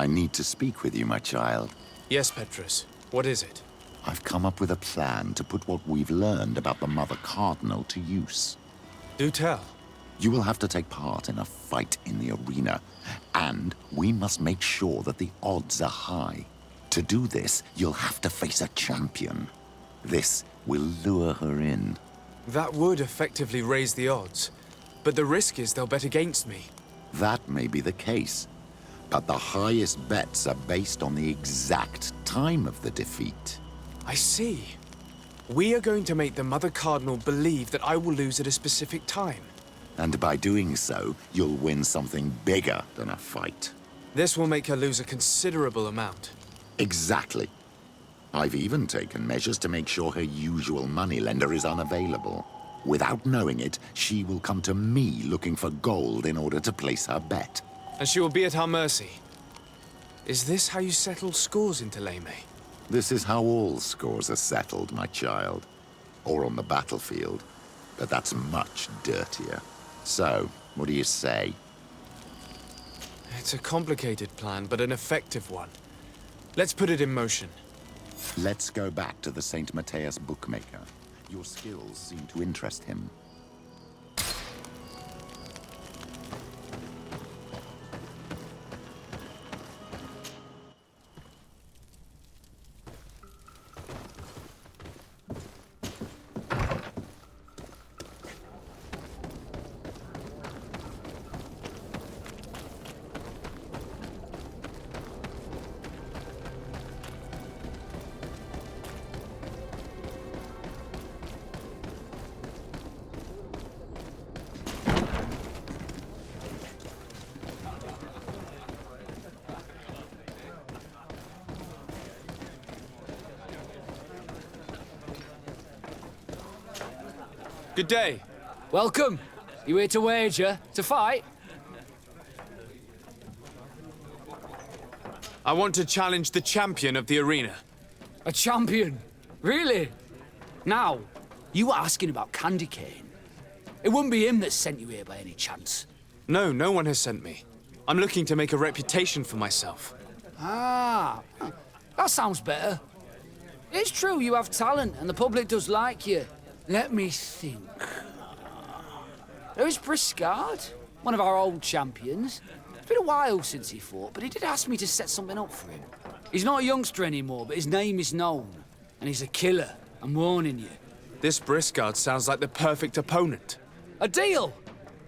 I need to speak with you, my child. Yes, Petrus. What is it? I've come up with a plan to put what we've learned about the Mother Cardinal to use. Do tell. You will have to take part in a fight in the arena, and we must make sure that the odds are high. To do this, you'll have to face a champion. This will lure her in. That would effectively raise the odds, but the risk is they'll bet against me. That may be the case, but the highest bets are based on the exact time of the defeat. I see. We are going to make the Mother Cardinal believe that I will lose at a specific time. And by doing so, you'll win something bigger than a fight. This will make her lose a considerable amount. Exactly. I've even taken measures to make sure her usual moneylender is unavailable. Without knowing it, she will come to me looking for gold in order to place her bet. And she will be at our mercy. Is this how you settle scores in Teleme? This is how all scores are settled, my child. Or on the battlefield. But that's much dirtier. So, what do you say? It's a complicated plan, but an effective one. Let's put it in motion. Let's go back to the St. Matthias bookmaker. Your skills seem to interest him. Good day. Welcome. You here to wager? To fight? I want to challenge the champion of the arena. A champion? Really? Now, you were asking about Candy Cane. It wouldn't be him that sent you here by any chance. No, no one has sent me. I'm looking to make a reputation for myself. Ah, that sounds better. It's true you have talent and the public does like you. Let me think. There's Briscard, one of our old champions. It's been a while since he fought, but he did ask me to set something up for him. He's not a youngster anymore, but his name is known. And he's a killer, I'm warning you. This Briscard sounds like the perfect opponent. A deal!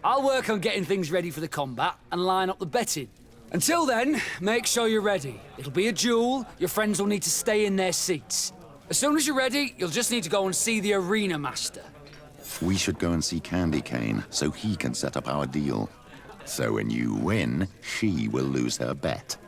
I'll work on getting things ready for the combat and line up the betting. Until then, make sure you're ready. It'll be a duel, your friends will need to stay in their seats. As soon as you're ready, you'll just need to go and see the arena master. We should go and see Candy Cane so he can set up our deal. So when you win, she will lose her bet.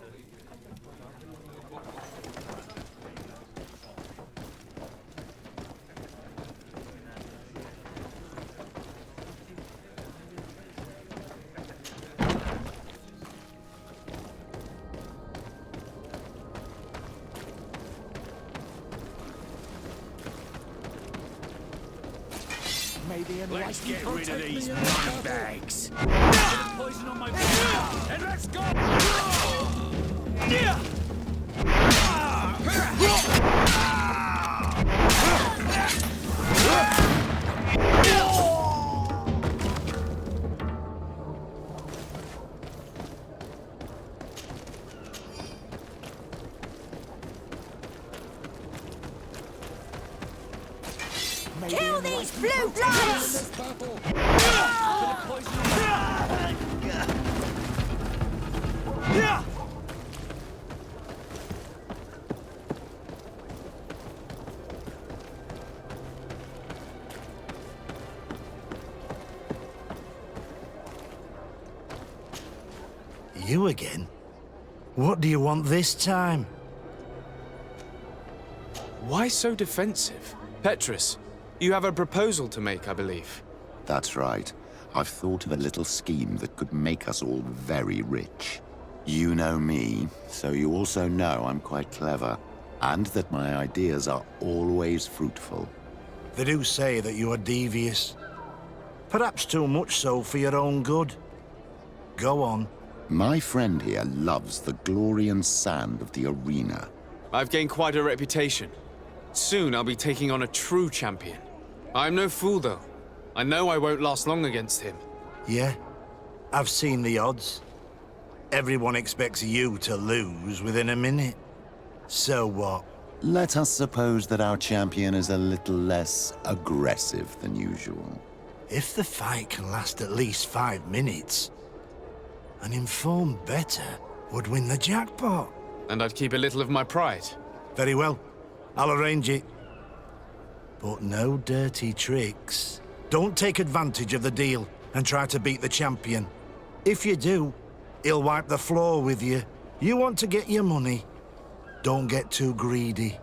Let's get rid of these bags. Poison on my body, and let's go! Kill these blue bloods! You again? What do you want this time? Why so defensive? Petrus, you have a proposal to make, I believe. That's right. I've thought of a little scheme that could make us all very rich. You know me, so you also know I'm quite clever, and that my ideas are always fruitful. They do say that you are devious. Perhaps too much so for your own good. Go on. My friend here loves the glory and sand of the arena. I've gained quite a reputation. Soon I'll be taking on a true champion. I'm no fool, though. I know I won't last long against him. Yeah? I've seen the odds. Everyone expects you to lose within a minute. So what? Let us suppose that our champion is a little less aggressive than usual. If the fight can last at least 5 minutes, an informed bettor would win the jackpot. And I'd keep a little of my pride. Very well. I'll arrange it. But no dirty tricks. Don't take advantage of the deal and try to beat the champion. If you do, he'll wipe the floor with you. You want to get your money. Don't get too greedy.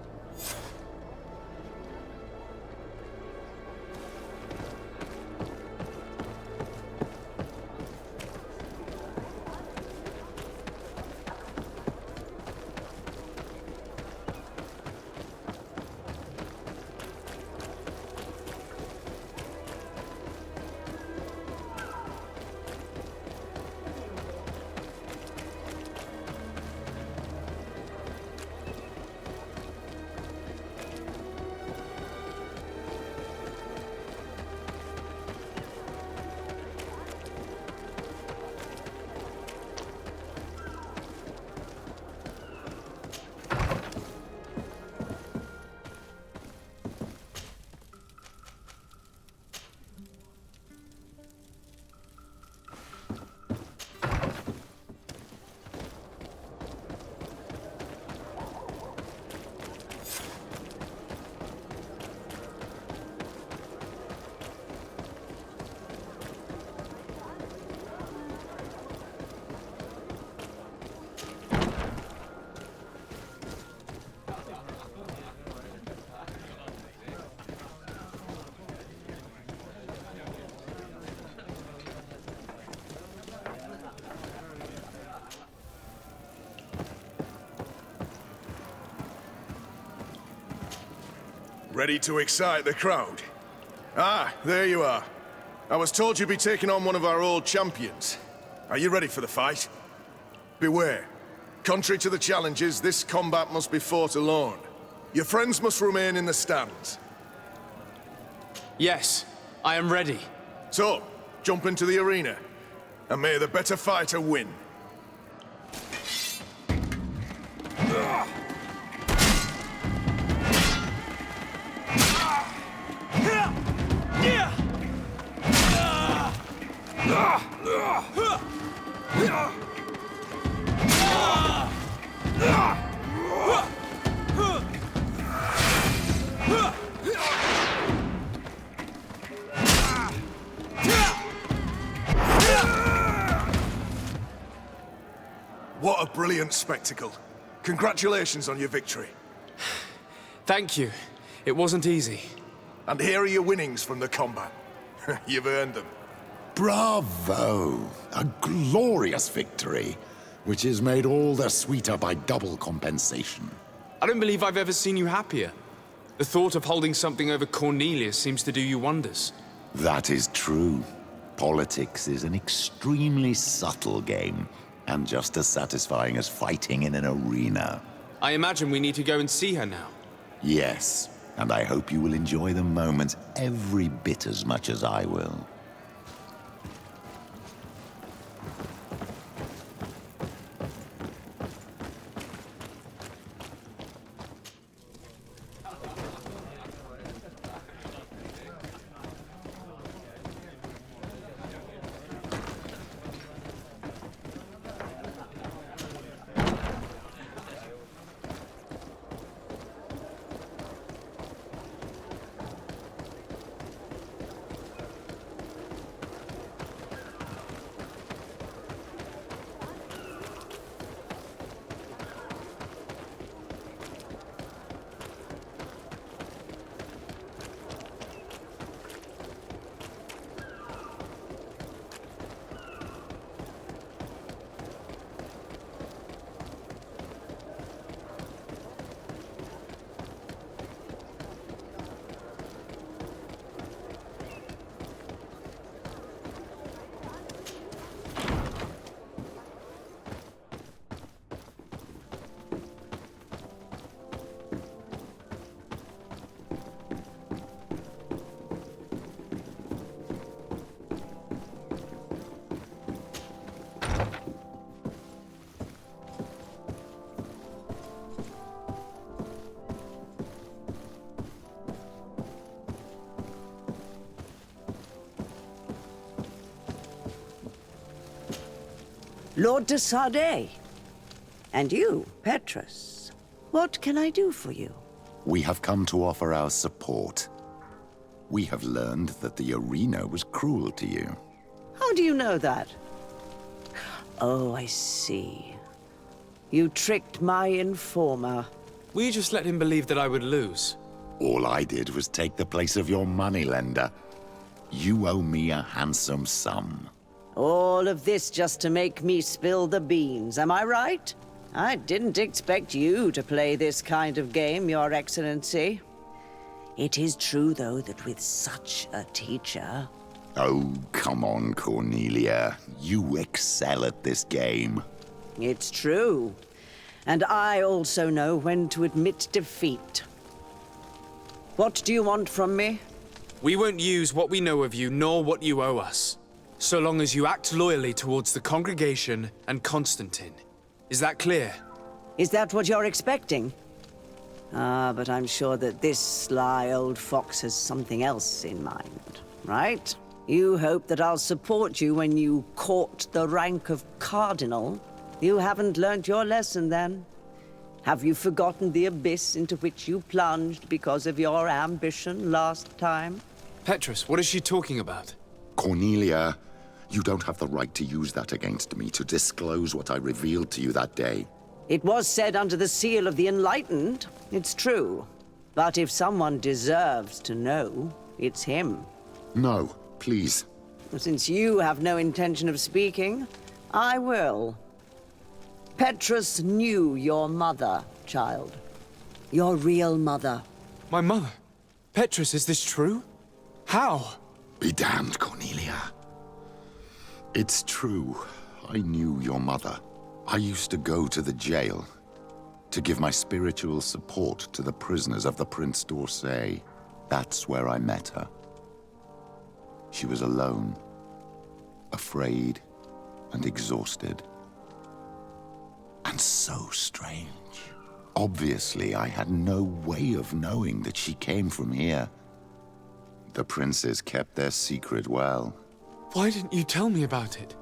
Ready to excite the crowd? Ah, there you are. I was told you'd be taking on one of our old champions. Are you ready for the fight? Beware. Contrary to the challenges, this combat must be fought alone. Your friends must remain in the stands. Yes, I am ready. So, jump into the arena, and may the better fighter win. What a brilliant spectacle. Congratulations on your victory. Thank you. It wasn't easy. And here are your winnings from the combat. You've earned them. Bravo! A glorious victory, which is made all the sweeter by double compensation. I don't believe I've ever seen you happier. The thought of holding something over Cornelius seems to do you wonders. That is true. Politics is an extremely subtle game, and just as satisfying as fighting in an arena. I imagine we need to go and see her now. Yes, and I hope you will enjoy the moment every bit as much as I will. Lord de Sardet. And you, Petrus. What can I do for you? We have come to offer our support. We have learned that the arena was cruel to you. How do you know that? Oh, I see. You tricked my informer. Will you just let him believe that I would lose? All I did was take the place of your moneylender. You owe me a handsome sum. All of this just to make me spill the beans, am I right? I didn't expect you to play this kind of game, Your Excellency. It is true, though, that with such a teacher... Oh, come on, Cornelia. You excel at this game. It's true. And I also know when to admit defeat. What do you want from me? We won't use what we know of you, nor what you owe us, so long as you act loyally towards the congregation and Constantin. Is that clear? Is that what you're expecting? Ah, but I'm sure that this sly old fox has something else in mind, right? You hope that I'll support you when you court the rank of cardinal. You haven't learnt your lesson, then. Have you forgotten the abyss into which you plunged because of your ambition last time? Petrus, what is she talking about? Cornelia, you don't have the right to use that against me, to disclose what I revealed to you that day. It was said under the seal of the Enlightened, it's true. But if someone deserves to know, it's him. No, please. Since you have no intention of speaking, I will. Petrus knew your mother, child. Your real mother. My mother? Petrus, is this true? How? Be damned, Cornelia. It's true. I knew your mother. I used to go to the jail to give my spiritual support to the prisoners of the Prince d'Orsay. That's where I met her. She was alone, afraid, and exhausted. And so strange. Obviously, I had no way of knowing that she came from here. The princes kept their secret well. Why didn't you tell me about it?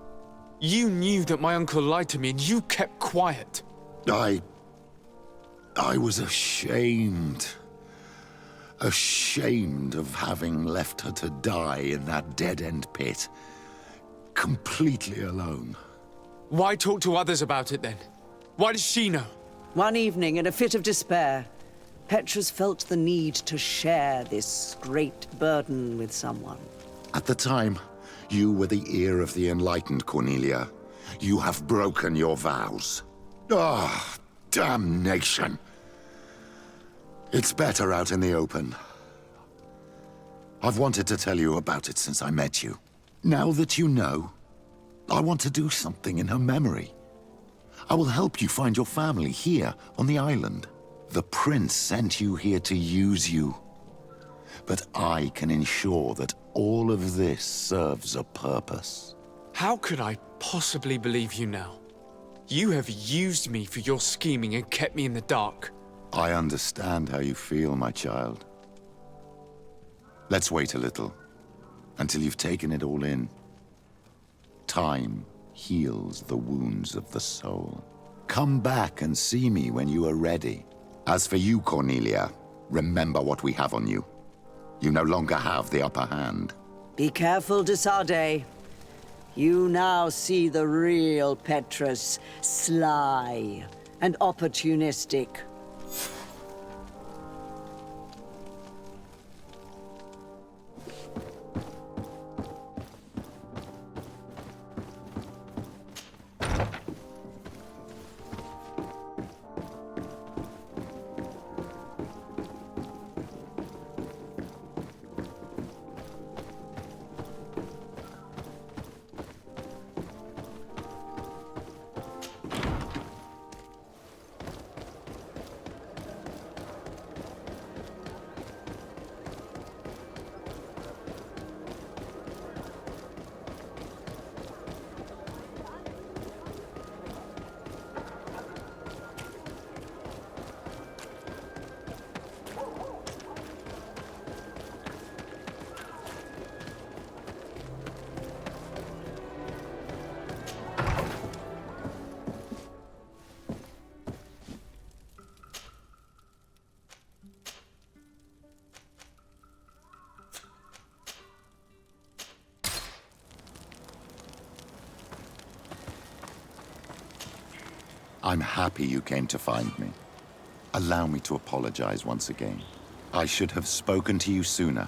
You knew that my uncle lied to me and you kept quiet. I was ashamed. Ashamed of having left her to die in that dead-end pit. Completely alone. Why talk to others about it then? Why does she know? One evening, in a fit of despair, Petrus felt the need to share this great burden with someone. At the time, you were the ear of the enlightened, Cornelia. You have broken your vows. Ah, damnation. It's better out in the open. I've wanted to tell you about it since I met you. Now that you know, I want to do something in her memory. I will help you find your family here on the island. The prince sent you here to use you. But I can ensure that all of this serves a purpose. How could I possibly believe you now? You have used me for your scheming and kept me in the dark. I understand how you feel, my child. Let's wait a little, until you've taken it all in. Time heals the wounds of the soul. Come back and see me when you are ready. As for you, Cornelia, remember what we have on you. You no longer have the upper hand. Be careful, de Sardet. You now see the real Petrus, sly and opportunistic. I'm happy you came to find me. Allow me to apologize once again. I should have spoken to you sooner,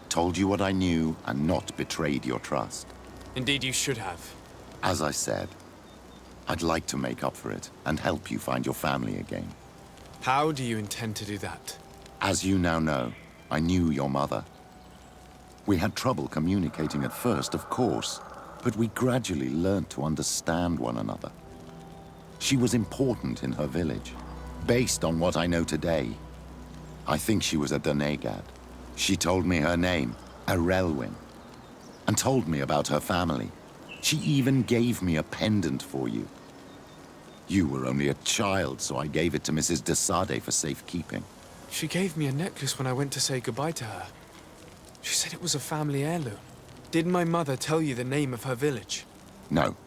told you what I knew, and not betrayed your trust. Indeed, you should have. As I said, I'd like to make up for it and help you find your family again. How do you intend to do that? As you now know, I knew your mother. We had trouble communicating at first, of course, but we gradually learned to understand one another. She was important in her village. Based on what I know today, I think she was a Donegad. She told me her name, Arelwin, and told me about her family. She even gave me a pendant for you. You were only a child, so I gave it to Mrs. de Sardet for safekeeping. She gave me a necklace when I went to say goodbye to her. She said it was a family heirloom. Did my mother tell you the name of her village? No.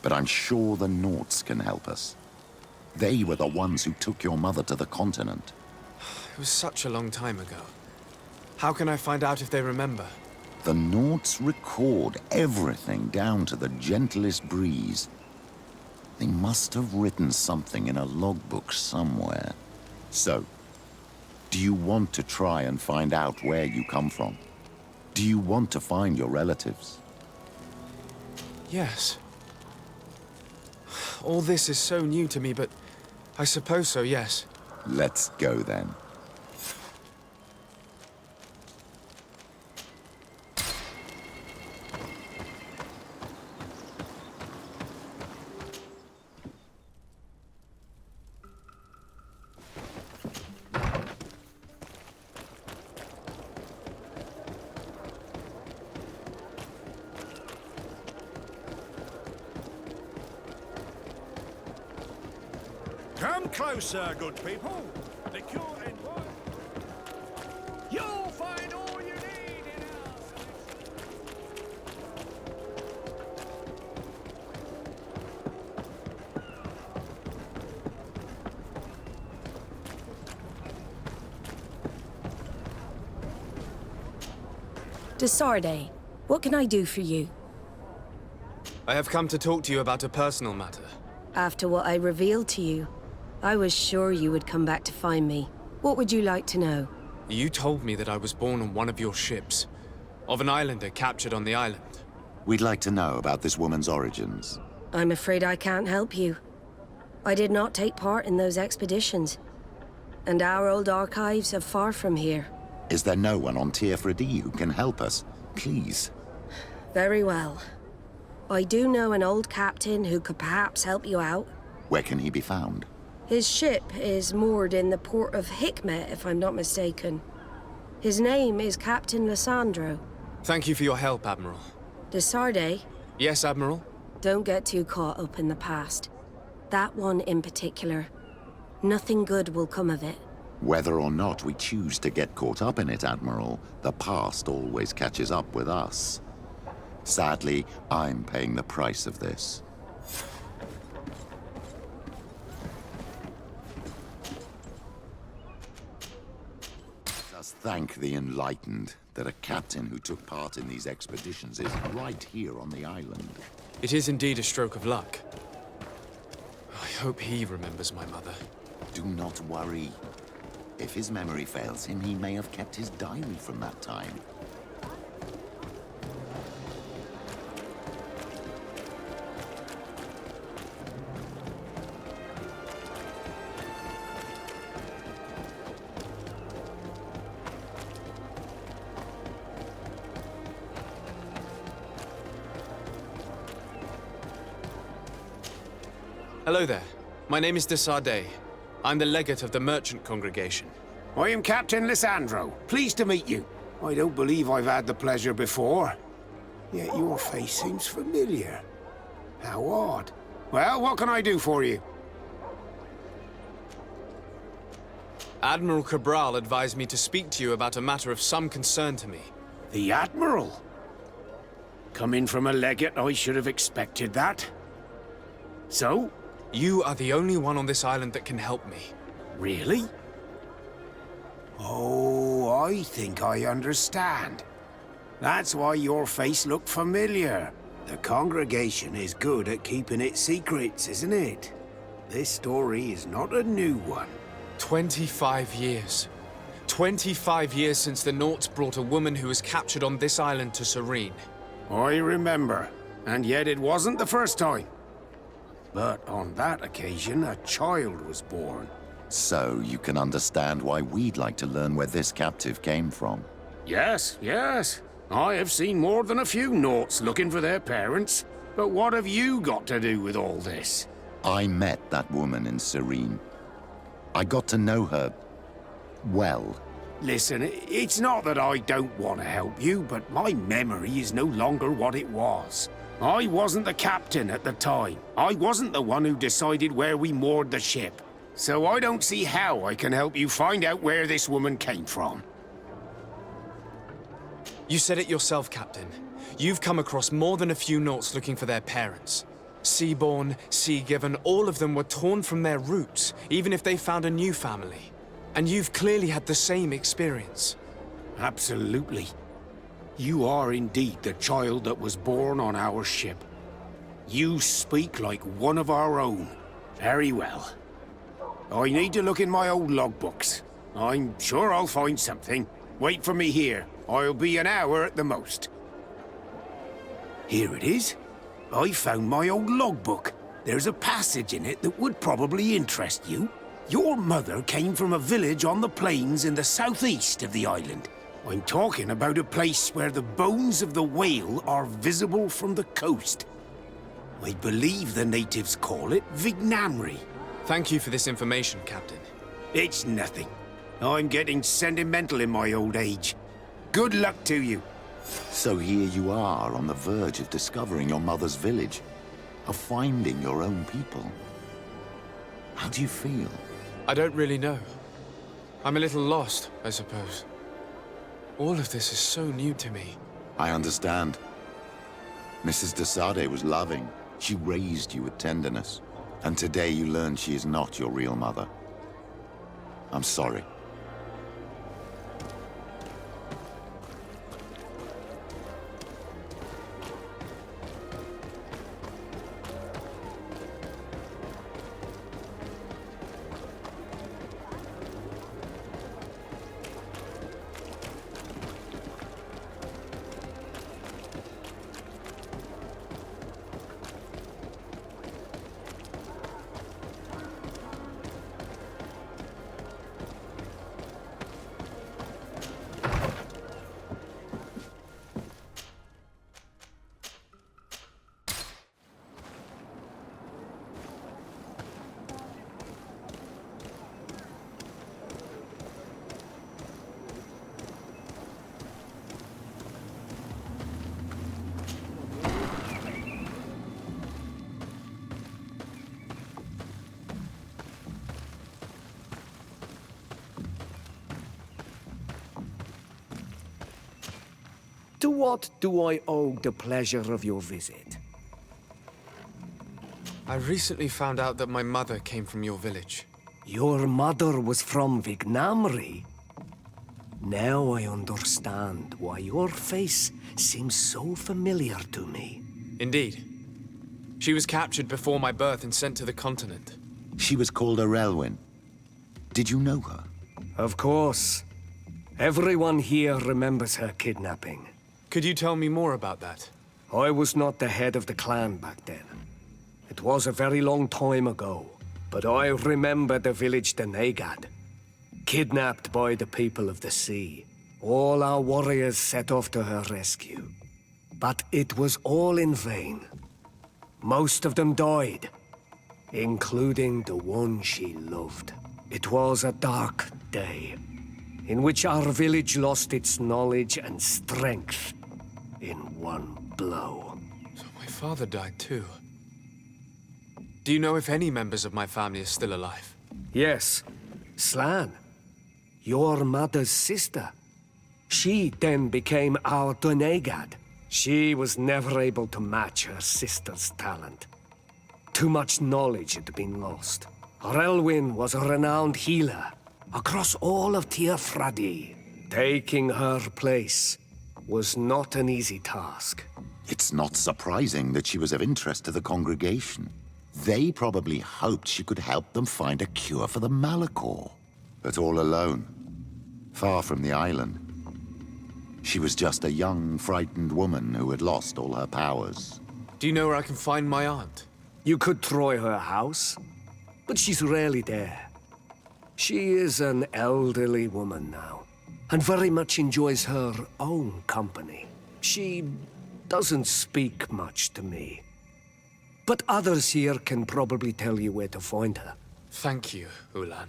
But I'm sure the Norts can help us. They were the ones who took your mother to the continent. It was such a long time ago. How can I find out if they remember? The Norts record everything down to the gentlest breeze. They must have written something in a logbook somewhere. So, do you want to try and find out where you come from? Do you want to find your relatives? Yes. All this is so new to me, but I suppose so, yes. Let's go then. Come closer, good people. The cure in one. You'll find all you need in our De Sardet, what can I do for you? I have come to talk to you about a personal matter. After what I revealed to you, I was sure you would come back to find me. What would you like to know? You told me that I was born on one of your ships, of an islander captured on the island. We'd like to know about this woman's origins. I'm afraid I can't help you. I did not take part in those expeditions. And our old archives are far from here. Is there no one on Tier 3D who can help us? Please. Very well. I do know an old captain who could perhaps help you out. Where can he be found? His ship is moored in the port of Hikmet, if I'm not mistaken. His name is Captain Lissandro. Thank you for your help, Admiral. De Sardet? Yes, Admiral? Don't get too caught up in the past. That one in particular. Nothing good will come of it. Whether or not we choose to get caught up in it, Admiral, the past always catches up with us. Sadly, I'm paying the price of this. Let us thank the enlightened that a captain who took part in these expeditions is right here on the island. It is indeed a stroke of luck. I hope he remembers my mother. Do not worry. If his memory fails him, he may have kept his diary from that time. Hello there. My name is de Sardet. I'm the legate of the merchant congregation. I am Captain Lissandro. Pleased to meet you. I don't believe I've had the pleasure before. Yet your face seems familiar. How odd. Well, what can I do for you? Admiral Cabral advised me to speak to you about a matter of some concern to me. The Admiral? Coming from a legate, I should have expected that. So? You are the only one on this island that can help me. Really? Oh, I think I understand. That's why your face looked familiar. The congregation is good at keeping its secrets, isn't it? this story is not a new one. 25 years. 25 years since the Nauts brought a woman who was captured on this island to Serene. I remember, and yet it wasn't the first time. But on that occasion, a child was born. So you can understand why we'd like to learn where this captive came from. Yes, yes. I have seen more than a few Nauts looking for their parents. But what have you got to do with all this? I met that woman in Serene. I got to know her well. Listen, it's not that I don't want to help you, but my memory is no longer what it was. I wasn't the captain at the time. I wasn't the one who decided where we moored the ship. So I don't see how I can help you find out where this woman came from. You said it yourself, Captain. You've come across more than a few Nauts looking for their parents. Seaborn, Sea-given, all of them were torn from their roots, even if they found a new family. And you've clearly had the same experience. Absolutely. You are indeed the child that was born on our ship. You speak like one of our own. Very well. I need to look in my old logbooks. I'm sure I'll find something. Wait for me here. I'll be an hour at the most. Here it is. I found my old logbook. There's a passage in it that would probably interest you. Your mother came from a village on the plains in the southeast of the island. I'm talking about a place where the bones of the whale are visible from the coast. I believe the natives call it Vignamri. Thank you for this information, Captain. It's nothing. I'm getting sentimental in my old age. Good luck to you. So here you are on the verge of discovering your mother's village, of finding your own people. How do you feel? I don't really know. I'm a little lost, I suppose. All of this is so new to me. I understand. Mrs. de Sardet was loving. She raised you with tenderness. And today you learn she is not your real mother. I'm sorry. To what do I owe the pleasure of your visit? I recently found out that my mother came from your village. Your mother was from Vignamri? Now I understand why your face seems so familiar to me. Indeed. She was captured before my birth and sent to the continent. She was called Arelwyn. Did you know her? Of course. Everyone here remembers her kidnapping. Could you tell me more about that? I was not the head of the clan back then. It was a very long time ago. But I remember the village Denegad. Kidnapped by the people of the sea. All our warriors set off to her rescue. But it was all in vain. Most of them died, including the one she loved. It was a dark day, in which our village lost its knowledge and strength in one blow. So my father died too. Do you know if any members of my family are still alive? Yes. Slan, your mother's sister. She then became our Denegad. She was never able to match her sister's talent. Too much knowledge had been lost. Arelwyn was a renowned healer across all of Teofradi. Taking her place was not an easy task. It's not surprising that she was of interest to the congregation. They probably hoped she could help them find a cure for the Malachor. But all alone, far from the island. She was just a young, frightened woman who had lost all her powers. Do you know where I can find my aunt? You could try her house, but she's rarely there. She is an elderly woman now, and very much enjoys her own company. She doesn't speak much to me. But others here can probably tell you where to find her. Thank you, Ulan.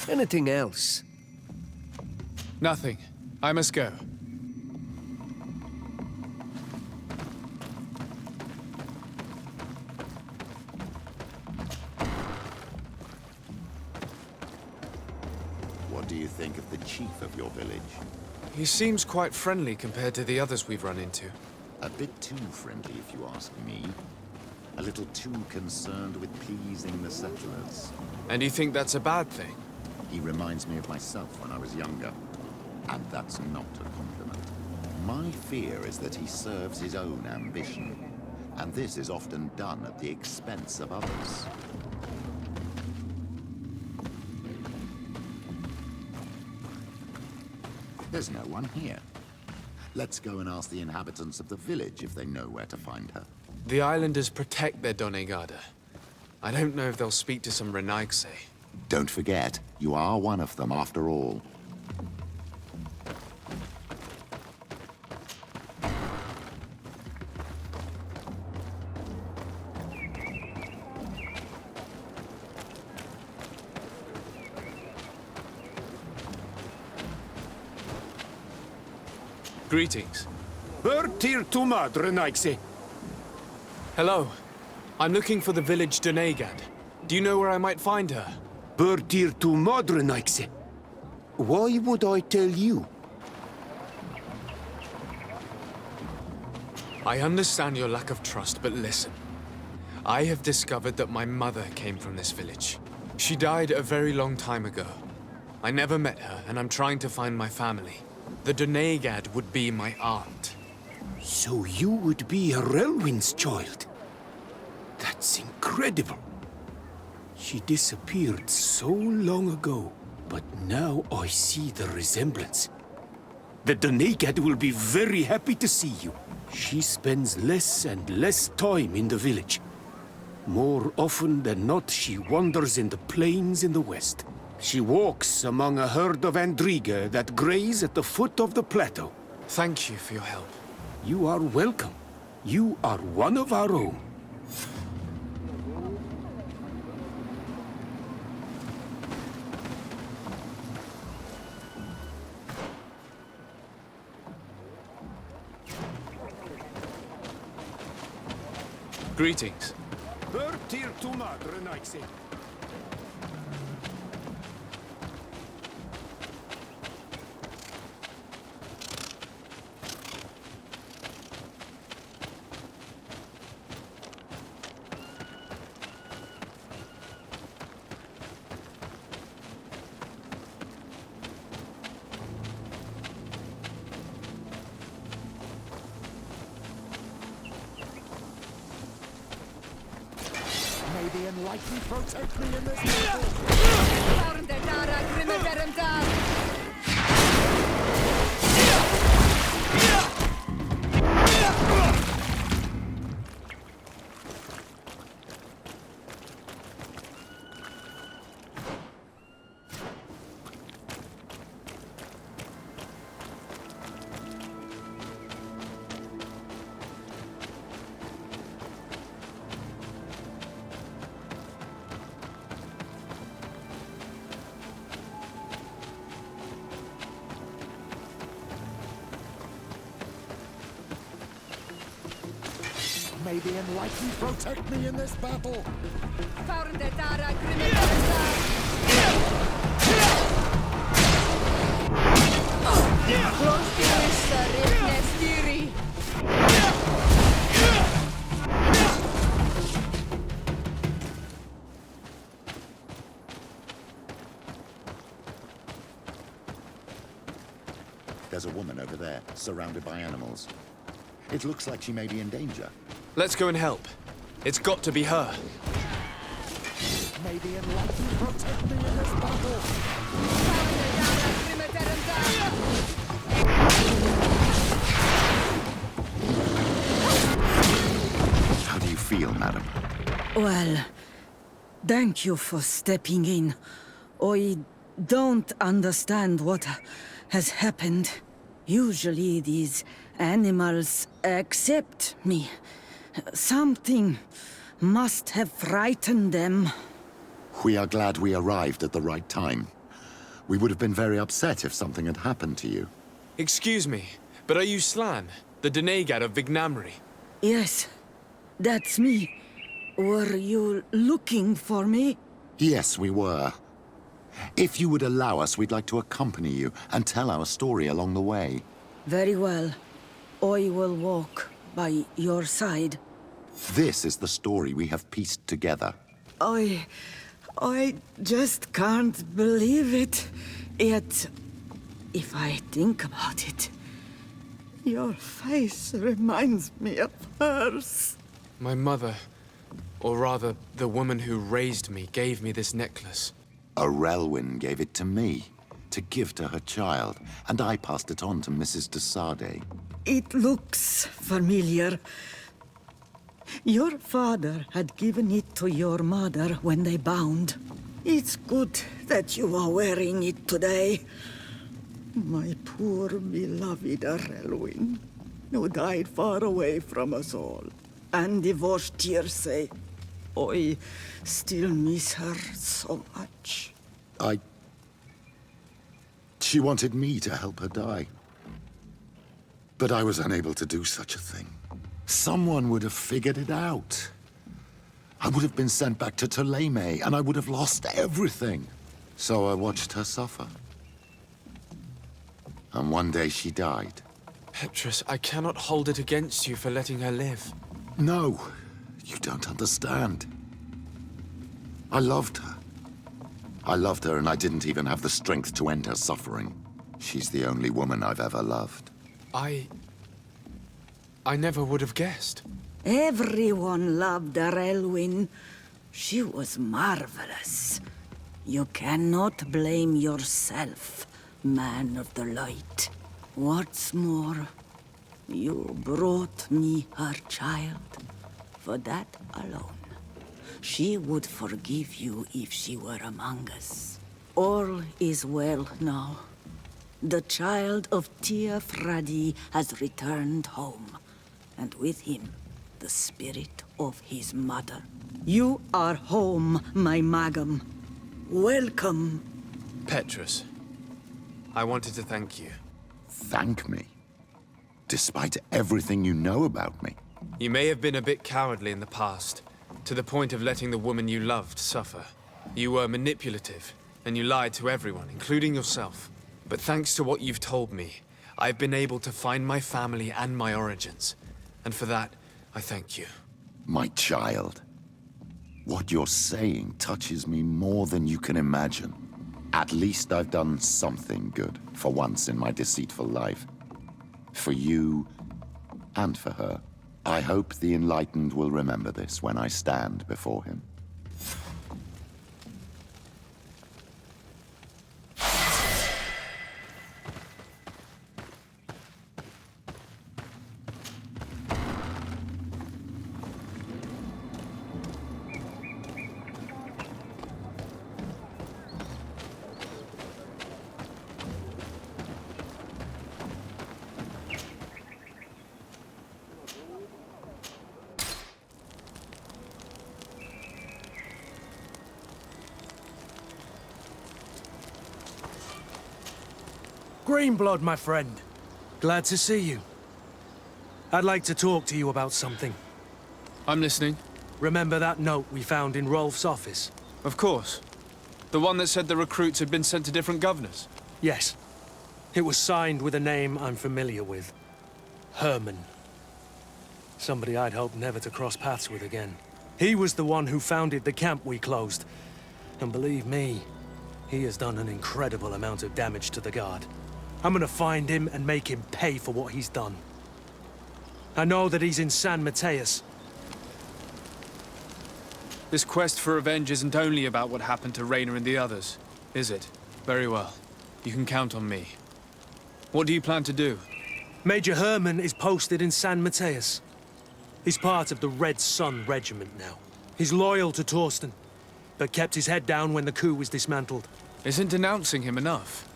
Anything else? Nothing. I must go. What do you think of the chief of your village? He seems quite friendly compared to the others we've run into. A bit too friendly, if you ask me. A little too concerned with pleasing the settlers. And you think that's a bad thing? He reminds me of myself when I was younger. And that's not a compliment. My fear is that he serves his own ambition. And this is often done at the expense of others. There's no one here. Let's go and ask the inhabitants of the village if they know where to find her. The islanders protect their Donegada. I don't know if they'll speak to some Renaigse. Don't forget, you are one of them after all. Greetings. Bertir tu madre, Renaigse. Hello. I'm looking for the village Donegad. Do you know where I might find her? Bertir tu madre, Renaigse. Why would I tell you? I understand your lack of trust, but listen. I have discovered that my mother came from this village. She died a very long time ago. I never met her, and I'm trying to find my family. The Donegad would be my aunt. So you would be Relwyn's child? That's incredible. She disappeared so long ago, but now I see the resemblance. The Donegad will be very happy to see you. She spends less and less time in the village. More often than not, she wanders in the plains in the west. She walks among a herd of Andriga that graze at the foot of the plateau. Thank you for your help. You are welcome. You are one of our own. Greetings. Bertir tu madre, Renaigse. May the enlightened protect me in this battle. May the enlightened protect me in this battle. There's a woman over there, surrounded by animals. It looks like she may be in danger. Let's go and help. It's got to be her. May the enlightened protect me in this battle. How do you feel, madam? Well, thank you for stepping in. I don't understand what has happened. Usually these animals accept me. Something must have frightened them. We are glad we arrived at the right time. We would have been very upset if something had happened to you. Excuse me, but are you Slan, the Denegad of Vignamri? Yes, that's me. Were you looking for me? Yes, we were. If you would allow us, we'd like to accompany you and tell our story along the way. Very well. I will walk by your side. This is the story we have pieced together. I just can't believe it. Yet, if I think about it, your face reminds me of hers. My mother, or rather, the woman who raised me, gave me this necklace. Arelwyn gave it to me, to give to her child, and I passed it on to Mrs. de Sardet. It looks familiar. Your father had given it to your mother when they bound. It's good that you are wearing it today. My poor beloved Arelwyn, who died far away from us all, and divorced Tierce. I still miss her so much. She wanted me to help her die. But I was unable to do such a thing. Someone would have figured it out. I would have been sent back to Ptolemy, and I would have lost everything. So I watched her suffer. And one day she died. Petrus, I cannot hold it against you for letting her live. No, you don't understand. I loved her. I loved her, and I didn't even have the strength to end her suffering. She's the only woman I've ever loved. I never would have guessed. Everyone loved Arelwyn. She was marvelous. You cannot blame yourself, man of the light. What's more, you brought me her child. For that alone, she would forgive you if she were among us. All is well now. The child of Tia Fradi has returned home, and with him, the spirit of his mother. You are home, my Magum. Welcome. Petrus, I wanted to thank you. Thank me? Despite everything you know about me? You may have been a bit cowardly in the past, to the point of letting the woman you loved suffer. You were manipulative, and you lied to everyone, including yourself. But thanks to what you've told me, I've been able to find my family and my origins. And for that, I thank you. My child. What you're saying touches me more than you can imagine. At least I've done something good, for once in my deceitful life. For you, and for her. I hope the Enlightened will remember this when I stand before him. Greenblood, my friend. Glad to see you. I'd like to talk to you about something. I'm listening. Remember that note we found in Rolf's office? Of course. The one that said the recruits had been sent to different governors? Yes. It was signed with a name I'm familiar with. Herman. Somebody I'd hoped never to cross paths with again. He was the one who founded the camp we closed. And believe me, he has done an incredible amount of damage to the Guard. I'm gonna find him and make him pay for what he's done. I know that he's in San Mateus. This quest for revenge isn't only about what happened to Raynor and the others, is it? Very well. You can count on me. What do you plan to do? Major Herman is posted in San Mateus. He's part of the Red Sun Regiment now. He's loyal to Torsten, but kept his head down when the coup was dismantled. Isn't denouncing him enough?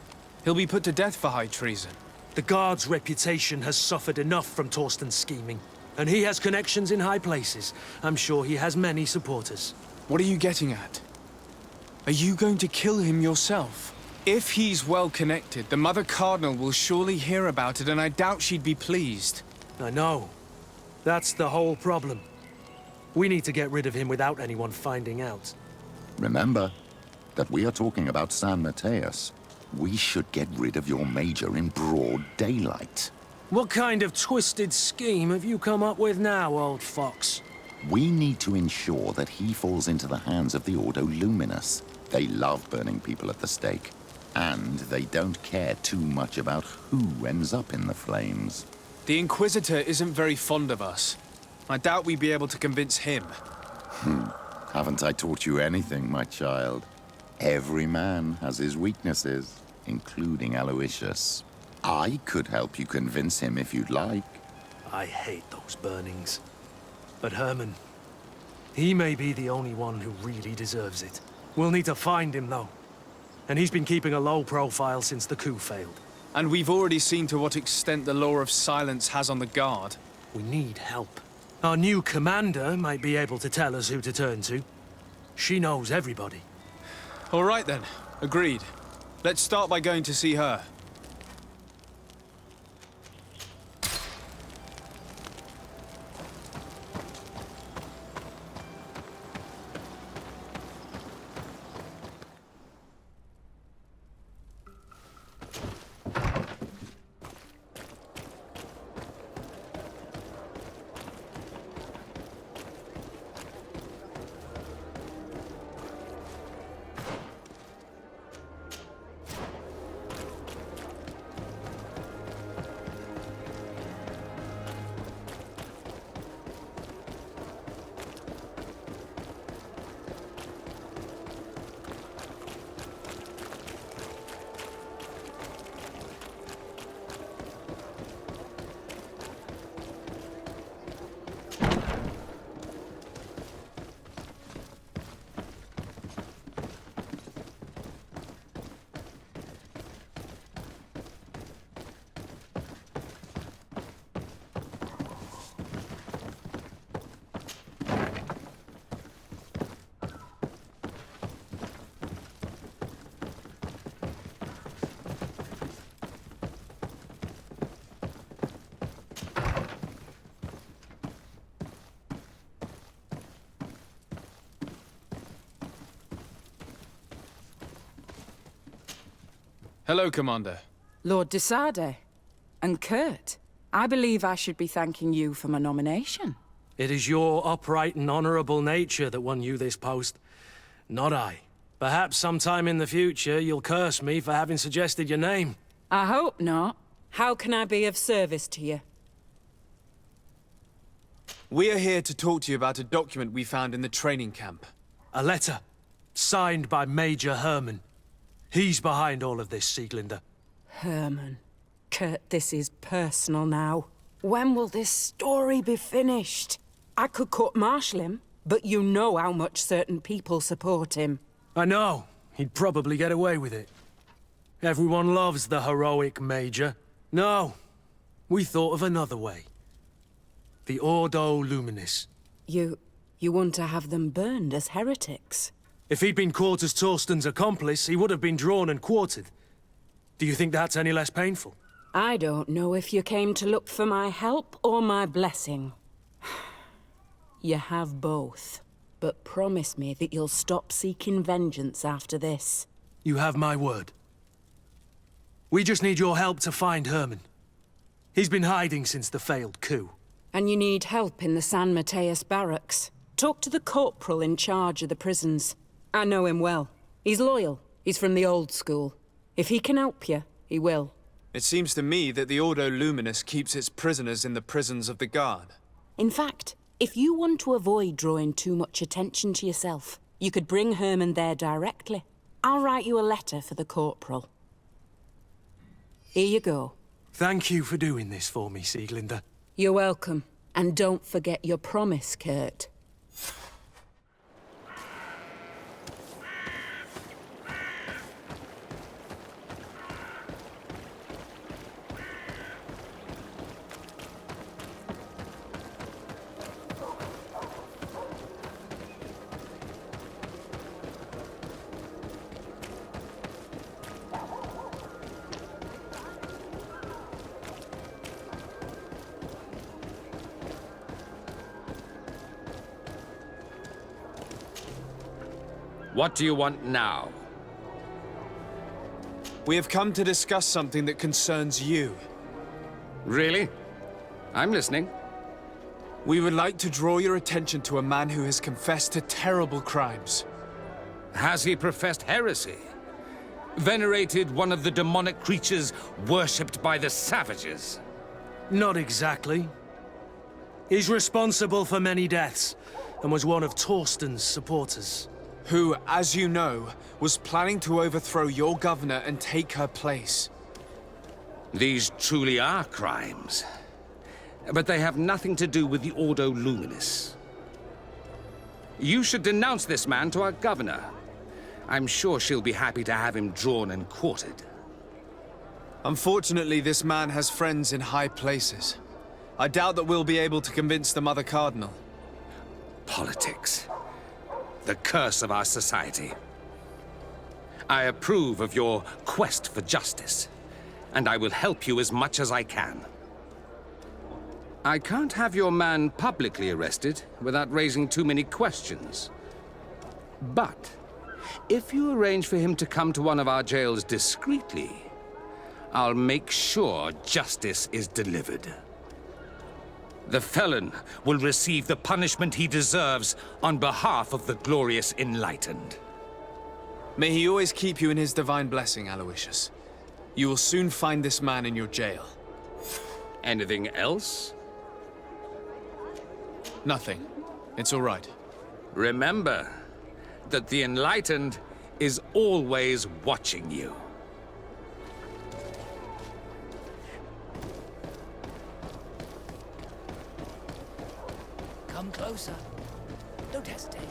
He'll be put to death for high treason. The Guard's reputation has suffered enough from Torsten's scheming, and he has connections in high places. I'm sure he has many supporters. What are you getting at? Are you going to kill him yourself? If he's well connected, the Mother Cardinal will surely hear about it, and I doubt she'd be pleased. I know. That's the whole problem. We need to get rid of him without anyone finding out. Remember that we are talking about San Mateus. We should get rid of your Major in broad daylight. What kind of twisted scheme have you come up with now, old fox? We need to ensure that he falls into the hands of the Ordo Luminous. They love burning people at the stake. And they don't care too much about who ends up in the flames. The Inquisitor isn't very fond of us. I doubt we'd be able to convince him. Haven't I taught you anything, my child? Every man has his weaknesses, including Aloysius. I could help you convince him if you'd like. I hate those burnings. But Herman, he may be the only one who really deserves it. We'll need to find him, though. And he's been keeping a low profile since the coup failed. And we've already seen to what extent the law of silence has on the Guard. We need help. Our new commander might be able to tell us who to turn to. She knows everybody. All right then. Agreed. Let's start by going to see her. Hello, Commander. Lord de Sardet. And Kurt, I believe I should be thanking you for my nomination. It is your upright and honorable nature that won you this post, not I. Perhaps sometime in the future you'll curse me for having suggested your name. I hope not. How can I be of service to you? We are here to talk to you about a document we found in the training camp. A letter, signed by Major Herman. He's behind all of this, Sieglinder. Herman. Kurt, this is personal now. When will this story be finished? I could court-martial him, but you know how much certain people support him. I know. He'd probably get away with it. Everyone loves the heroic Major. No, we thought of another way. The Ordo Luminis. You want to have them burned as heretics? If he'd been caught as Torsten's accomplice, he would have been drawn and quartered. Do you think that's any less painful? I don't know if you came to look for my help or my blessing. You have both. But promise me that you'll stop seeking vengeance after this. You have my word. We just need your help to find Herman. He's been hiding since the failed coup. And you need help in the San Mateus barracks. Talk to the corporal in charge of the prisons. I know him well. He's loyal. He's from the old school. If he can help you, he will. It seems to me that the Ordo Luminous keeps its prisoners in the prisons of the Guard. In fact, If you want to avoid drawing too much attention to yourself, you could bring Herman there directly. I'll write you a letter for the corporal. Here you go. Thank you for doing this for me, Sieglinde. You're welcome. And don't forget your promise, Kurt. What do you want now? We have come to discuss something that concerns you. Really? I'm listening. We would like to draw your attention to a man who has confessed to terrible crimes. Has he professed heresy? Venerated one of the demonic creatures worshipped by the savages? Not exactly. He's responsible for many deaths, and was one of Torsten's supporters. Who, as you know, was planning to overthrow your governor and take her place. These truly are crimes. But they have nothing to do with the Ordo Luminis. You should denounce this man to our governor. I'm sure she'll be happy to have him drawn and quartered. Unfortunately, this man has friends in high places. I doubt that we'll be able to convince the Mother Cardinal. Politics. The curse of our society. I approve of your quest for justice, and I will help you as much as I can. I can't have your man publicly arrested without raising too many questions. But if you arrange for him to come to one of our jails discreetly, I'll make sure justice is delivered. The felon will receive the punishment he deserves on behalf of the glorious enlightened. May he always keep you in his divine blessing, Aloysius. You will soon find this man in your jail. Anything else? Nothing. It's all right. Remember that the enlightened is always watching you. Come closer. Don't hesitate.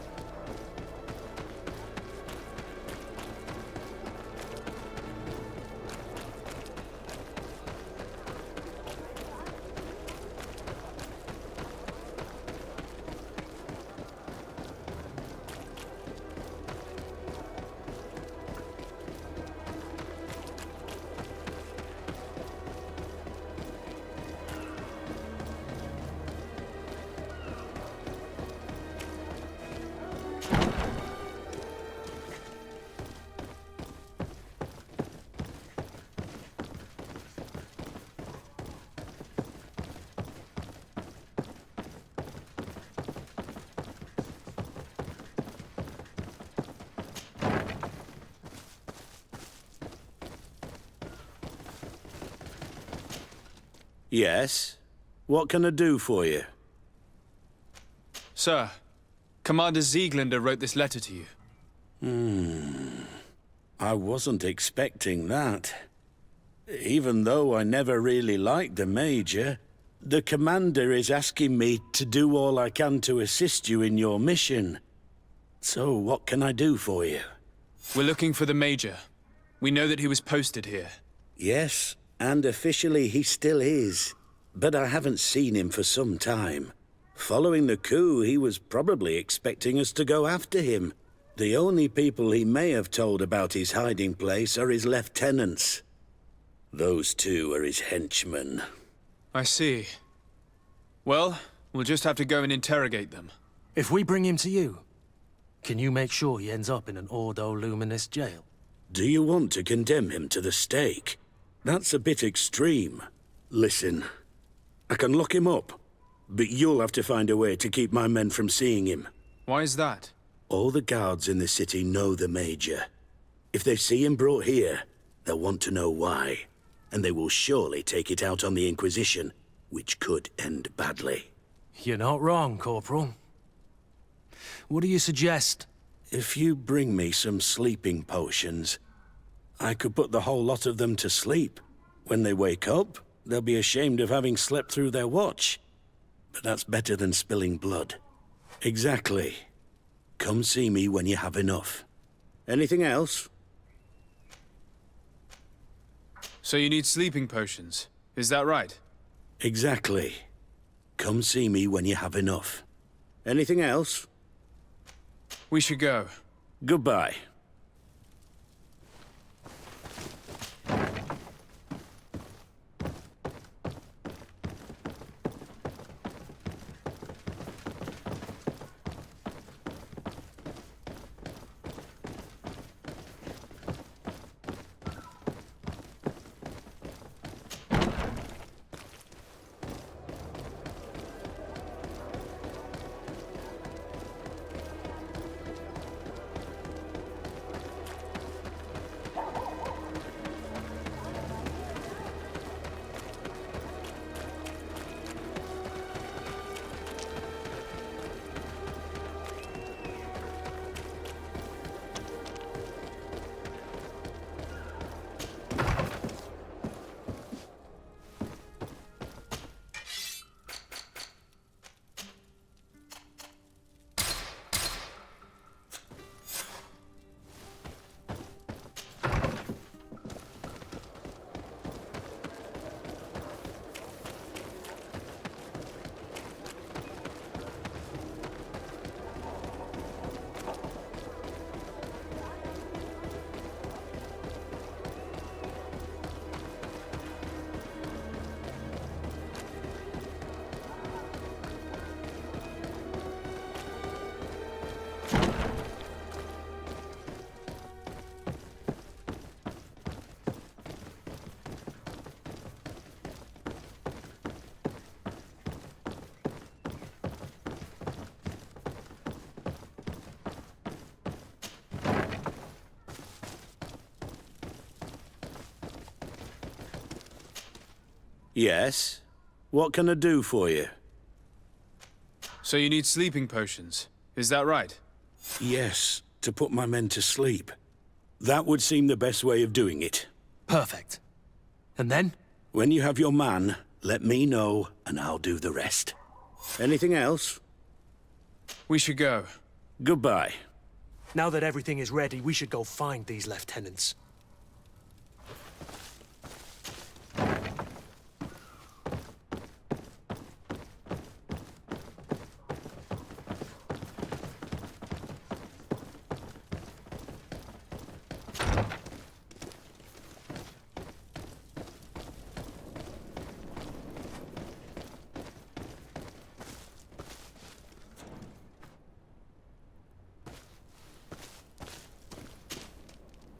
Yes? What can I do for you? Sir, Commander Sieglinde wrote this letter to you. I wasn't expecting that. Even though I never really liked the Major, the Commander is asking me to do all I can to assist you in your mission. So what can I do for you? We're looking for the Major. We know that he was posted here. Yes, and officially he still is. But I haven't seen him for some time. Following the coup, he was probably expecting us to go after him. The only people he may have told about his hiding place are his lieutenants. Those two are his henchmen. I see. Well, we'll just have to go and interrogate them. If we bring him to you, can you make sure he ends up in an Ordo Luminis jail? Do you want to condemn him to the stake? That's a bit extreme. Listen, I can lock him up, but you'll have to find a way to keep my men from seeing him. Why is that? All the guards in the city know the Major. If they see him brought here, they'll want to know why. And they will surely take it out on the Inquisition, which could end badly. You're not wrong, Corporal. What do you suggest? If you bring me some sleeping potions, I could put the whole lot of them to sleep. When they wake up, they'll be ashamed of having slept through their watch. But that's better than spilling blood. Exactly. Come see me when you have enough. Anything else? So you need sleeping potions, is that right? Exactly. Come see me when you have enough. Anything else? We should go. Goodbye. Yes? What can I do for you? So you need sleeping potions, is that right? Yes, to put my men to sleep. That would seem the best way of doing it. Perfect. And then? When you have your man, let me know, and I'll do the rest. Anything else? We should go. Goodbye. Now that everything is ready, we should go find these lieutenants.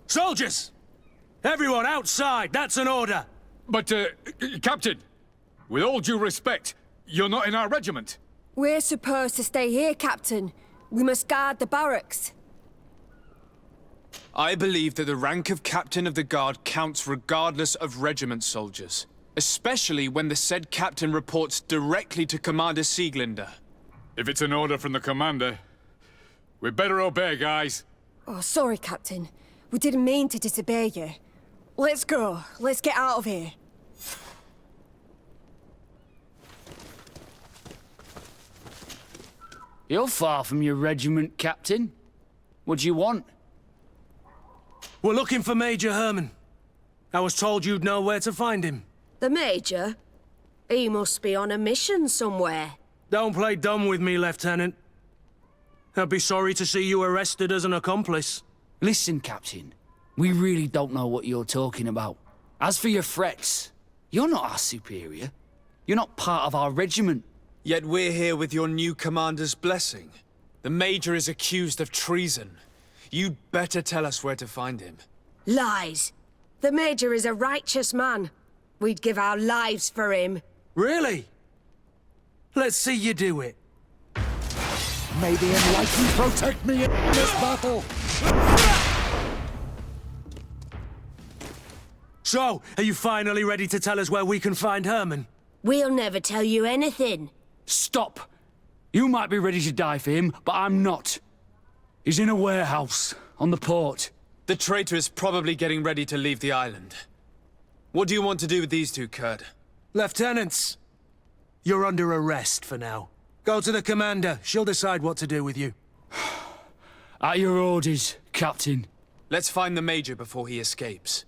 Soldiers! Everyone outside, that's an order! But, Captain, with all due respect, you're not in our regiment. We're supposed to stay here, Captain. We must guard the barracks. I believe that the rank of Captain of the Guard counts regardless of regiment soldiers, especially when the said captain reports directly to Commander Sieglinder. If it's an order from the commander, we'd better obey, guys. Oh, sorry, Captain. We didn't mean to disobey you. Let's go. Let's get out of here. You're far from your regiment, Captain. What do you want? We're looking for Major Herman. I was told you'd know where to find him. The Major? He must be on a mission somewhere. Don't play dumb with me, Lieutenant. I'd be sorry to see you arrested as an accomplice. Listen, Captain. We really don't know what you're talking about. As for your threats, you're not our superior. You're not part of our regiment. Yet we're here with your new commander's blessing. The Major is accused of treason. You'd better tell us where to find him. Lies. The Major is a righteous man. We'd give our lives for him. Really? Let's see you do it. May the Enlightened protect me in this battle! So, are you finally ready to tell us where we can find Herman? We'll never tell you anything. Stop! You might be ready to die for him, but I'm not. He's in a warehouse, on the port. The traitor is probably getting ready to leave the island. What do you want to do with these two, Kurt? Lieutenants, you're under arrest for now. Go to the commander. She'll decide what to do with you. At your orders, Captain. Let's find the Major before he escapes.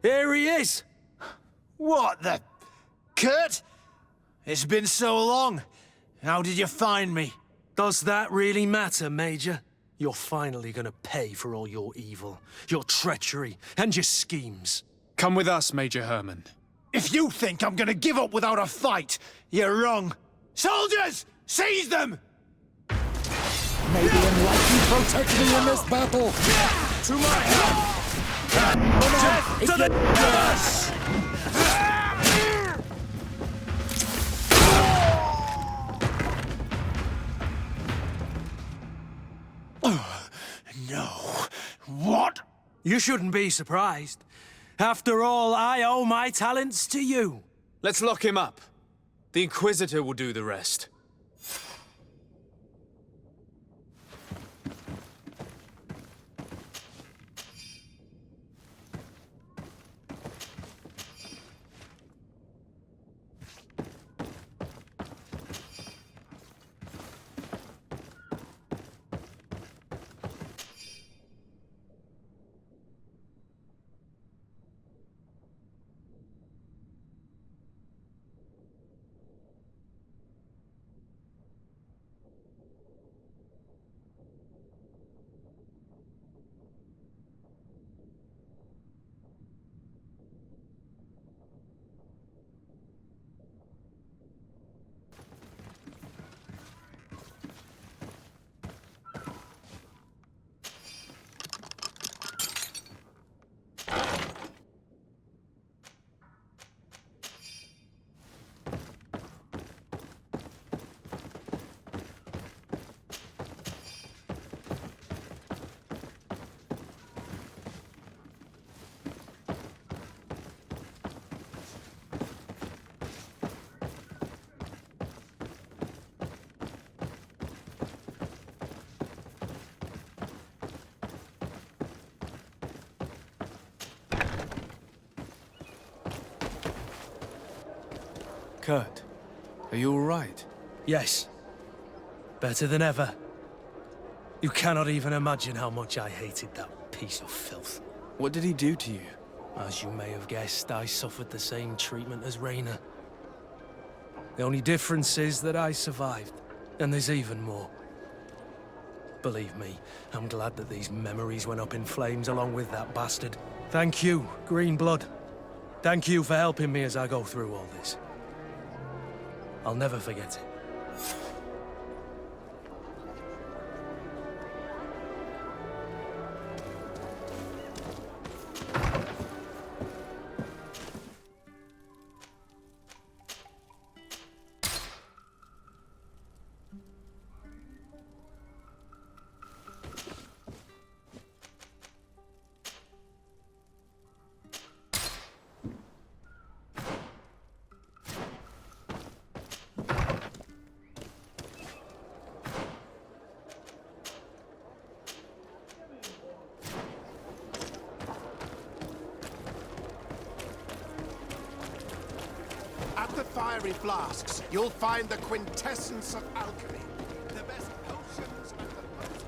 Here he is! What the... Kurt? It's been so long. How did you find me? Does that really matter, Major? You're finally gonna pay for all your evil, your treachery, and your schemes. Come with us, Major Herman. If you think I'm gonna give up without a fight, you're wrong. Soldiers! Seize them! May the Enlightened protect me in this battle! To my help! Death to the curse! No. What? You shouldn't be surprised. After all, I owe my talents to you. Let's lock him up. The Inquisitor will do the rest. Kurt, are you all right? Yes. Better than ever. You cannot even imagine how much I hated that piece of filth. What did he do to you? As you may have guessed, I suffered the same treatment as Rayner. The only difference is that I survived, and there's even more. Believe me, I'm glad that these memories went up in flames along with that bastard. Thank you, Green Blood. Thank you for helping me as I go through all this. I'll never forget it. At the fiery flasks, you'll find the quintessence of alchemy. The best potions and the most...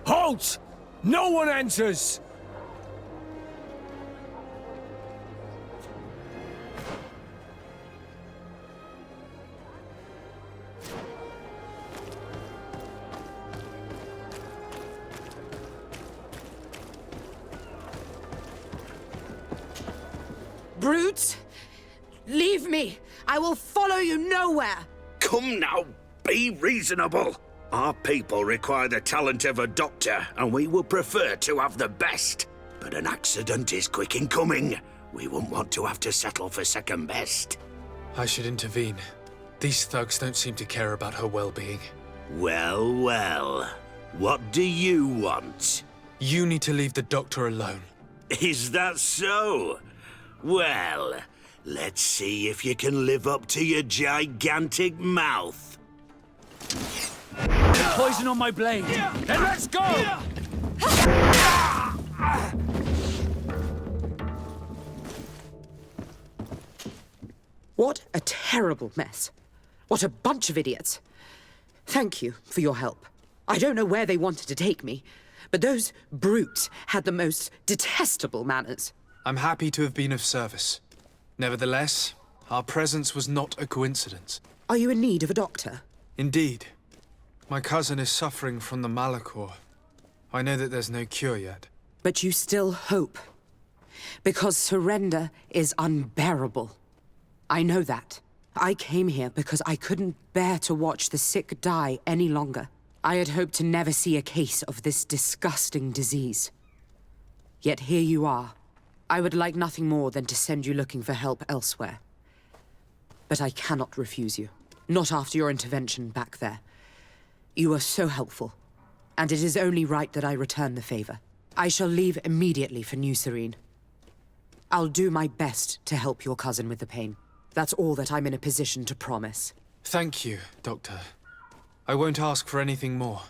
Halt! No one enters! Brutes! Leave me! I will follow you nowhere! Come now, be reasonable. Our people require the talent of a doctor, and we would prefer to have the best. But an accident is quick in coming. We wouldn't want to have to settle for second best. I should intervene. These thugs don't seem to care about her well-being. Well, well. What do you want? You need to leave the doctor alone. Is that so? Well, let's see if you can live up to your gigantic mouth. There's poison on my blade. Then let's go! What a terrible mess. What a bunch of idiots. Thank you for your help. I don't know where they wanted to take me, but those brutes had the most detestable manners. I'm happy to have been of service. Nevertheless, our presence was not a coincidence. Are you in need of a doctor? Indeed. My cousin is suffering from the Malachor. I know that there's no cure yet. But you still hope. Because surrender is unbearable. I know that. I came here because I couldn't bear to watch the sick die any longer. I had hoped to never see a case of this disgusting disease. Yet here you are. I would like nothing more than to send you looking for help elsewhere. But I cannot refuse you. Not after your intervention back there. You were so helpful, and it is only right that I return the favor. I shall leave immediately for New Serene. I'll do my best to help your cousin with the pain. That's all that I'm in a position to promise. Thank you, Doctor. I won't ask for anything more.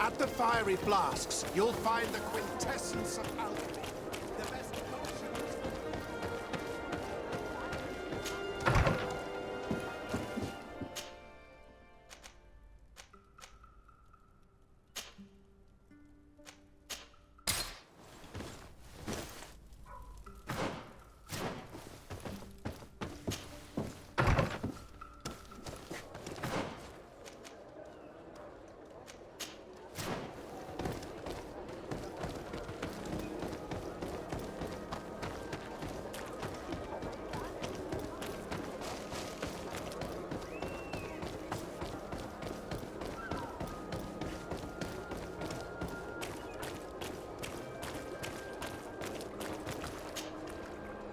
At the fiery flasks, you'll find the quintessence of alchemy. The best potions.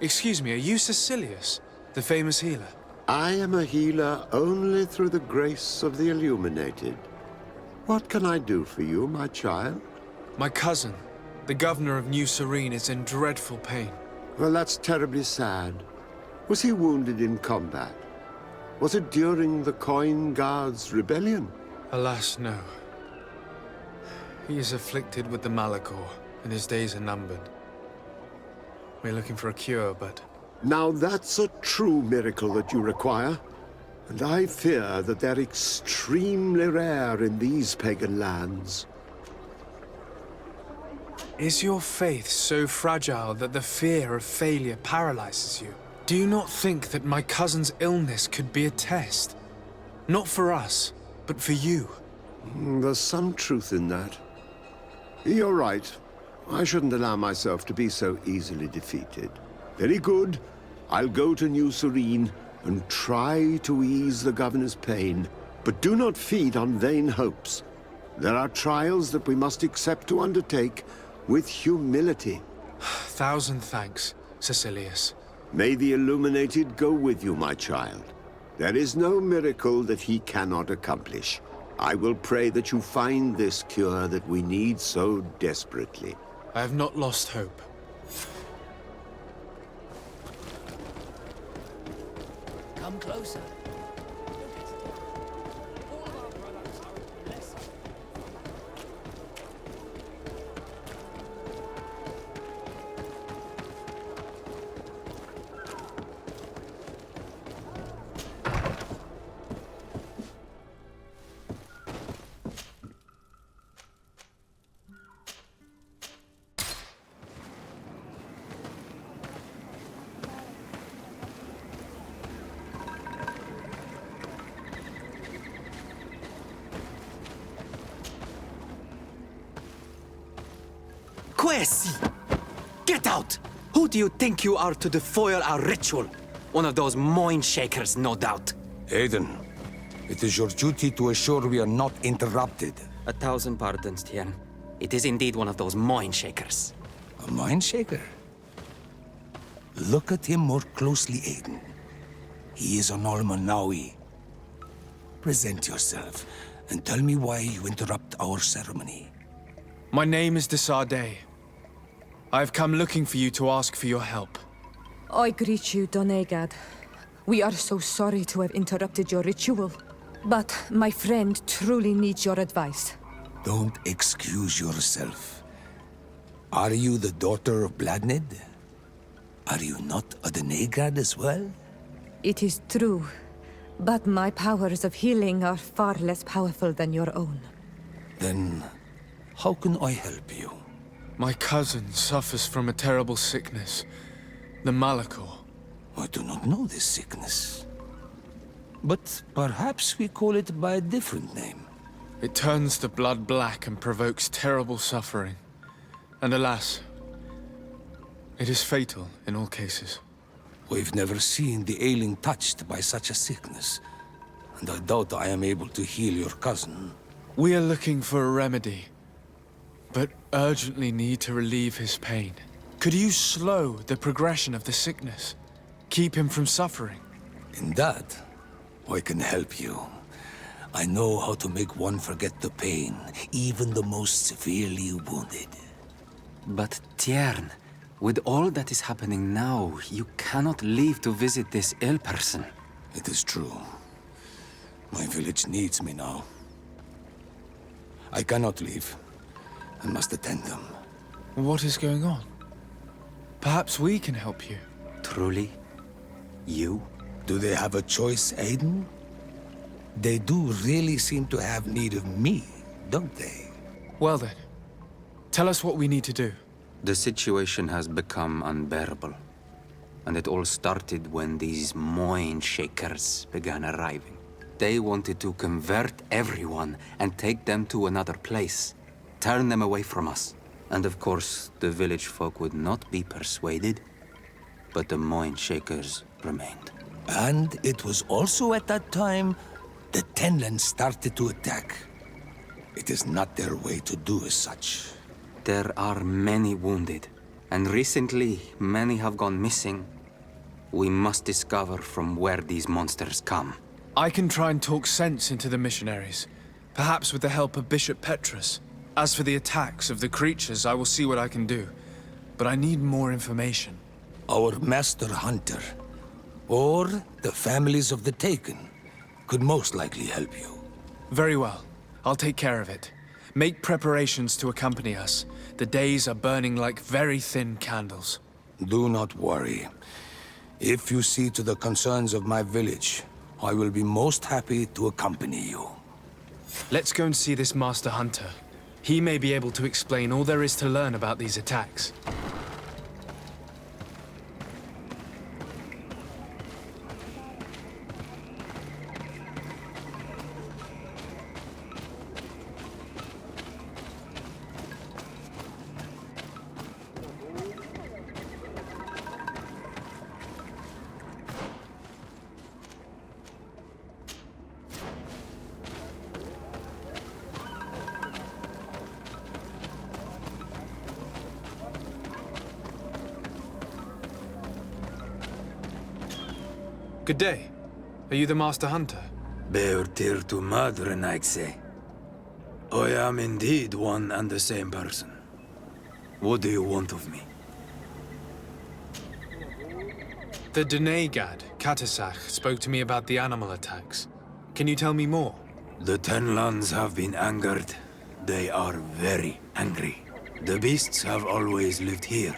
Excuse me, are you Cecilius, the famous healer? I am a healer only through the grace of the illuminated. What can I do for you, my child? My cousin, the governor of New Serene, is in dreadful pain. Well, that's terribly sad. Was he wounded in combat? Was it during the Coin Guards' rebellion? Alas, no. He is afflicted with the Malachor, and his days are numbered. We're looking for a cure, but... Now that's a true miracle that you require. And I fear that they're extremely rare in these pagan lands. Is your faith so fragile that the fear of failure paralyzes you? Do you not think that my cousin's illness could be a test? Not for us, but for you. There's some truth in that. You're right. I shouldn't allow myself to be so easily defeated. Very good. I'll go to New Serene and try to ease the governor's pain. But do not feed on vain hopes. There are trials that we must accept to undertake with humility. Thousand thanks, Cecilius. May the illuminated go with you, my child. There is no miracle that he cannot accomplish. I will pray that you find this cure that we need so desperately. I have not lost hope. Come closer. Poesy! Get out! Who do you think you are to defoil our ritual? One of those mind shakers, no doubt. Aiden, it is your duty to assure we are not interrupted. 1,000 pardons, Tien. It is indeed one of those mind shakers. A mind shaker? Look at him more closely, Aiden. He is an Almanawi. Present yourself, and tell me why you interrupt our ceremony. My name is Sardet. I have come looking for you to ask for your help. I greet you, Donegad. We are so sorry to have interrupted your ritual. But my friend truly needs your advice. Don't excuse yourself. Are you the daughter of Bladnid? Are you not a Donegad as well? It is true, but my powers of healing are far less powerful than your own. Then, how can I help you? My cousin suffers from a terrible sickness, the Malachor. I do not know this sickness. But perhaps we call it by a different name. It turns the blood black and provokes terrible suffering. And alas, it is fatal in all cases. We've never seen the ailing touched by such a sickness, and I doubt I am able to heal your cousin. We are looking for a remedy, but urgently need to relieve his pain. Could you slow the progression of the sickness? Keep him from suffering? In that, I can help you. I know how to make one forget the pain, even the most severely wounded. But Tiern, with all that is happening now, you cannot leave to visit this ill person. It is true. My village needs me now. I cannot leave. I must attend them. What is going on? Perhaps we can help you. Truly? You? Do they have a choice, Aiden? They do really seem to have need of me, don't they? Well then, tell us what we need to do. The situation has become unbearable. And it all started when these mind shakers began arriving. They wanted to convert everyone and take them to another place. Turn them away from us. And of course, the village folk would not be persuaded. But the mind shakers remained. And it was also at that time the Tenlands started to attack. It is not their way to do as such. There are many wounded, and recently many have gone missing. We must discover from where these monsters come. I can try and talk sense into the missionaries, perhaps with the help of Bishop Petrus. As for the attacks of the creatures, I will see what I can do. But I need more information. Our master hunter, or the families of the Taken, could most likely help you. Very well. I'll take care of it. Make preparations to accompany us. The days are burning like very thin candles. Do not worry. If you see to the concerns of my village, I will be most happy to accompany you. Let's go and see this Master Hunter. He may be able to explain all there is to learn about these attacks. Good day. Are you the Master Hunter? Beurtir to Madren, I'd say. I am indeed one and the same person. What do you want of me? The Donegad, Katasach, spoke to me about the animal attacks. Can you tell me more? The Tenlands have been angered. They are very angry. The beasts have always lived here.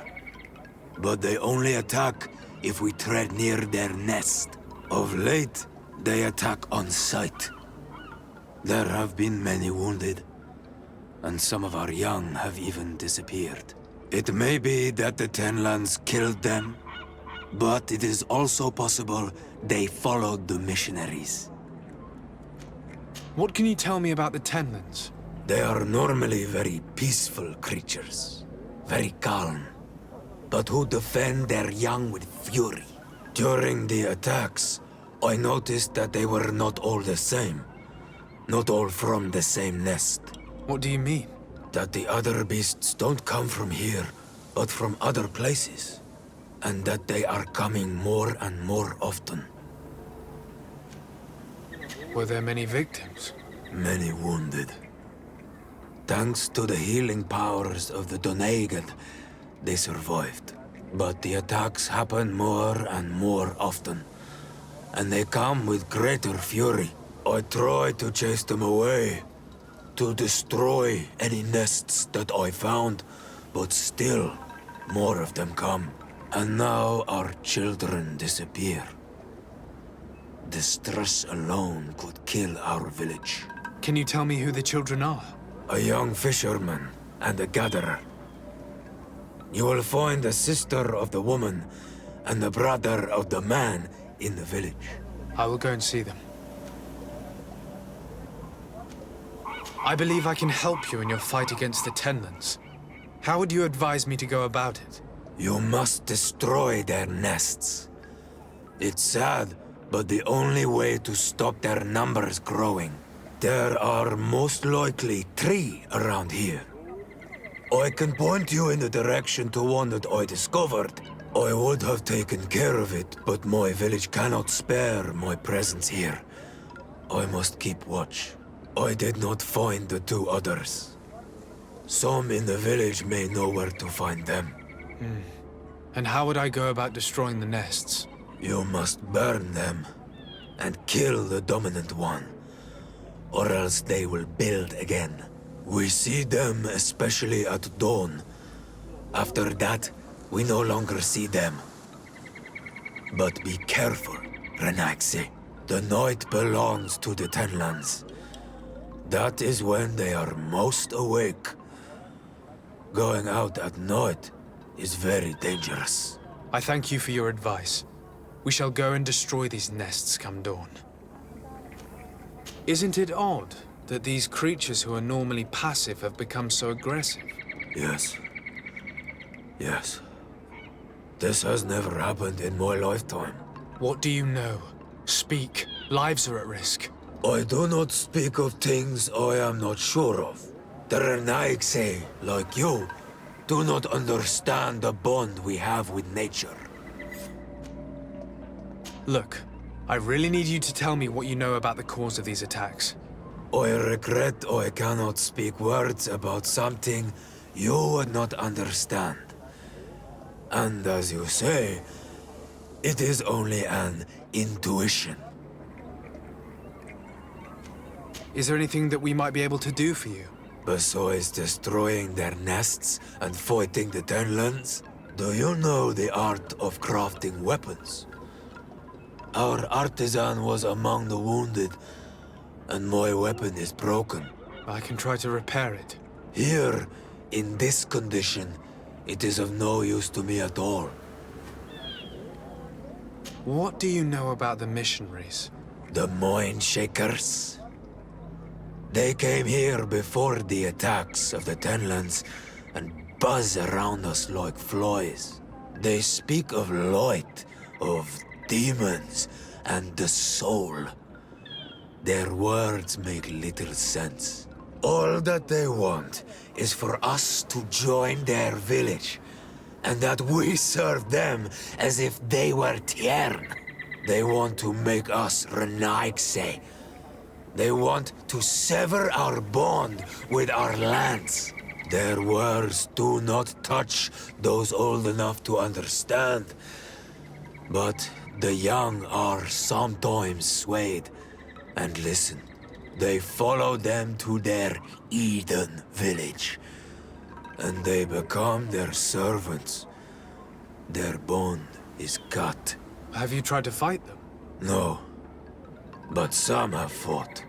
But they only attack if we tread near their nest. Of late, they attack on sight. There have been many wounded, and some of our young have even disappeared. It may be that the Tenlands killed them, but it is also possible they followed the missionaries. What can you tell me about the Tenlands? They are normally very peaceful creatures. very calm, but who defend their young with fury. During the attacks, I noticed that they were not all the same. Not all from the same nest. What do you mean? That the other beasts don't come from here, but from other places. And that they are coming more and more often. Were there many victims? Many wounded. Thanks to the healing powers of the Doneigad, they survived. But the attacks happen more and more often. And they come with greater fury. I try to chase them away. To destroy any nests that I found. But still, more of them come. And now our children disappear. The stress alone could kill our village. Can you tell me who the children are? A young fisherman and a gatherer. You will find the sister of the woman and the brother of the man in the village. I will go and see them. I believe I can help you in your fight against the Tenlands. How would you advise me to go about it? You must destroy their nests. It's sad, but the only way to stop their numbers growing. There are most likely 3 around here. I can point you in the direction to one that I discovered. I would have taken care of it, but my village cannot spare my presence here. I must keep watch. I did not find the 2 others. Some in the village may know where to find them. And how would I go about destroying the nests? You must burn them and kill the dominant one, or else they will build again. We see them especially at dawn. After that, we no longer see them. But be careful, Renaxe. The night belongs to the Tenlands. That is when they are most awake. Going out at night is very dangerous. I thank you for your advice. We shall go and destroy these nests come dawn. Isn't it odd that these creatures who are normally passive have become so aggressive? Yes. Yes. This has never happened in my lifetime. What do you know? Speak. Lives are at risk. I do not speak of things I am not sure of. The Renaigse, like you, do not understand the bond we have with nature. Look, I really need you to tell me what you know about the cause of these attacks. I regret I cannot speak words about something you would not understand. And as you say, it is only an intuition. Is there anything that we might be able to do for you? Besides destroying their nests and fighting the Tenlands, do you know the art of crafting weapons? Our artisan was among the wounded, and my weapon is broken. I can try to repair it. Here, in this condition, it is of no use to me at all. What do you know about the missionaries? The Mind Shakers? They came here before the attacks of the Tenlands and buzz around us like flies. They speak of light, of demons, and the soul. Their words make little sense. All that they want is for us to join their village, and that we serve them as if they were Tiern. They want to make us Renaigse. They want to sever our bond with our lands. Their words do not touch those old enough to understand. But the young are sometimes swayed and listen. They follow them to their Eden village. And they become their servants. Their bond is cut. Have you tried to fight them? No. But some have fought.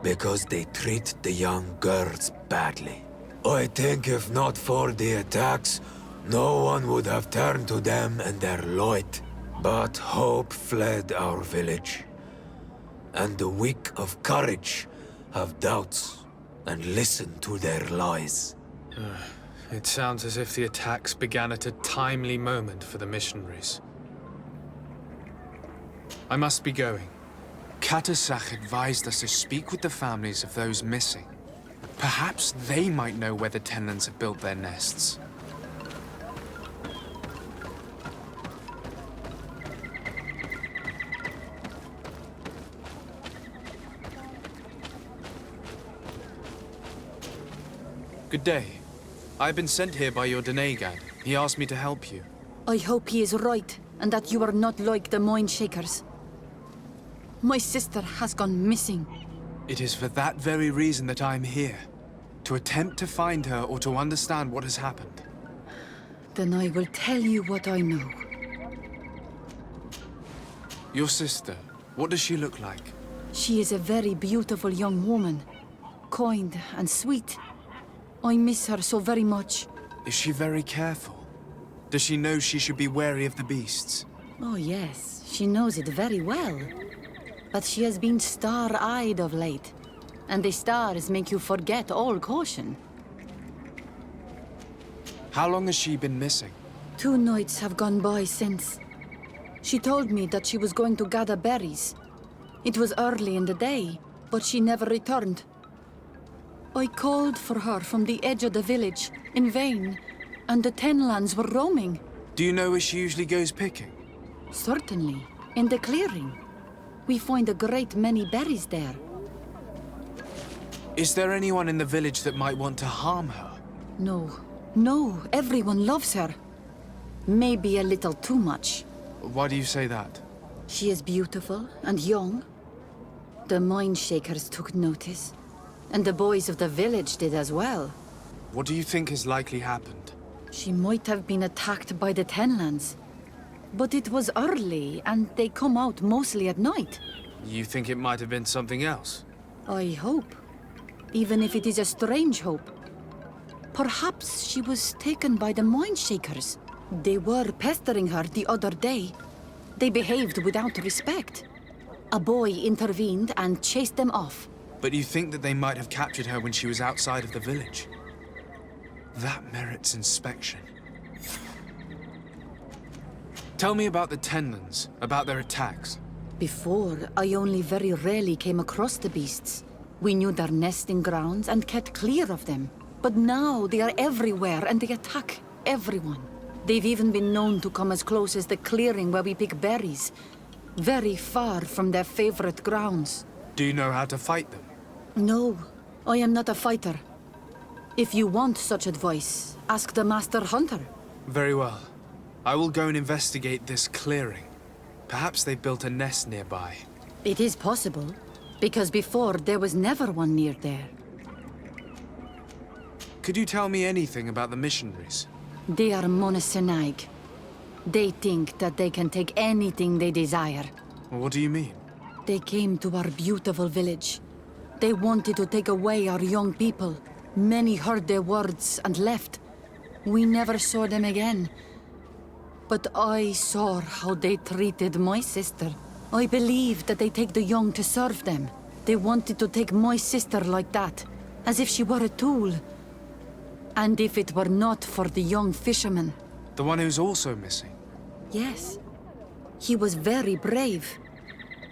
Because they treat the young girls badly. I think if not for the attacks, no one would have turned to them and their light. But hope fled our village. And the weak of courage have doubts and listen to their lies. It sounds as if the attacks began at a timely moment for the missionaries. I must be going. Katasach advised us to speak with the families of those missing. Perhaps they might know where the tenants have built their nests. Good day. I've been sent here by your Denegad. He asked me to help you. I hope he is right, and that you are not like the Mind Shakers. My sister has gone missing. It is for that very reason that I'm here. To attempt to find her or to understand what has happened. Then I will tell you what I know. Your sister, what does she look like? She is a very beautiful young woman. Kind and sweet. I miss her so very much. Is she very careful? Does she know she should be wary of the beasts? Oh yes, she knows it very well. But she has been star-eyed of late. And the stars make you forget all caution. How long has she been missing? 2 nights have gone by since. She told me that she was going to gather berries. It was early in the day, but she never returned. I called for her from the edge of the village, in vain, and the Tenlands were roaming. Do you know where she usually goes picking? Certainly, in the clearing. We find a great many berries there. Is there anyone in the village that might want to harm her? No, everyone loves her. Maybe a little too much. Why do you say that? She is beautiful and young. The Mind Shakers took notice. And the boys of the village did as well. What do you think has likely happened? She might have been attacked by the Tenlands. But it was early, and they come out mostly at night. You think it might have been something else? I hope. Even if it is a strange hope. Perhaps she was taken by the Mind Shakers. They were pestering her the other day. They behaved without respect. A boy intervened and chased them off. But you think that they might have captured her when she was outside of the village? That merits inspection. Tell me about the Tenlands, about their attacks. Before, I only very rarely came across the beasts. We knew their nesting grounds and kept clear of them. But now they are everywhere and they attack everyone. They've even been known to come as close as the clearing where we pick berries. Very far from their favorite grounds. Do you know how to fight them? No, I am not a fighter. If you want such advice, ask the Master Hunter. Very well. I will go and investigate this clearing. Perhaps they built a nest nearby. It is possible, because before there was never one near there. Could you tell me anything about the missionaries? They are monosynaig. They think that they can take anything they desire. What do you mean? They came to our beautiful village. They wanted to take away our young people. Many heard their words and left. We never saw them again. But I saw how they treated my sister. I believe that they take the young to serve them. They wanted to take my sister like that, as if she were a tool. And if it were not for the young fisherman. The one who's also missing? Yes. He was very brave.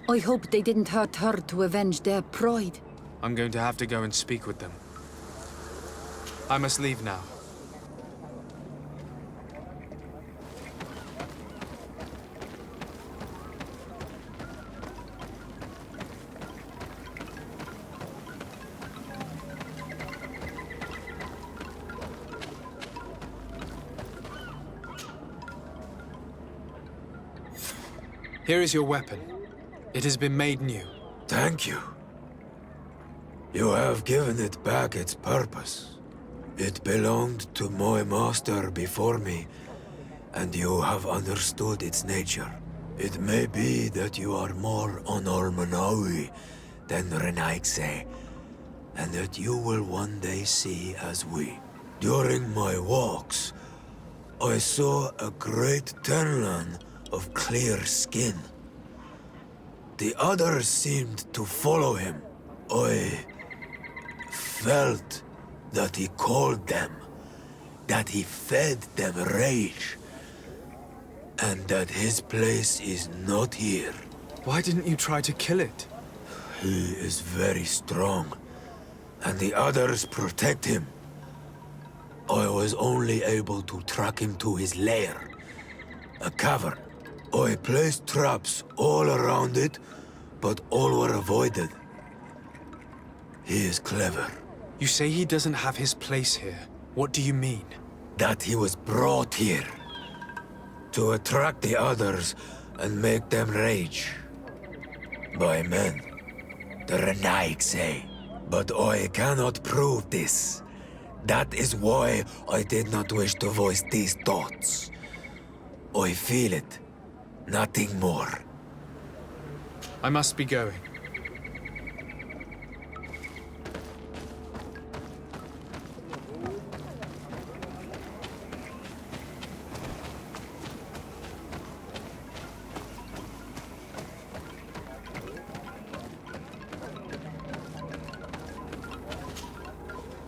I hope they didn't hurt her to avenge their pride. I'm going to have to go and speak with them. I must leave now. Here is your weapon. It has been made new. Thank you. You have given it back its purpose. It belonged to my master before me, and you have understood its nature. It may be that you are more on Almanawi than Renaigse, and that you will one day see as we. During my walks, I saw a great Tenlan of clear skin. The others seemed to follow him. I felt that he called them that he fed them rage, and that his place is not here. Why didn't you try to kill it? He is very strong, and the others protect him. I was only able to track him to his lair, a cavern. I placed traps all around it, but all were avoided. He is clever. You say he doesn't have his place here. What do you mean? That he was brought here to attract the others and make them rage. By men, the Renaig say. But I cannot prove this. That is why I did not wish to voice these thoughts. I feel it, nothing more. I must be going.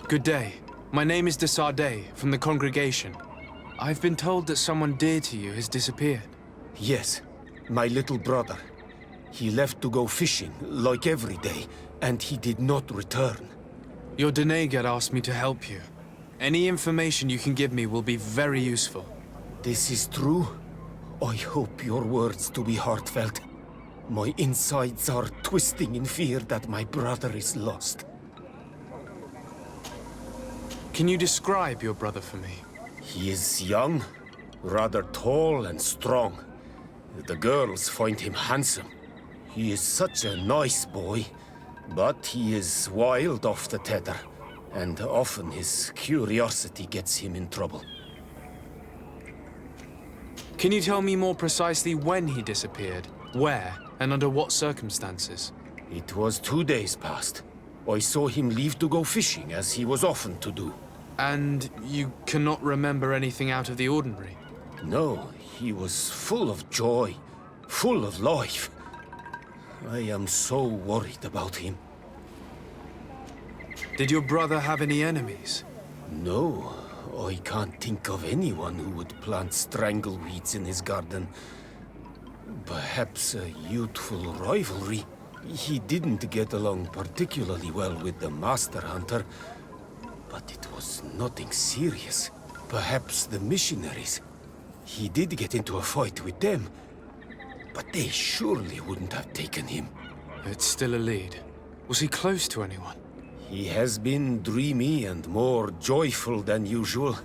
Good day. My name is Sardet, from the congregation. I've been told that someone dear to you has disappeared. Yes, my little brother. He left to go fishing, like every day, and he did not return. Your Donegad asked me to help you. Any information you can give me will be very useful. This is true? I hope your words to be heartfelt. My insides are twisting in fear that my brother is lost. Can you describe your brother for me? He is young, rather tall and strong. The girls find him handsome. He is such a nice boy, but he is wild off the tether, and often his curiosity gets him in trouble. Can you tell me more precisely when he disappeared, where, and under what circumstances? It was 2 days past. I saw him leave to go fishing, as he was often to do. And you cannot remember anything out of the ordinary? No, he was full of joy, full of life. I am so worried about him. Did your brother have any enemies? No, I can't think of anyone who would plant strangleweeds in his garden. Perhaps a youthful rivalry. He didn't get along particularly well with the Master Hunter, but it was nothing serious. Perhaps the missionaries. He did get into a fight with them, but they surely wouldn't have taken him. It's still a lead. Was he close to anyone? He has been dreamy and more joyful than usual.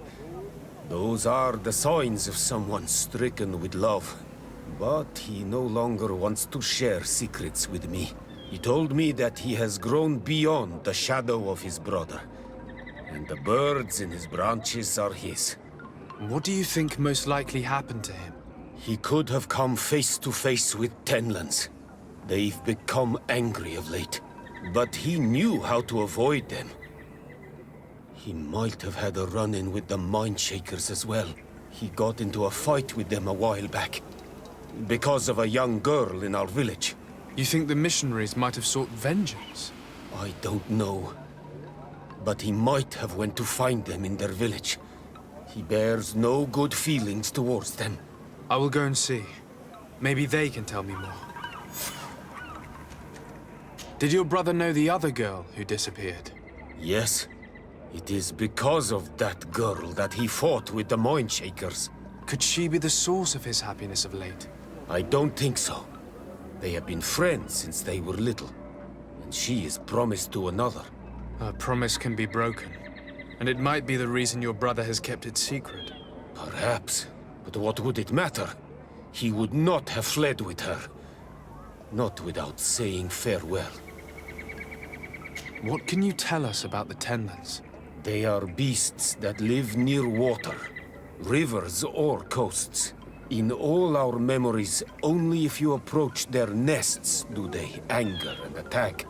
Those are the signs of someone stricken with love. But he no longer wants to share secrets with me. He told me that he has grown beyond the shadow of his brother, and the birds in his branches are his. What do you think most likely happened to him? He could have come face to face with Tenlands. They've become angry of late, but he knew how to avoid them. He might have had a run-in with the Mindshakers as well. He got into a fight with them a while back, because of a young girl in our village. You think the missionaries might have sought vengeance? I don't know. But he might have went to find them in their village. He bears no good feelings towards them. I will go and see. Maybe they can tell me more. Did your brother know the other girl who disappeared? Yes. It is because of that girl that he fought with the Mindshakers. Could she be the source of his happiness of late? I don't think so. They have been friends since they were little, and she is promised to another. A promise can be broken, and it might be the reason your brother has kept it secret. Perhaps, but what would it matter? He would not have fled with her. Not without saying farewell. What can you tell us about the Tenlands? They are beasts that live near water, rivers or coasts. In all our memories, only if you approach their nests do they anger and attack.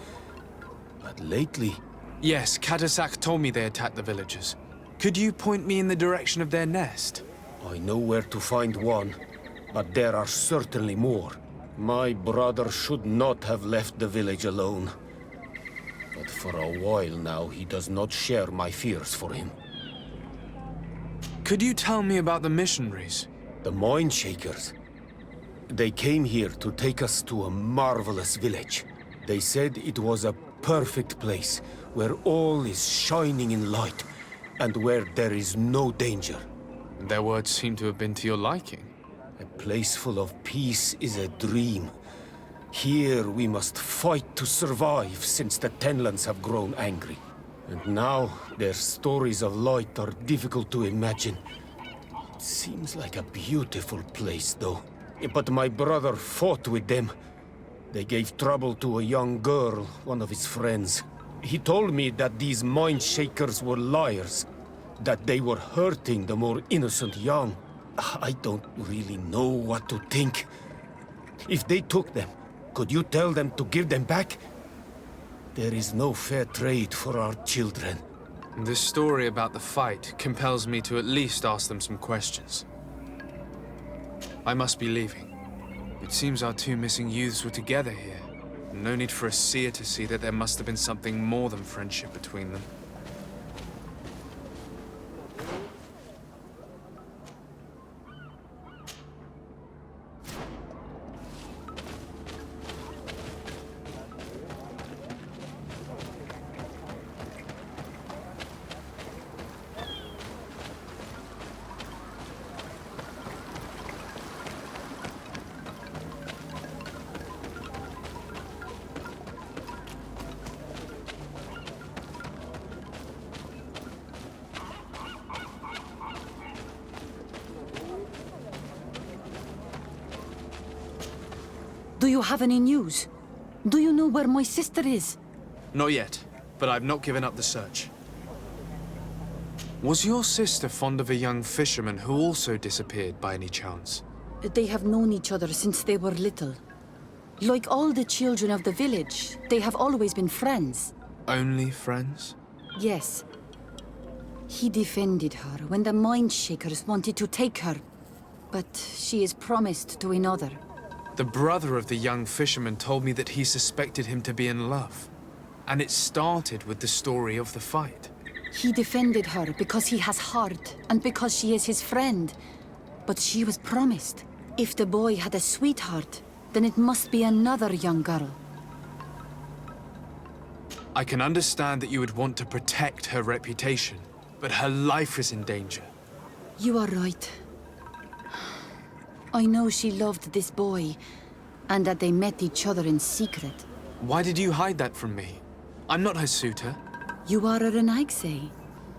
But lately... Yes, Katasak told me they attacked the villagers. Could you point me in the direction of their nest? I know where to find one, but there are certainly more. My brother should not have left the village alone. But for a while now, he does not share my fears for him. Could you tell me about the missionaries? The Mind Shakers. They came here to take us to a marvelous village. They said it was a perfect place, where all is shining in light, and where there is no danger. Their words seem to have been to your liking. A place full of peace is a dream. Here we must fight to survive, since the Tenlands have grown angry. And now, their stories of light are difficult to imagine. It seems like a beautiful place, though. But my brother fought with them. They gave trouble to a young girl, one of his friends. He told me that these Mind Shakers were liars, that they were hurting the more innocent young. I don't really know what to think. If they took them, could you tell them to give them back? There is no fair trade for our children. This story about the fight compels me to at least ask them some questions. I must be leaving. It seems our two missing youths were together here. No need for a seer to see that there must have been something more than friendship between them. Do you have any news? Do you know where my sister is? Not yet, but I've not given up the search. Was your sister fond of a young fisherman who also disappeared by any chance? They have known each other since they were little. Like all the children of the village, they have always been friends. Only friends? Yes. He defended her when the Mind Shakers wanted to take her, but she is promised to another. The brother of the young fisherman told me that he suspected him to be in love. And it started with the story of the fight. He defended her because he has heart, and because she is his friend. But she was promised. If the boy had a sweetheart, then it must be another young girl. I can understand that you would want to protect her reputation, but her life is in danger. You are right. I know she loved this boy, and that they met each other in secret. Why did you hide that from me? I'm not her suitor. You are a Renaigse.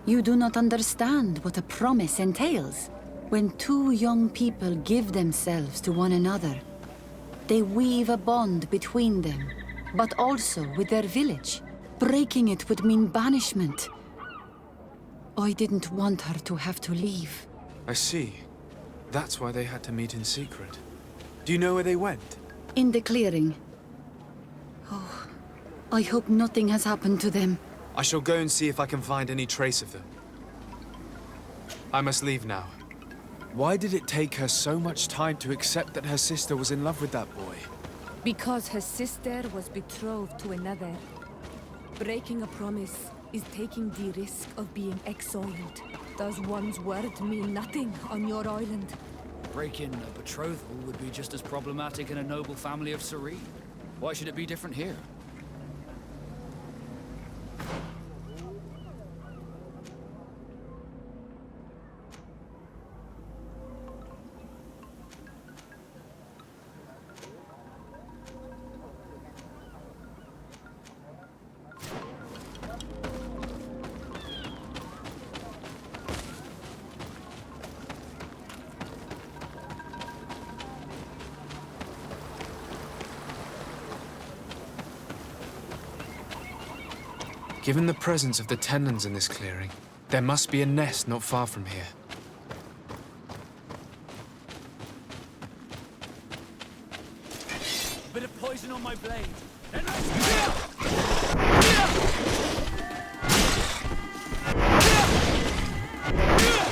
You do not understand what a promise entails. When two young people give themselves to one another, they weave a bond between them, but also with their village. Breaking it would mean banishment. I didn't want her to have to leave. I see. That's why they had to meet in secret. Do you know where they went? In the clearing. Oh, I hope nothing has happened to them. I shall go and see if I can find any trace of them. I must leave now. Why did it take her so much time to accept that her sister was in love with that boy? Because her sister was betrothed to another. Breaking a promise is taking the risk of being exiled. Does one's word mean nothing on your island? Breaking a betrothal would be just as problematic in a noble family of Serene. Why should it be different here? Given the presence of the Tenlands in this clearing, there must be a nest not far from here. A bit of poison on my blade.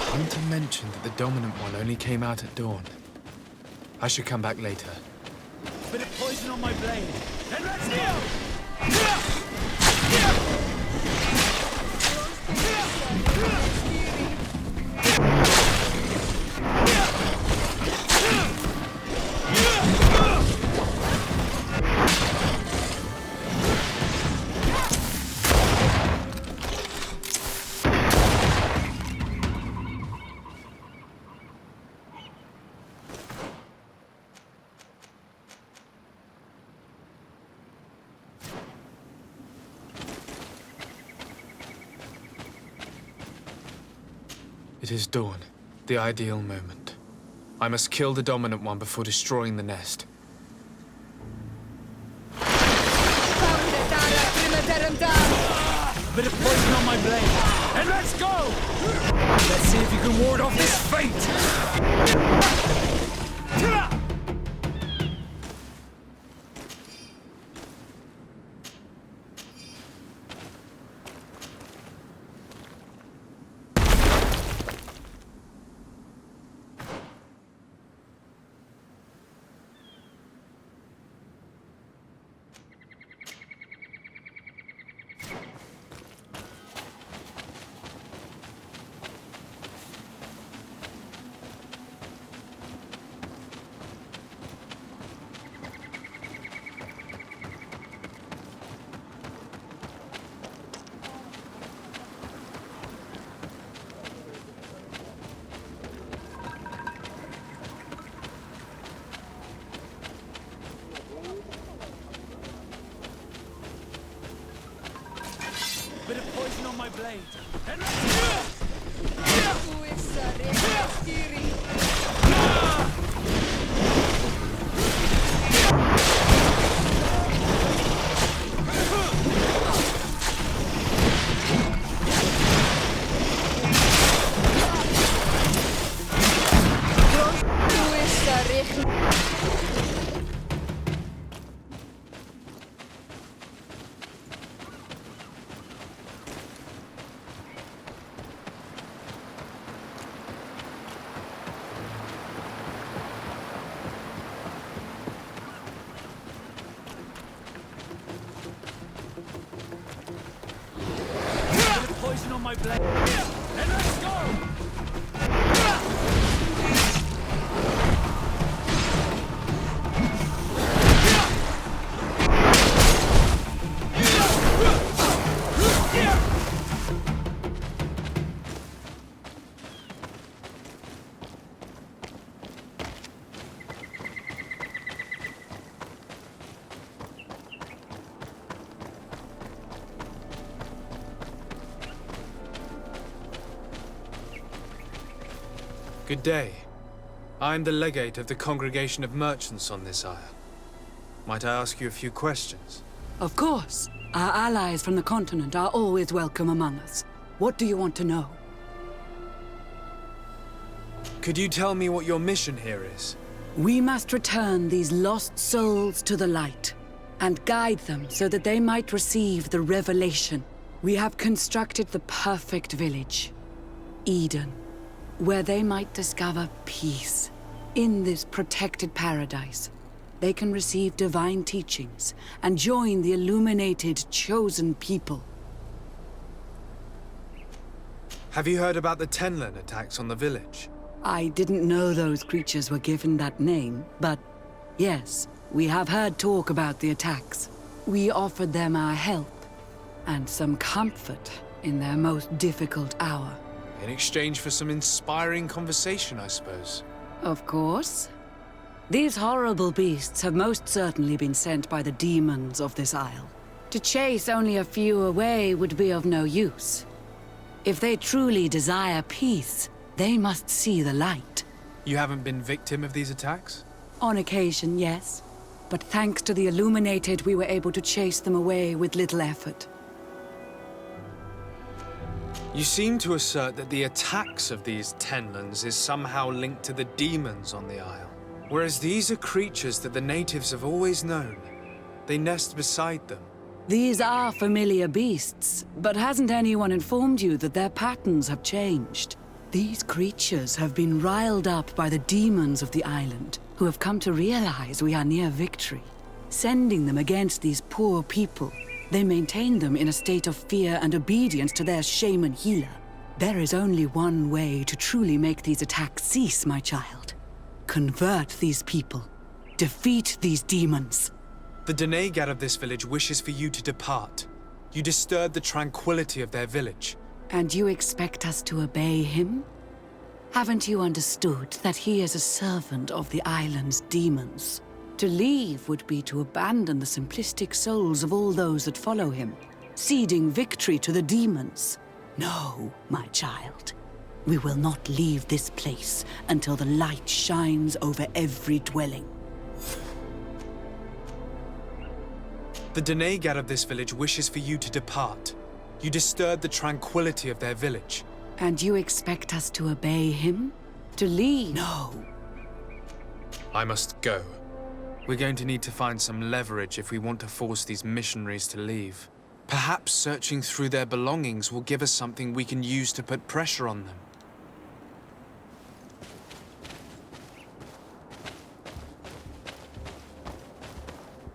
Hunter mentioned that the dominant one only came out at dawn. I should come back later. A bit of poison on my blade. And let's go! It is dawn, the ideal moment. I must kill the dominant one before destroying the nest. Bit of poison on my blade. And let's go! Let's see if you can ward off this fate! Bit of poison on my blade. And on my blade. And let's go! Good day. I am the legate of the Congregation of Merchants on this isle. Might I ask you a few questions? Of course. Our allies from the continent are always welcome among us. What do you want to know? Could you tell me what your mission here is? We must return these lost souls to the light, and guide them so that they might receive the revelation. We have constructed the perfect village, Eden, where they might discover peace. In this protected paradise, they can receive divine teachings and join the illuminated, chosen people. Have you heard about the Tenlin attacks on the village? I didn't know those creatures were given that name, but yes, we have heard talk about the attacks. We offered them our help and some comfort in their most difficult hour. In exchange for some inspiring conversation, I suppose. Of course. These horrible beasts have most certainly been sent by the demons of this isle. To chase only a few away would be of no use. If they truly desire peace, they must see the light. You haven't been victim of these attacks? On occasion, yes. But thanks to the Illuminated, we were able to chase them away with little effort. You seem to assert that the attacks of these Tenlins is somehow linked to the demons on the isle. Whereas these are creatures that the natives have always known. They nest beside them. These are familiar beasts, but hasn't anyone informed you that their patterns have changed? These creatures have been riled up by the demons of the island, who have come to realize we are near victory. Sending them against these poor people, they maintain them in a state of fear and obedience to their shaman healer. There is only one way to truly make these attacks cease, my child. Convert these people. Defeat these demons. The Denegad of this village wishes for you to depart. You disturb the tranquility of their village. And you expect us to obey him? Haven't you understood that he is a servant of the island's demons? To leave would be to abandon the simplistic souls of all those that follow him, ceding victory to the demons. No, my child. We will not leave this place until the light shines over every dwelling. The Denegad of this village wishes for you to depart. You disturb the tranquility of their village. And you expect us to obey him? To leave? No. I must go. We're going to need to find some leverage if we want to force these missionaries to leave. Perhaps searching through their belongings will give us something we can use to put pressure on them.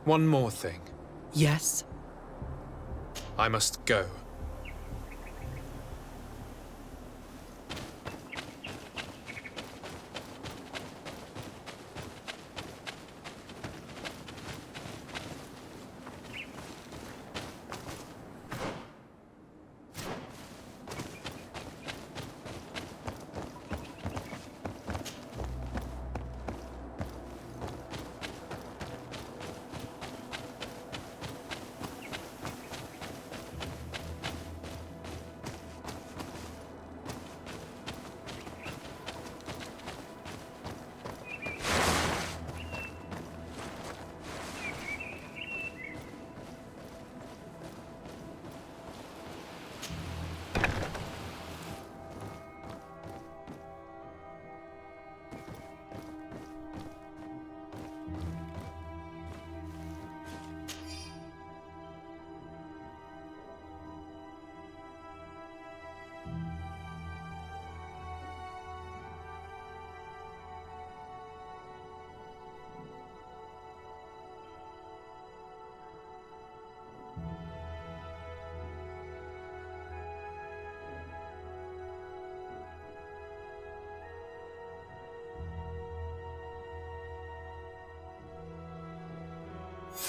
One more thing. Yes? I must go.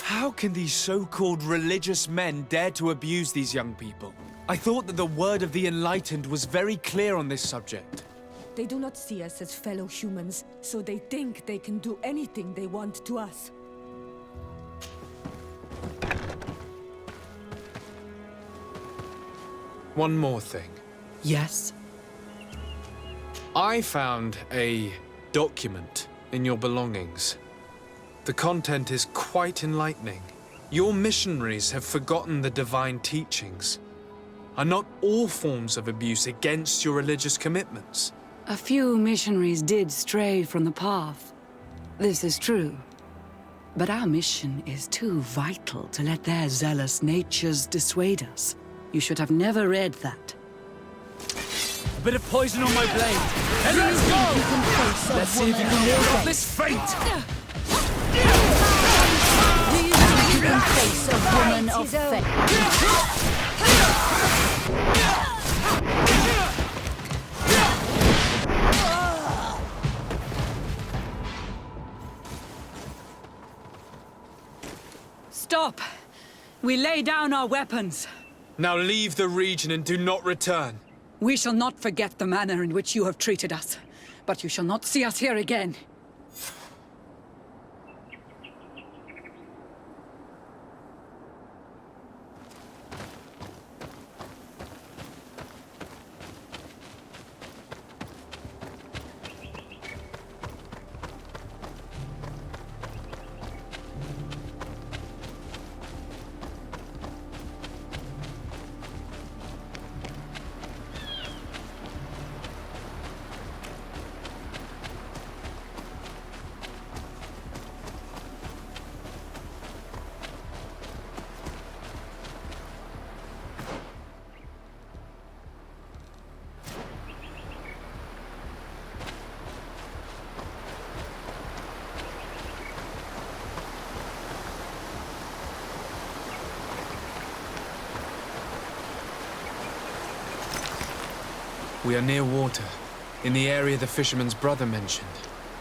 How can these so-called religious men dare to abuse these young people? I thought that the word of the Enlightened was very clear on this subject. They do not see us as fellow humans, so they think they can do anything they want to us. One more thing. Yes? I found a document in your belongings. The content is quite enlightening. Your missionaries have forgotten the divine teachings. Are not all forms of abuse against your religious commitments? A few missionaries did stray from the path. This is true. But our mission is too vital to let their zealous natures dissuade us. You should have never read that. A bit of poison on my blade. And let's go! Let's see if you can ward off this fate! You can face a woman of faith. Stop! We lay down our weapons. Now leave the region and do not return. We shall not forget the manner in which you have treated us, but you shall not see us here again. We are near water, in the area the fisherman's brother mentioned.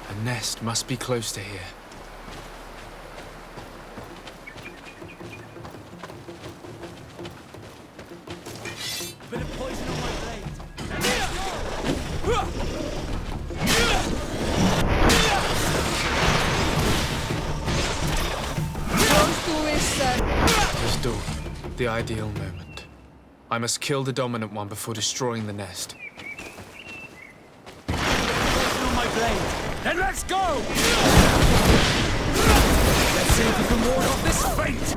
A nest must be close to here. A bit of poison on my blade. The ideal moment. I must kill the dominant one before destroying the nest. On my blade. Then let's go! Let's see if we can ward off this fate!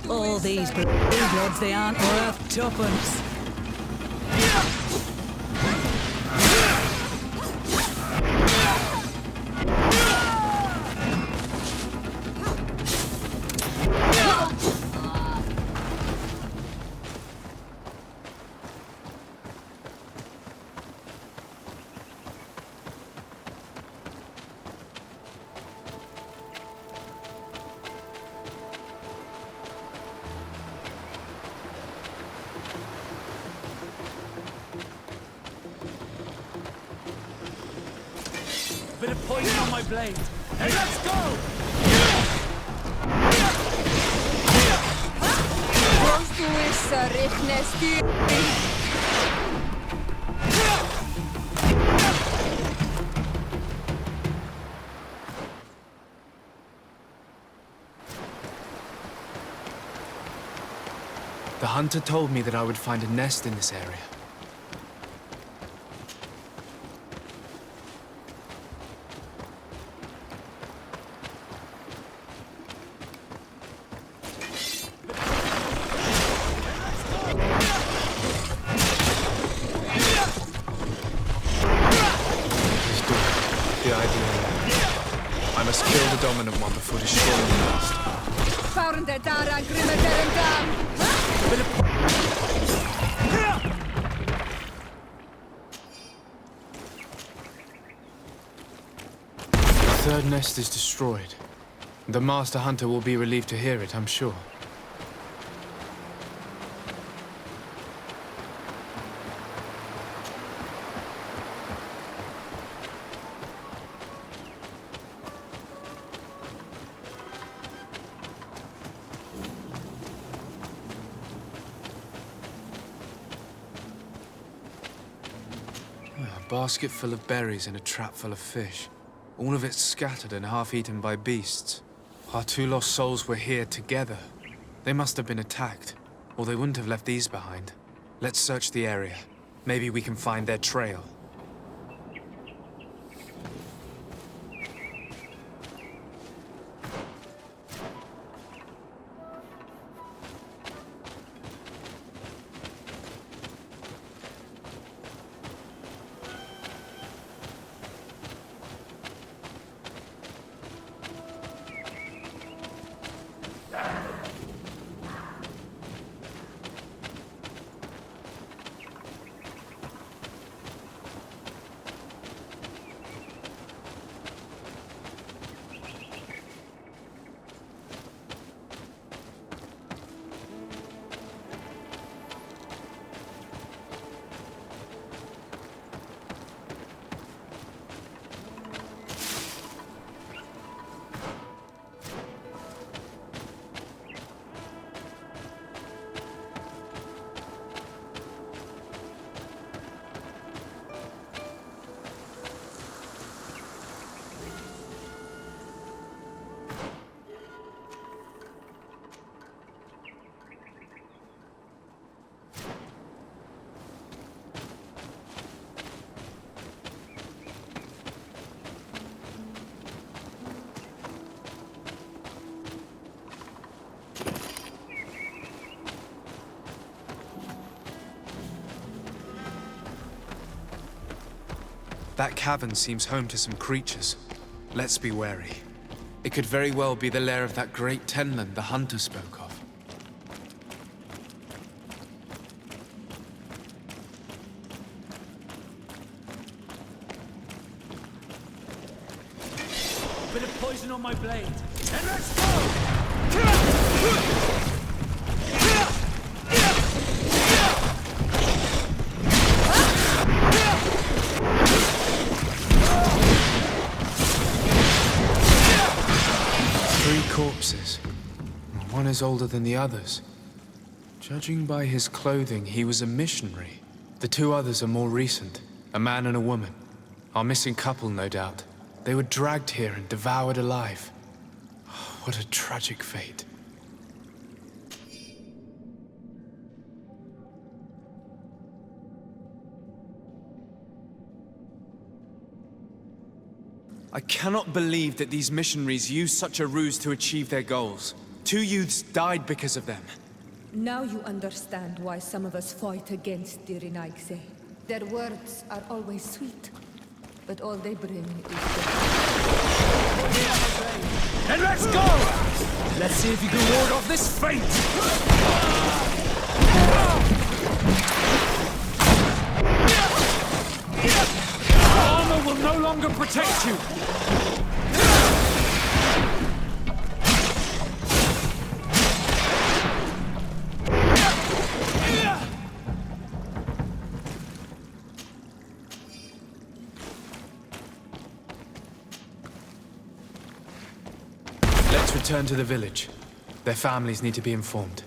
All these bloods, they aren't worth tuppence. Bit of poison on my blade. Hey, let's go! The hunter told me that I would find a nest in this area. I must kill the dominant one before destroying the nest. The third nest is destroyed. The master hunter will be relieved to hear it, I'm sure. A basket full of berries and a trap full of fish. All of it scattered and half-eaten by beasts. Our two lost souls were here together. They must have been attacked, or they wouldn't have left these behind. Let's search the area. Maybe we can find their trail. That cavern seems home to some creatures. Let's be wary. It could very well be the lair of that great Tenland the hunter spoke of. Bit of poison on my blade. Then let's go! Corpses. One is older than the others. Judging by his clothing, he was a missionary. The two others are more recent, a man and a woman. Our missing couple, no doubt. They were dragged here and devoured alive. What a tragic fate. I cannot believe that these missionaries used such a ruse to achieve their goals. 2 youths died because of them. Now you understand why some of us fight against the Renaigse. Their words are always sweet, but all they bring is death. Then let's go! Let's see if you can ward off this fate! Armor will no longer protect you! Let's return to the village. Their families need to be informed.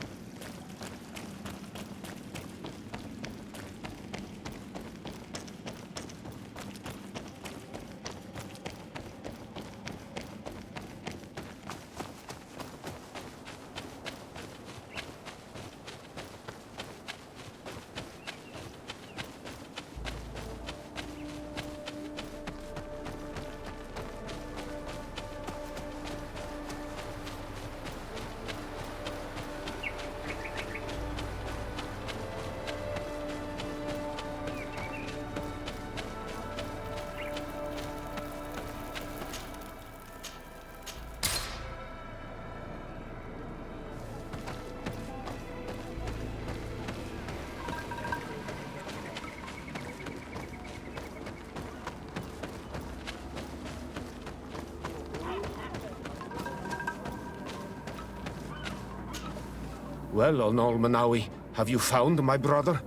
Well, Onolmanawi, have you found my brother?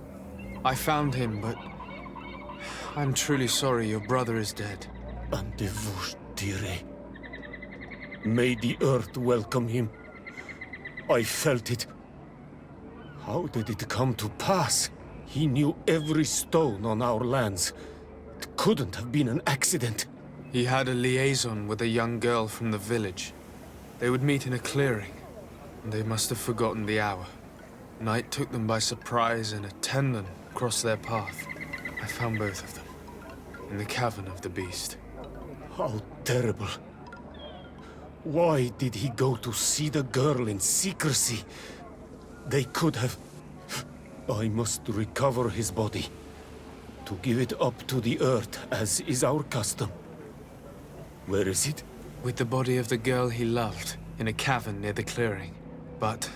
I found him, but I'm truly sorry your brother is dead. Andevushtire. May the earth welcome him. I felt it. How did it come to pass? He knew every stone on our lands. It couldn't have been an accident. He had a liaison with a young girl from the village. They would meet in a clearing, and they must have forgotten the hour. Night took them by surprise, and a Tenlin crossed their path. I found both of them, in the cavern of the beast. How terrible. Why did he go to see the girl in secrecy? They could have... I must recover his body, to give it up to the earth, as is our custom. Where is it? With the body of the girl he loved, in a cavern near the clearing. But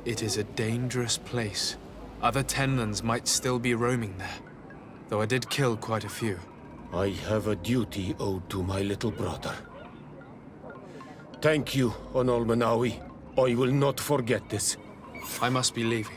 it is a dangerous place. Other Tenlins might still be roaming there, though I did kill quite a few. I have a duty owed to my little brother. Thank you, Onolmanawi. I will not forget this. I must be leaving.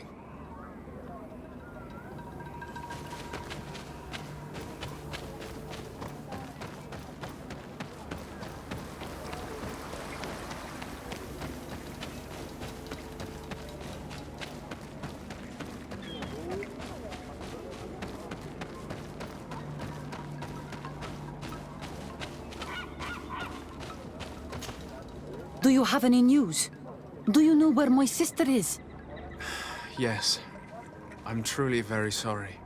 Do you have any news? Do you know where my sister is? Yes. I'm truly very sorry.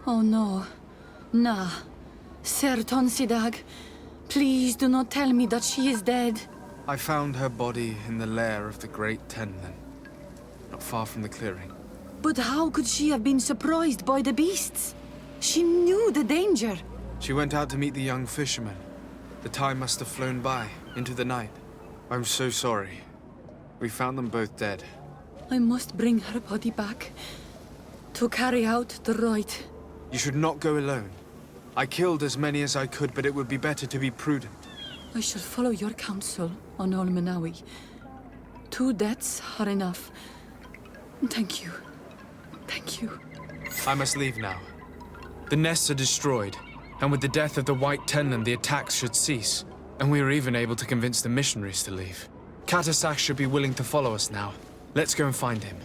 Oh no. Nah. Ser Tonsidag, please do not tell me that she is dead. I found her body in the lair of the great Tenlin, not far from the clearing. But how could she have been surprised by the beasts? She knew the danger. She went out to meet the young fisherman. The time must have flown by, into the night. I'm so sorry. We found them both dead. I must bring her body back to carry out the rite. You should not go alone. I killed as many as I could, but it would be better to be prudent. I shall follow your counsel on Olmenawi. 2 deaths are enough. Thank you. Thank you. I must leave now. The nests are destroyed, and with the death of the White Tenland, the attacks should cease. And we were even able to convince the missionaries to leave. Katasak should be willing to follow us now. Let's go and find him.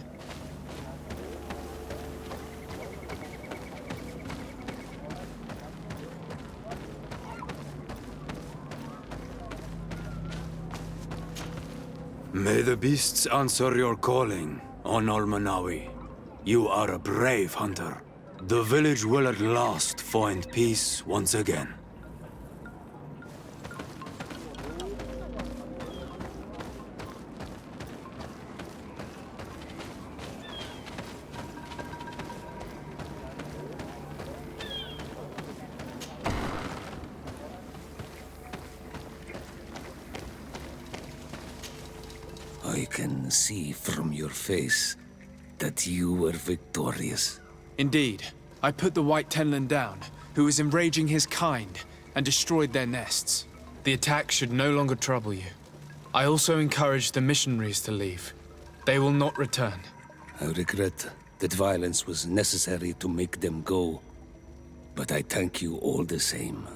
May the beasts answer your calling, on Olmenawi. You are a brave hunter. The village will at last find peace once again. I can see from your face that you were victorious. Indeed. I put the White Tenland down, who was enraging his kind, and destroyed their nests. The attack should no longer trouble you. I also encouraged the missionaries to leave. They will not return. I regret that violence was necessary to make them go, but I thank you all the same.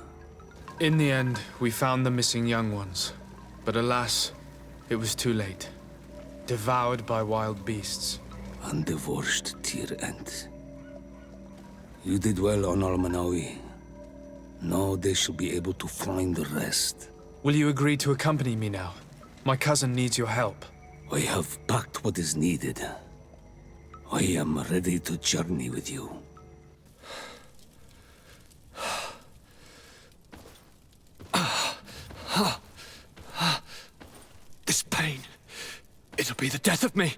In the end, we found the missing young ones. But alas, it was too late. Devoured by wild beasts. And divorced to your end. You did well on Olmenawi. Now they shall be able to find the rest. Will you agree to accompany me now? My cousin needs your help. I have packed what is needed. I am ready to journey with you. This pain, it'll be the death of me.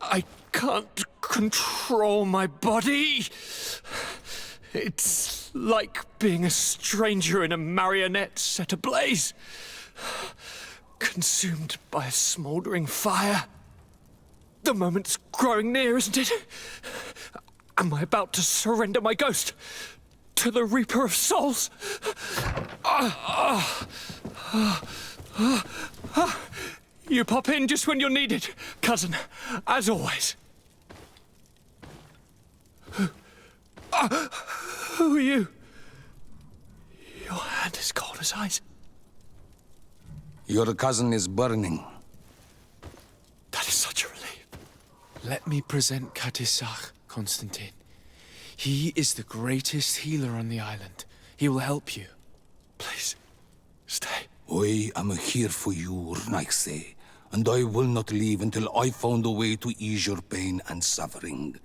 I can't control my body. It's like being a stranger in a marionette set ablaze. Consumed by a smouldering fire. The moment's growing near, isn't it? Am I about to surrender my ghost to the Reaper of Souls? You pop in just when you're needed, cousin, as always. Who are you? Your hand is cold as ice. Your cousin is burning. That is such a relief. Let me present Katisak, Constantin. He is the greatest healer on the island. He will help you. Please, stay. I am here for you, Rnaikse, and I will not leave until I found a way to ease your pain and suffering.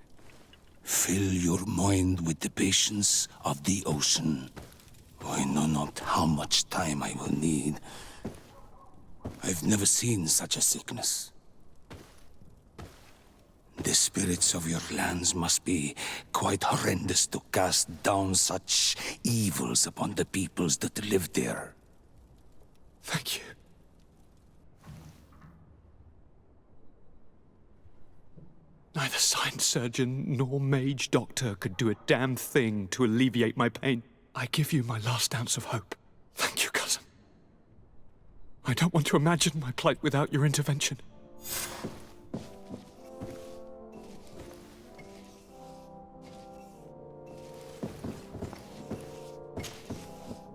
Fill your mind with the patience of the ocean. I know not how much time I will need. I've never seen such a sickness. The spirits of your lands must be quite horrendous to cast down such evils upon the peoples that live there. Thank you. Neither sign surgeon nor mage doctor could do a damn thing to alleviate my pain. I give you my last ounce of hope. Thank you, cousin. I don't want to imagine my plight without your intervention.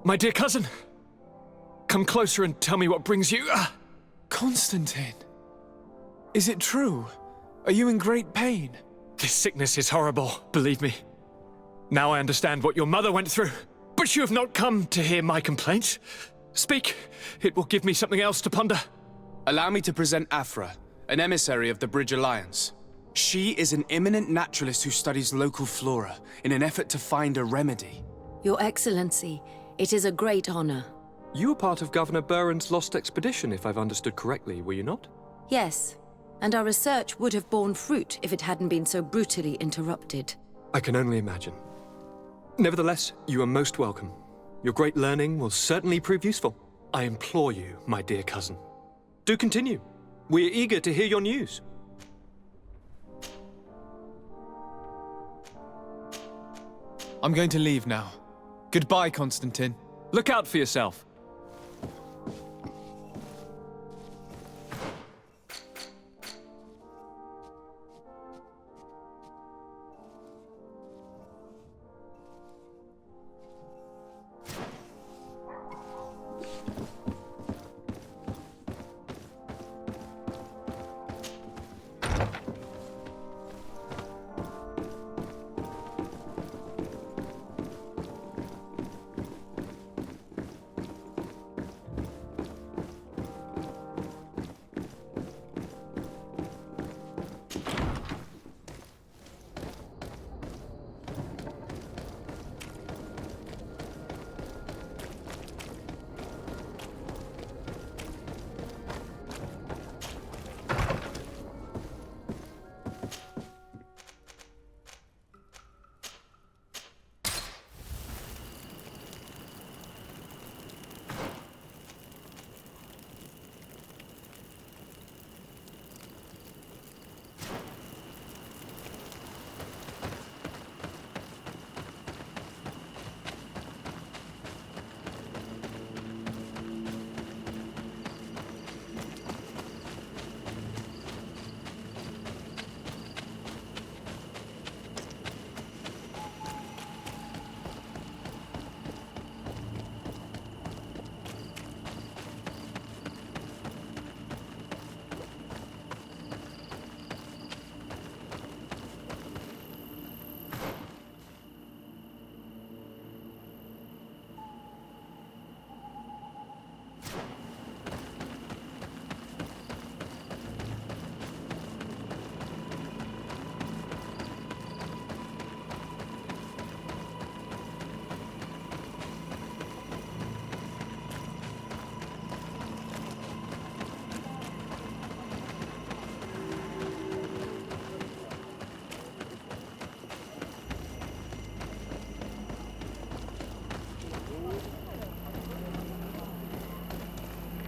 My dear cousin, come closer and tell me what brings you... Constantin, is it true? Are you in great pain? This sickness is horrible, believe me. Now I understand what your mother went through. But you have not come to hear my complaints. Speak. It will give me something else to ponder. Allow me to present Afra, an emissary of the Bridge Alliance. She is an eminent naturalist who studies local flora in an effort to find a remedy. Your Excellency, it is a great honor. You were part of Governor Buren's lost expedition, if I've understood correctly, were you not? Yes, and our research would have borne fruit if it hadn't been so brutally interrupted. I can only imagine. Nevertheless, you are most welcome. Your great learning will certainly prove useful. I implore you, my dear cousin. Do continue. We are eager to hear your news. I'm going to leave now. Goodbye, Constantin. Look out for yourself.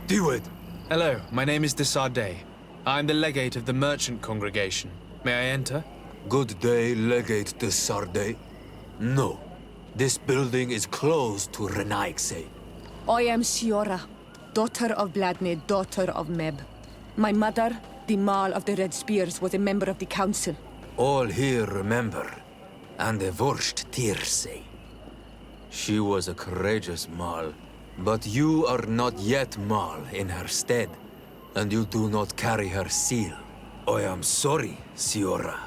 Do it! Hello, my name is Sardet. I'm the legate of the merchant congregation. May I enter? Good day, Legate de Sardet. No, this building is closed to Renaigse. I am Siora, daughter of Bladne, daughter of Meb. My mother, the Mal of the Red Spears, was a member of the council. All here remember, and the Vorst Tirse. She was a courageous Mal, but you are not yet Mal in her stead, and you do not carry her seal. I am sorry, Siora.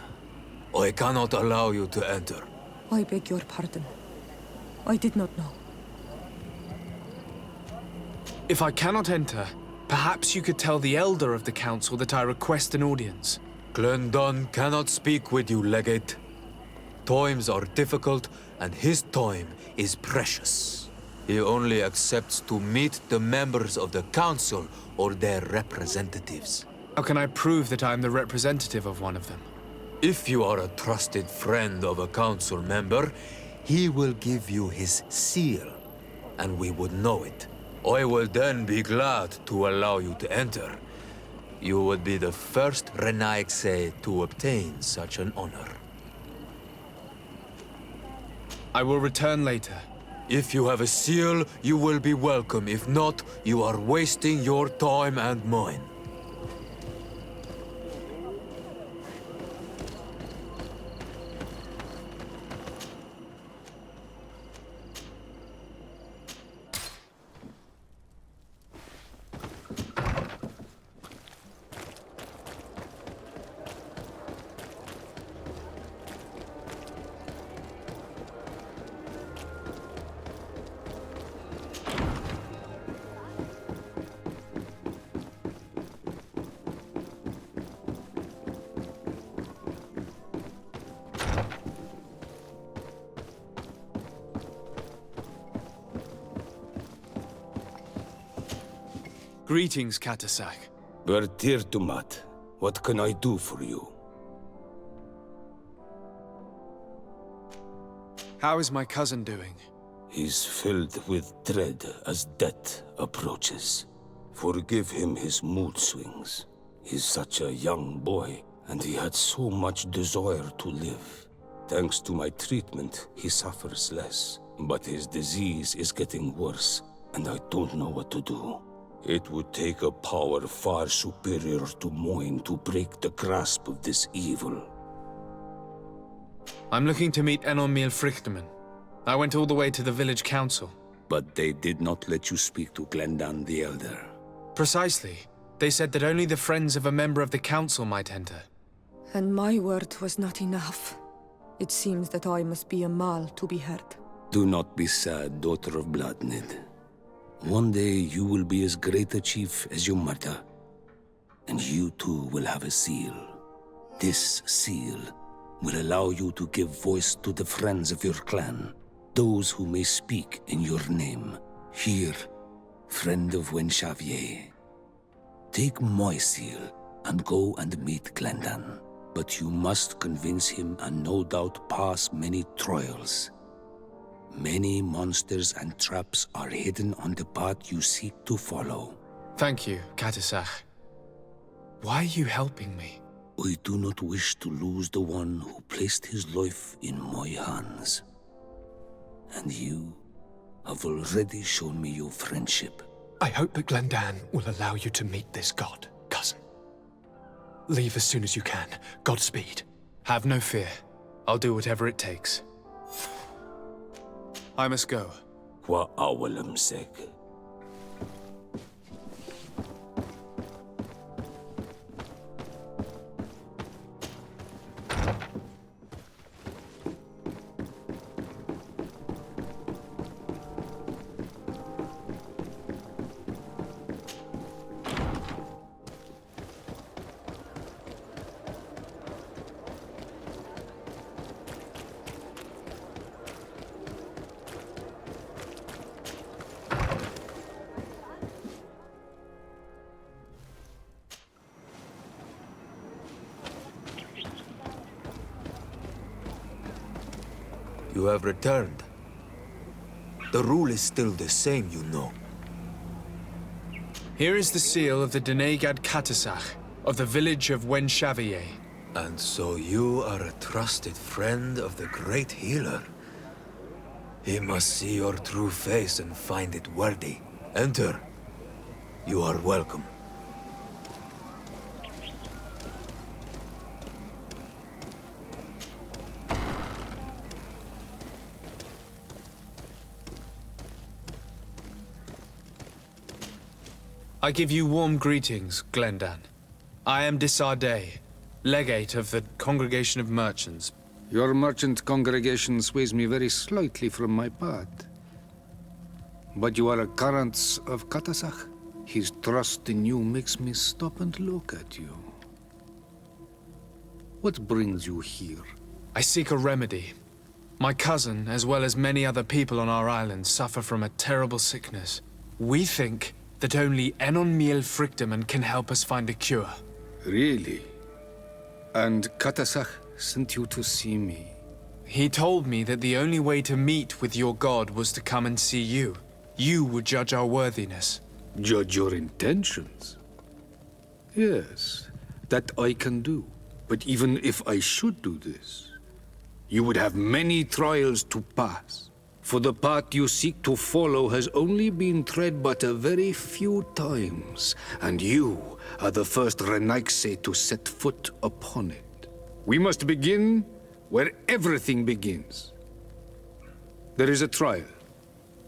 I cannot allow you to enter. I beg your pardon. I did not know. If I cannot enter, perhaps you could tell the elder of the council that I request an audience. Glendon cannot speak with you, Legate. Times are difficult, and his time is precious. He only accepts to meet the members of the council or their representatives. How can I prove that I am the representative of one of them? If you are a trusted friend of a council member, he will give you his seal, and we would know it. I will then be glad to allow you to enter. You would be the first Renaigse to obtain such an honor. I will return later. If you have a seal, you will be welcome. If not, you are wasting your time and mine. Greetings, Katasak. Bertirtumat, what can I do for you? How is my cousin doing? He's filled with dread as death approaches. Forgive him his mood swings. He's such a young boy, and he had so much desire to live. Thanks to my treatment, he suffers less. But his disease is getting worse, and I don't know what to do. It would take a power far superior to mine to break the grasp of this evil. I'm looking to meet Enormil Frichtman. I went all the way to the village council. But they did not let you speak to Glendan the Elder. Precisely. They said that only the friends of a member of the council might enter. And my word was not enough. It seems that I must be a Mal to be heard. Do not be sad, daughter of Bloodnid. One day you will be as great a chief as your mother. And you too will have a seal. This seal will allow you to give voice to the friends of your clan. Those who may speak in your name. Here, friend of Wenxavier. Take my seal and go and meet Glendan. But you must convince him and no doubt pass many trials. Many monsters and traps are hidden on the path you seek to follow. Thank you, Katasach. Why are you helping me? I do not wish to lose the one who placed his life in my hands. And you have already shown me your friendship. I hope that Glendan will allow you to meet this god, cousin. Leave as soon as you can. Godspeed. Have no fear. I'll do whatever it takes. I must go. Kwa awalam seg. You have returned. The rule is still the same, you know. Here is the seal of the Denegad Katasach, of the village of Wenxavier. And so you are a trusted friend of the great healer. He must see your true face and find it worthy. Enter. You are welcome. I give you warm greetings, Glendan. I am de Sardet, legate of the Congregation of Merchants. Your merchant congregation sways me very slightly from my path. But you are a current of Katasach. His trust in you makes me stop and look at you. What brings you here? I seek a remedy. My cousin, as well as many other people on our island, suffer from a terrible sickness. We think that only Enormil Frichtman can help us find a cure. Really? And Katasach sent you to see me? He told me that the only way to meet with your god was to come and see you. You would judge our worthiness. Judge your intentions? Yes, that I can do. But even if I should do this, you would have many trials to pass. For the path you seek to follow has only been tread but a very few times, and you are the first Renaigse to set foot upon it. We must begin where everything begins. There is a trial.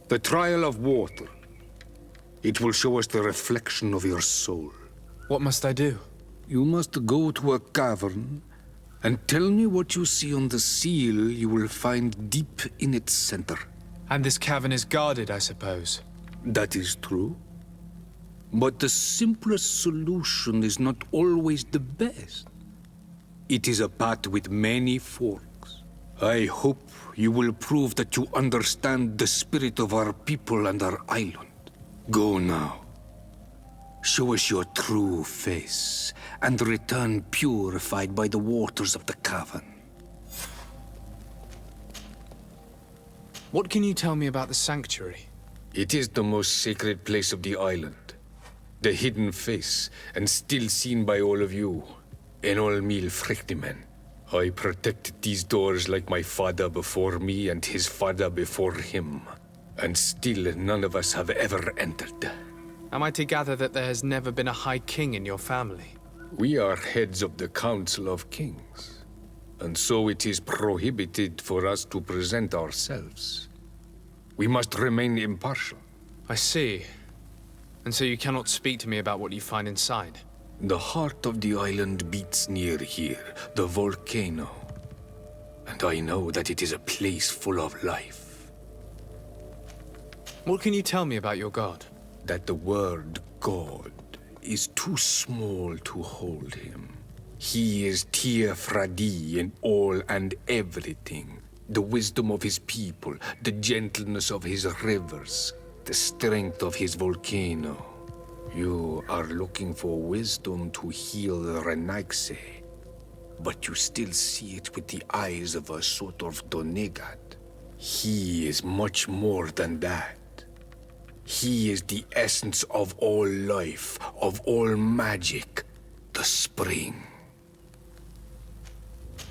The trial of water. It will show us the reflection of your soul. What must I do? You must go to a cavern and tell me what you see on the seal you will find deep in its center. And this cavern is guarded, I suppose. That is true. But the simplest solution is not always the best. It is a path with many forks. I hope you will prove that you understand the spirit of our people and our island. Go now. Show us your true face, and return purified by the waters of the cavern. What can you tell me about the sanctuary? It is the most sacred place of the island. The hidden face, and still seen by all of you. Enormil Frichtman. I protected these doors like my father before me and his father before him. And still none of us have ever entered. Am I to gather that there has never been a High King in your family? We are heads of the Council of Kings. And so it is prohibited for us to present ourselves. We must remain impartial. I see. And so you cannot speak to me about what you find inside? The heart of the island beats near here, the volcano. And I know that it is a place full of life. What can you tell me about your god? That the word God is too small to hold him. He is Tir Fradi in all and everything. The wisdom of his people, the gentleness of his rivers, the strength of his volcano. You are looking for wisdom to heal the Renaigse, but you still see it with the eyes of a sort of Donegat. He is much more than that. He is the essence of all life, of all magic, the spring.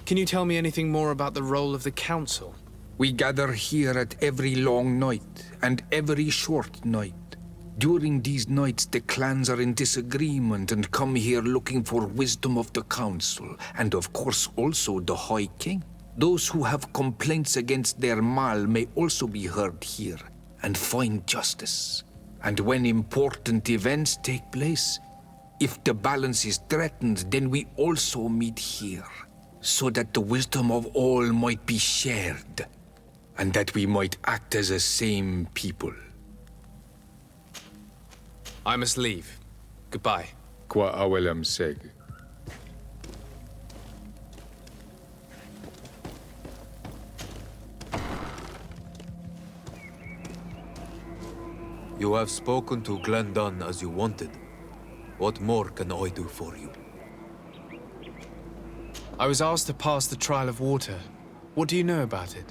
Can you tell me anything more about the role of the Council? We gather here at every long night and every short night. During these nights, the clans are in disagreement and come here looking for wisdom of the Council, and of course also the High King. Those who have complaints against their Mal may also be heard here and find justice. And when important events take place, if the balance is threatened, then we also meet here, so that the wisdom of all might be shared, and that we might act as a same people. I must leave. Goodbye. Qua awelam seg. You have spoken to Glendon as you wanted. What more can I do for you? I was asked to pass the trial of water. What do you know about it?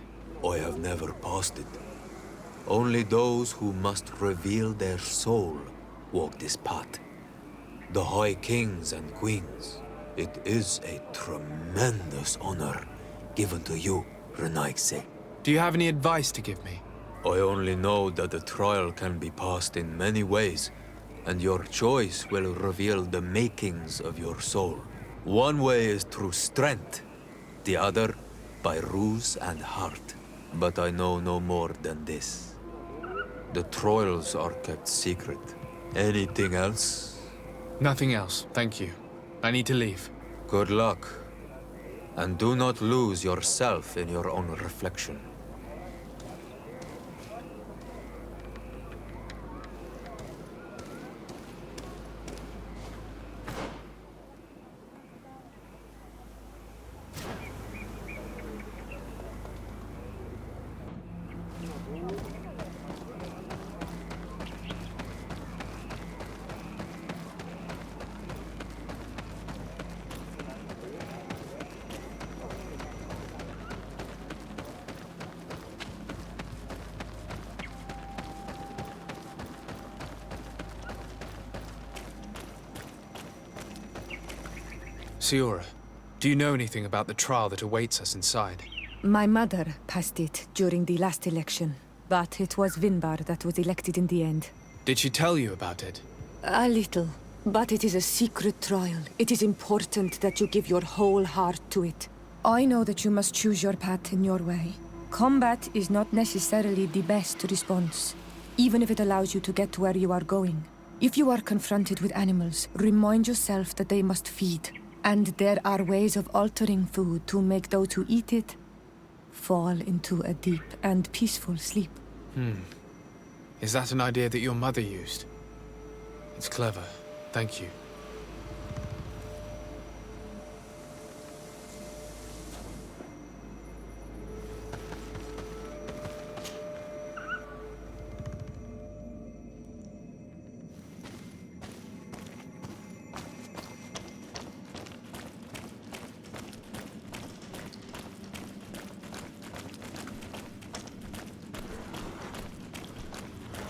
I have never passed it. Only those who must reveal their soul walk this path. The High Kings and Queens. It is a tremendous honor given to you, Renaigse. Do you have any advice to give me? I only know that the trial can be passed in many ways, and your choice will reveal the makings of your soul. One way is through strength, the other by ruse and heart. But I know no more than this. The trials are kept secret. Anything else? Nothing else, thank you. I need to leave. Good luck. And do not lose yourself in your own reflection. Siora, do you know anything about the trial that awaits us inside? My mother passed it during the last election, but it was Vinbar that was elected in the end. Did she tell you about it? A little, but it is a secret trial. It is important that you give your whole heart to it. I know that you must choose your path in your way. Combat is not necessarily the best response, even if it allows you to get to where you are going. If you are confronted with animals, remind yourself that they must feed. And there are ways of altering food to make those who eat it fall into a deep and peaceful sleep. Is that an idea that your mother used? It's clever. Thank you.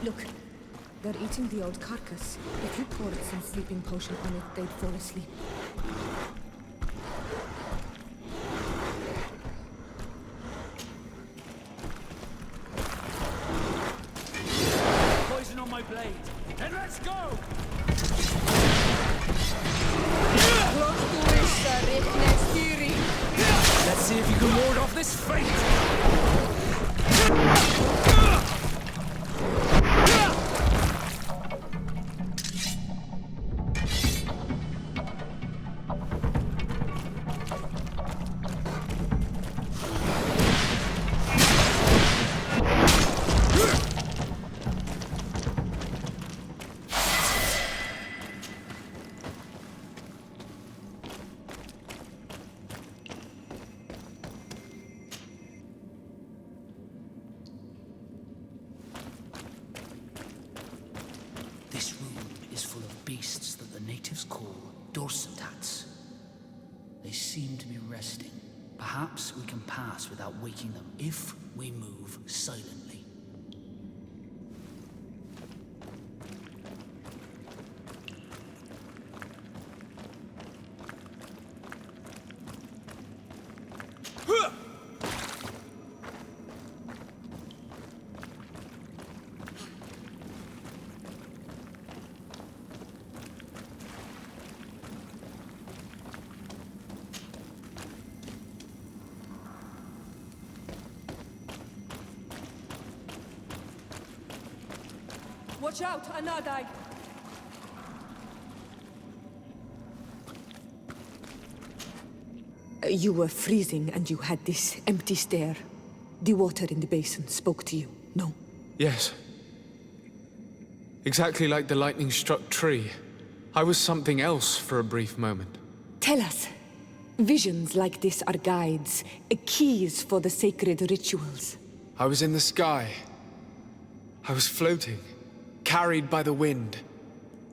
Look, they're eating the old carcass. If you poured some sleeping potion on it, they'd fall asleep. And let's go! Let's see if you can ward off this fate! This room is full of beasts that the natives call dorsatats. They seem to be resting. Perhaps we can pass without waking them if we move silently. Watch out, Anadai! You were freezing and you had this empty stare. The water in the basin spoke to you, no? Yes. Exactly like the lightning-struck tree. I was something else for a brief moment. Tell us. Visions like this are guides, keys for the sacred rituals. I was in the sky. I was floating, carried by the wind.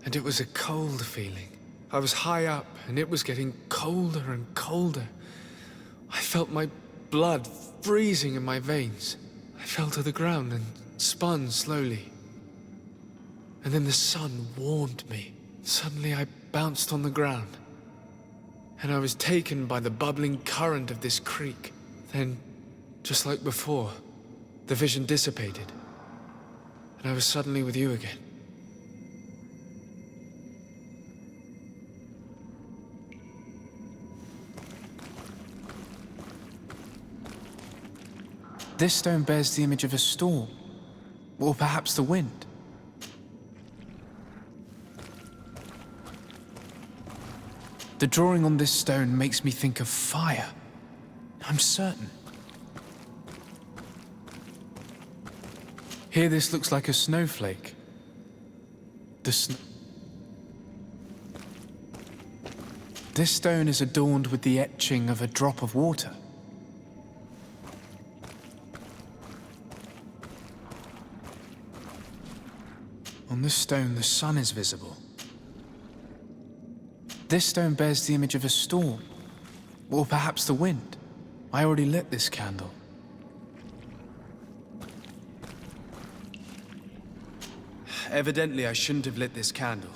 And it was a cold feeling. I was high up, and it was getting colder and colder. I felt my blood freezing in my veins. I fell to the ground and spun slowly. And then the sun warmed me. Suddenly I bounced on the ground. And I was taken by the bubbling current of this creek. Then, just like before, the vision dissipated. And I was suddenly with you again. This stone bears the image of a storm, or perhaps the wind. The drawing on this stone makes me think of fire. I'm certain. Here this looks like a snowflake. This stone is adorned with the etching of a drop of water. On this stone, the sun is visible. This stone bears the image of a storm, or perhaps the wind. I already lit this candle. Evidently, I shouldn't have lit this candle.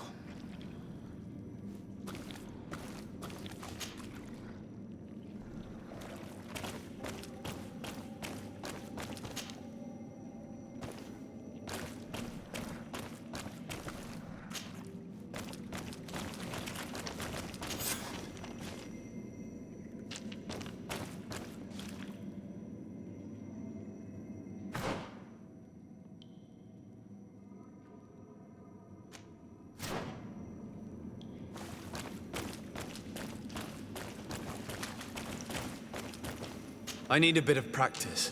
I need a bit of practice.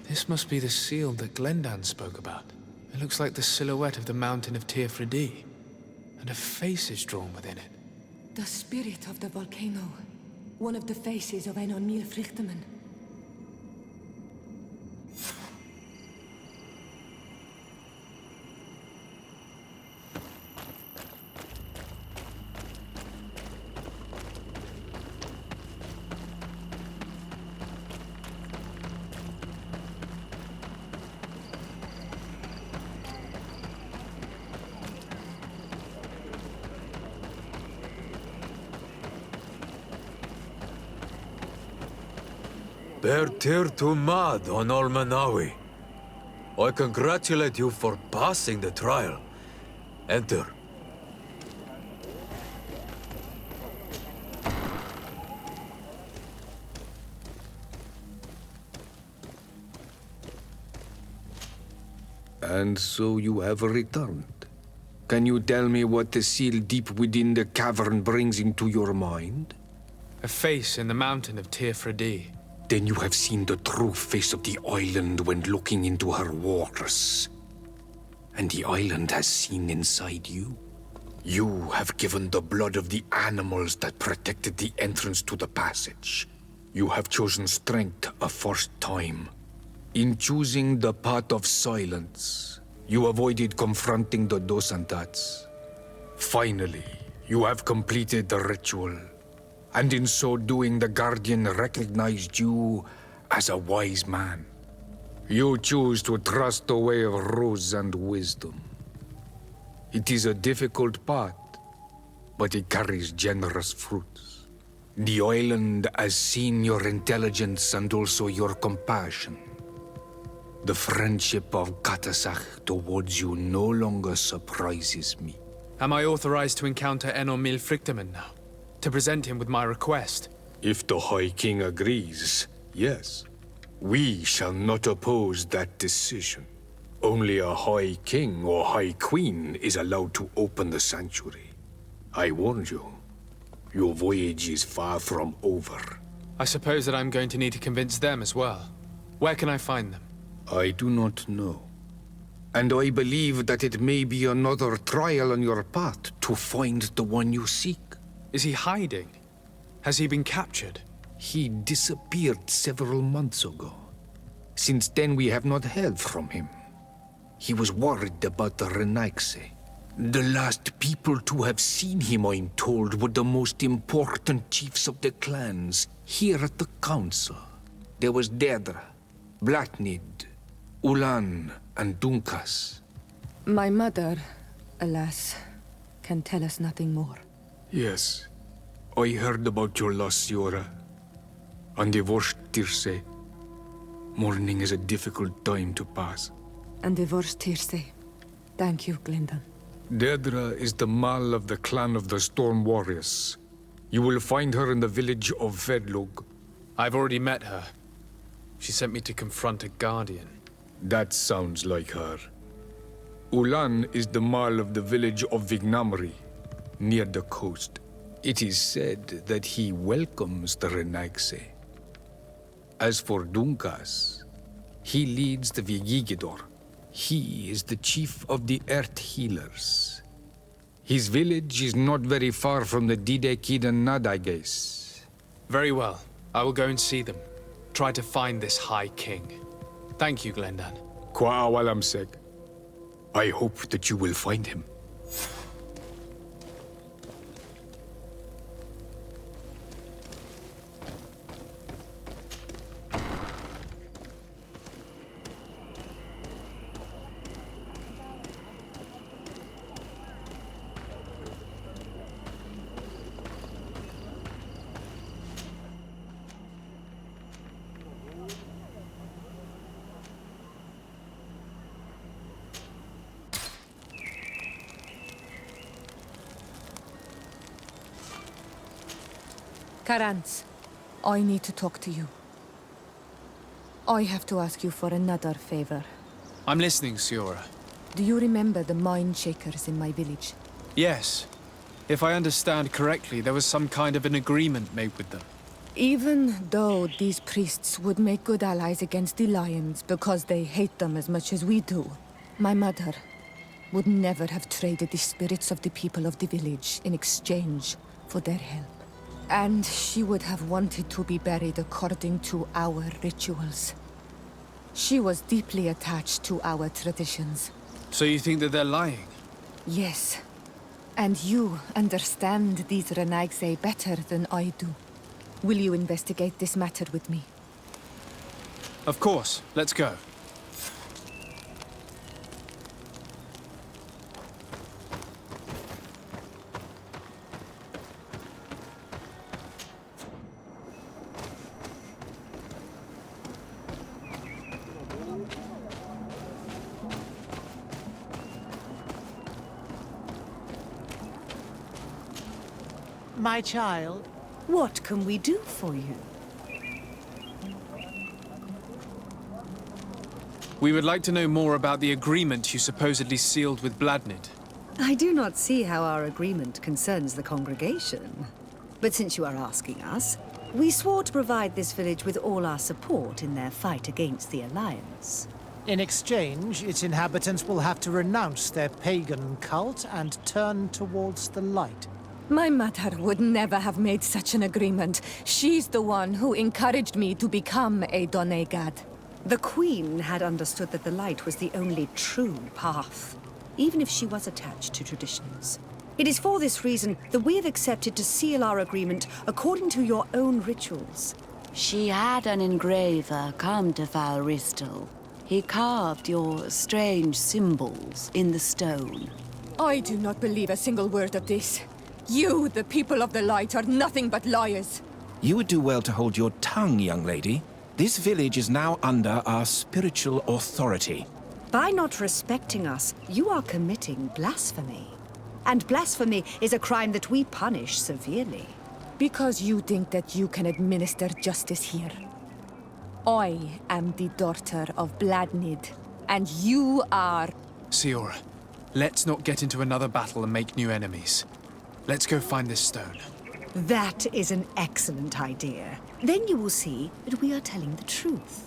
This must be the seal that Glendan spoke about. It looks like the silhouette of the mountain of Teofridi, and a face is drawn within it. The spirit of the volcano. One of the faces of Einon Mílfrichtemann. Tir to mad on Olmenawi. I congratulate you for passing the trial. Enter. And so you have returned. Can you tell me what the seal deep within the cavern brings into your mind? A face in the mountain of Tirfredi. Then you have seen the true face of the island when looking into her waters. And the island has seen inside you. You have given the blood of the animals that protected the entrance to the passage. You have chosen strength a first time. In choosing the path of silence, you avoided confronting the Dosantats. Finally, you have completed the ritual. And in so doing, the Guardian recognized you as a wise man. You choose to trust the way of ruse and wisdom. It is a difficult path, but it carries generous fruits. The island has seen your intelligence and also your compassion. The friendship of Katasach towards you no longer surprises me. Am I authorized to encounter Enormil Frichtemann now? To present him with my request? If the High King agrees, yes. We shall not oppose that decision. Only a High King or High Queen is allowed to open the sanctuary. I warned you. Your voyage is far from over. I suppose that I'm going to need to convince them as well. Where can I find them? I do not know. And I believe that it may be another trial on your path to find the one you seek. Is he hiding? Has he been captured? He disappeared several months ago. Since then, we have not heard from him. He was worried about the Renaigse. The last people to have seen him, I'm told, were the most important chiefs of the clans here at the council. There was Deirdre, Blatnid, Ulan, and Dunkas. My mother, alas, can tell us nothing more. Yes. I heard about your loss, Siora. And divorced Tirce. Mourning is a difficult time to pass. And divorced Tirce. Thank you, Glendan. Deirdre is the Mal of the clan of the Storm Warriors. You will find her in the village of Vedlog. I've already met her. She sent me to confront a Guardian. That sounds like her. Ulan is the Mal of the village of Vignamri, near the coast. It is said that he welcomes the Renaigse. As for Dunkas, he leads the Vigigidor. He is the chief of the Earth Healers. His village is not very far from the Didekid and Nadages. Very well. I will go and see them. Try to find this High King. Thank you, Glendan. Kwa'awalamseg. I hope that you will find him. Karantz, I need to talk to you. I have to ask you for another favor. I'm listening, Siora. Do you remember the mine shakers in my village? Yes. If I understand correctly, there was some kind of an agreement made with them. Even though these priests would make good allies against the Lions because they hate them as much as we do, my mother would never have traded the spirits of the people of the village in exchange for their help. And she would have wanted to be buried according to our rituals. She was deeply attached to our traditions. So you think that they're lying? Yes. And you understand these Renaigse better than I do. Will you investigate this matter with me? Of course. Let's go. my child. What can we do for you? We would like to know more about the agreement you supposedly sealed with Bladnid. I do not see how our agreement concerns the congregation. But since you are asking us, we swore to provide this village with all our support in their fight against the Alliance. In exchange, its inhabitants will have to renounce their pagan cult and turn towards the light. My mother would never have made such an agreement. She's the one who encouraged me to become a Donegad. The Queen had understood that the light was the only true path, even if she was attached to traditions. It is for this reason that we have accepted to seal our agreement according to your own rituals. She had an engraver come to Falristal. He carved your strange symbols in the stone. I do not believe a single word of this. You, the people of the light, are nothing but liars. You would do well to hold your tongue, young lady. This village is now under our spiritual authority. By not respecting us, you are committing blasphemy. And blasphemy is a crime that we punish severely. Because you think that you can administer justice here. I am the daughter of Bladnid, and you are... Siora, let's not get into another battle and make new enemies. Let's go find this stone. That is an excellent idea. Then you will see that we are telling the truth.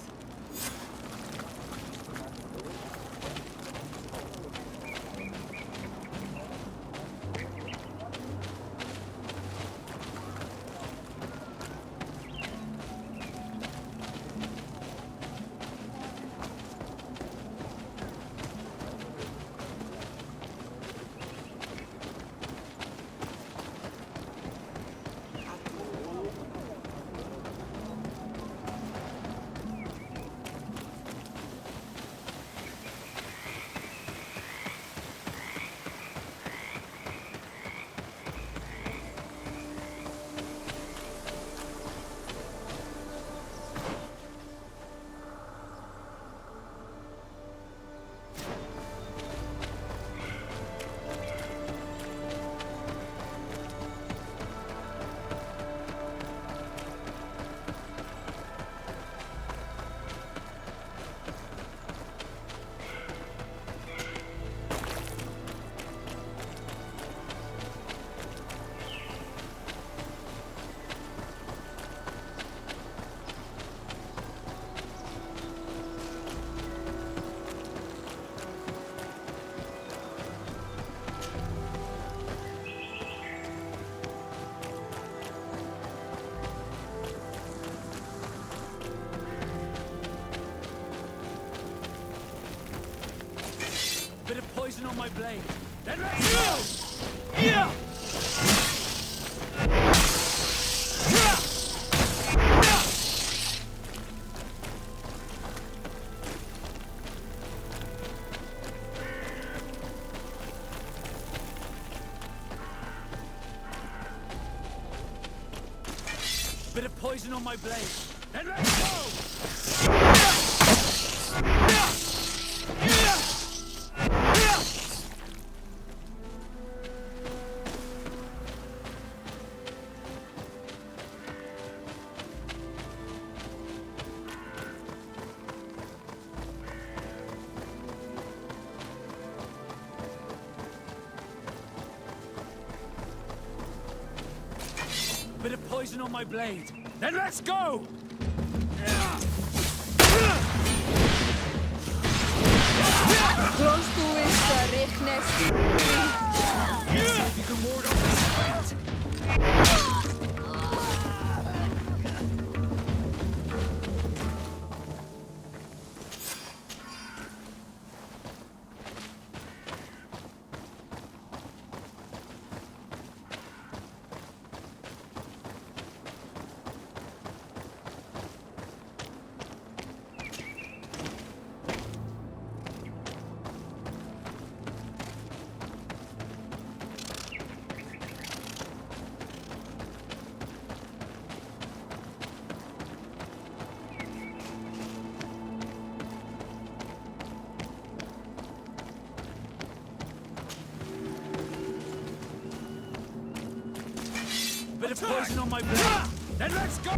Bit of poison on my blade. Then let's go! Yeah! Bit of poison on my blade. Then let's go! Bit of poison on my blade. Then let's go! Close to it, Richness. If you can ward off this fight. Bit of poison on my blade. Then let's go!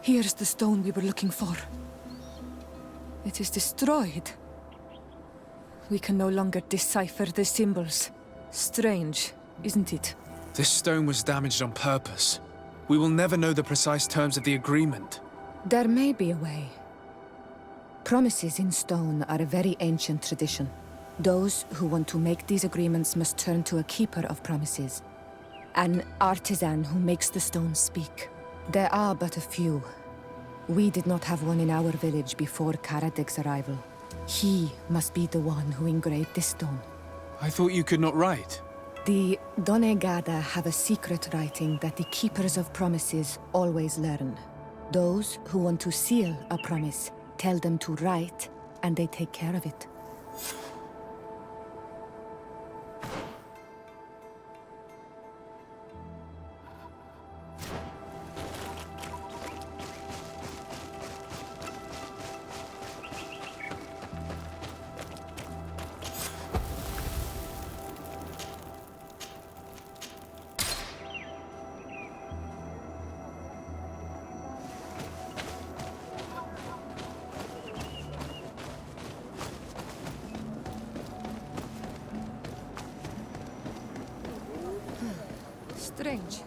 Here's the stone we were looking for. It is destroyed. We can no longer decipher the symbols. Strange, isn't it? This stone was damaged on purpose. We will never know the precise terms of the agreement. There may be a way. Promises in stone are a very ancient tradition. Those who want to make these agreements must turn to a keeper of promises. An artisan who makes the stone speak. There are but a few. We did not have one in our village before StarkadAL.Gaming's arrival. He must be the one who engraved this stone. I thought you could not write. The Donegada have a secret writing that the keepers of promises always learn. Those who want to seal a promise tell them to write, and they take care of it. Strange.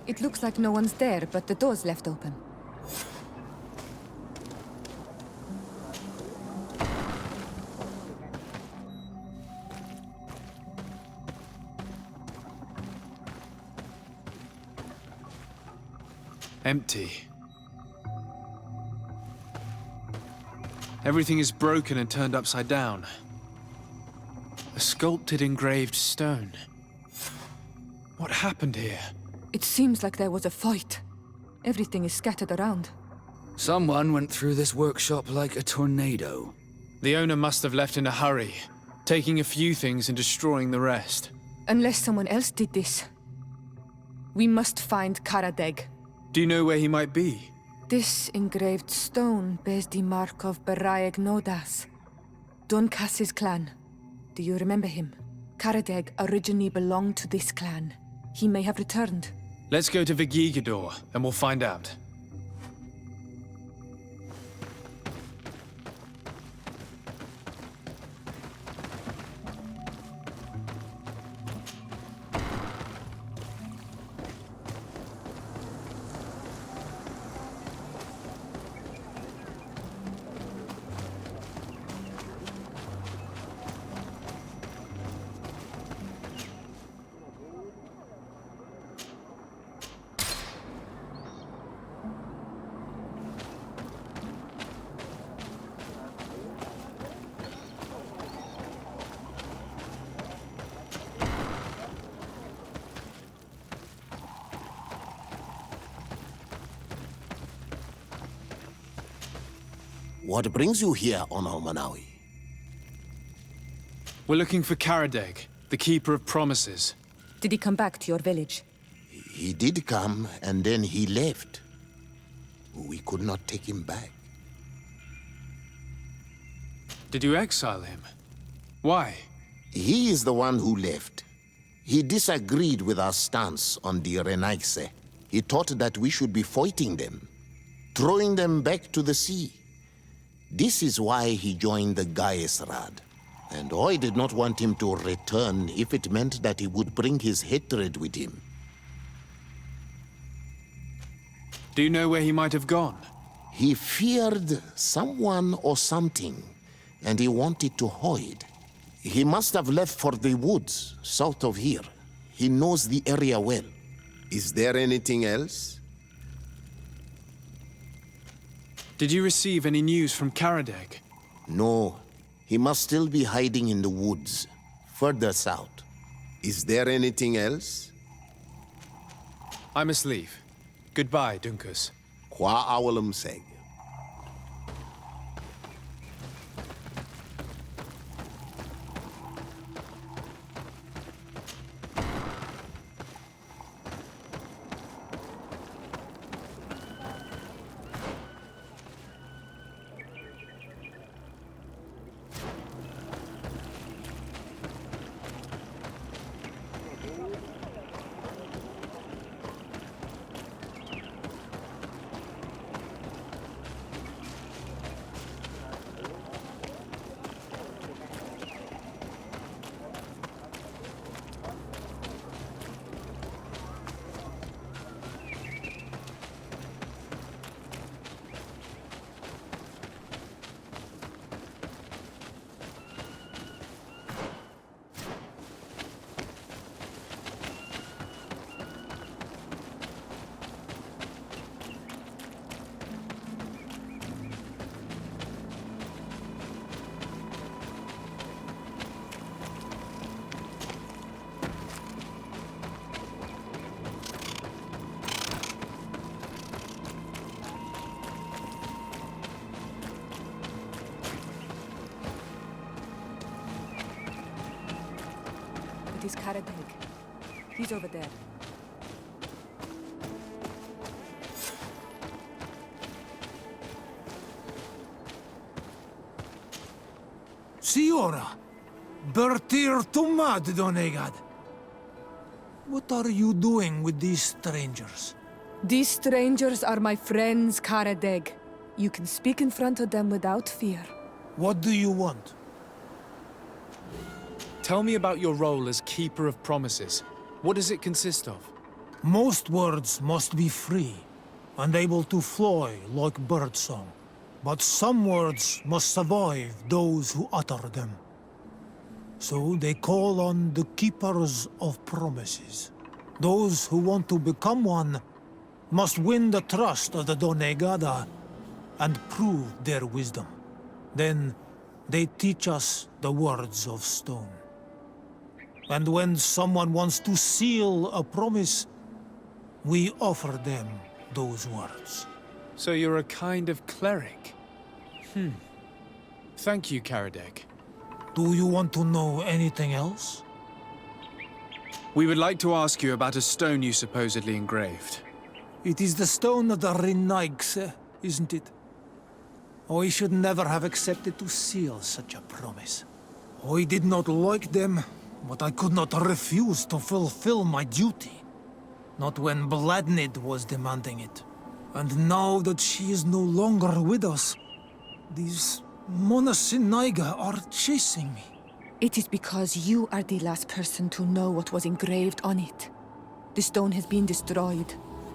It looks like no one's there, but the door's left open. Empty. Everything is broken and turned upside down. A sculpted engraved stone. What happened here? It seems like there was a fight. Everything is scattered around. Someone went through this workshop like a tornado. The owner must have left in a hurry, taking a few things and destroying the rest. Unless someone else did this. We must find StarkadAL. Do you know where he might be? This engraved stone bears the mark of Baraeg Nodas, Doncass's clan. Do you remember him? StarkadAL originally belonged to this clan. He may have returned. Let's go to Vigigador, and we'll find out. What brings you here on Almanawi? We're looking for StarkadAL, the Keeper of Promises. Did he come back to your village? He did come, and then he left. We could not take him back. Did you exile him? Why? He is the one who left. He disagreed with our stance on the Renaise. He thought that we should be fighting them, throwing them back to the sea. This is why he joined the Gaesrad. And I did not want him to return if it meant that he would bring his hatred with him. Do you know where he might have gone? He feared someone or something, and he wanted to hide. He must have left for the woods, south of here. He knows the area well. Is there anything else? Did you receive any news from StarkadAL? No. He must still be hiding in the woods, further south. Is there anything else? I must leave. Goodbye, Dunkus. Qua awalum seg. That is StarkadAL. He's over there. Siora! Bertir Tumad, Donegad! What are you doing with these strangers? These strangers are my friends, StarkadAL. You can speak in front of them without fear. What do you want? Tell me about your role as Keeper of Promises. What does it consist of? Most words must be free, and able to fly like birdsong. But some words must survive those who utter them. So they call on the Keepers of Promises. Those who want to become one must win the trust of the Donegada and prove their wisdom. Then they teach us the words of stone. And when someone wants to seal a promise, we offer them those words. So you're a kind of cleric? Thank you, StarkadAL. Do you want to know anything else? We would like to ask you about a stone you supposedly engraved. It is the stone of the Renaigse, isn't it? I should never have accepted to seal such a promise. I did not like them, but I could not refuse to fulfill my duty. Not when Bladnid was demanding it. And now that she is no longer with us, these Monasinaiga are chasing me. It is because you are the last person to know what was engraved on it. The stone has been destroyed.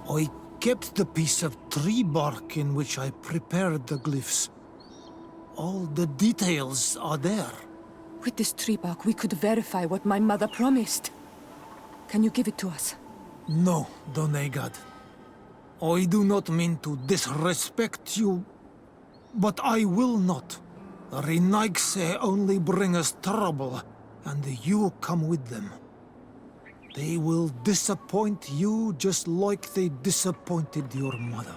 I kept the piece of tree bark in which I prepared the glyphs. All the details are there. With this tree bark, we could verify what my mother promised. Can you give it to us? No, Donegad. I do not mean to disrespect you, but I will not. The Renaigse only bring us trouble, and you come with them. They will disappoint you just like they disappointed your mother.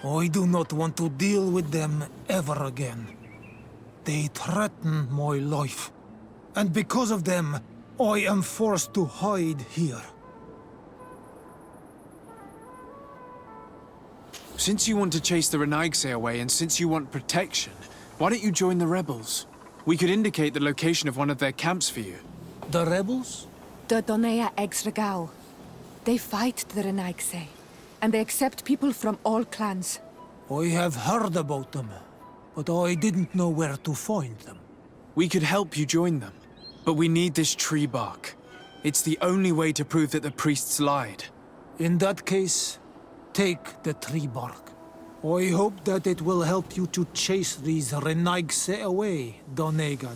I do not want to deal with them ever again. They threaten my life, and because of them, I am forced to hide here. Since you want to chase the Renaigse away, and since you want protection, why don't you join the rebels? We could indicate the location of one of their camps for you. The rebels? The Donea Exregao. They fight the Renaigse, and they accept people from all clans. I have heard about them, but I didn't know where to find them. We could help you join them, but we need this tree bark. It's the only way to prove that the priests lied. In that case, take the tree bark. I hope that it will help you to chase these Renaigse away, Donegad.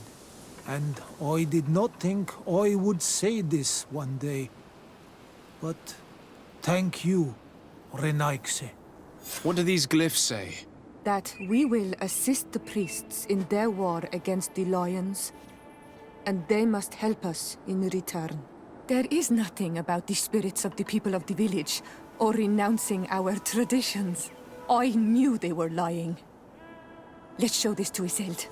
And I did not think I would say this one day. But thank you, Renaigse. What do these glyphs say? That we will assist the priests in their war against the lions, and they must help us in return. There is nothing about the spirits of the people of the village, or renouncing our traditions. I knew they were lying. Let's show this to Isolde.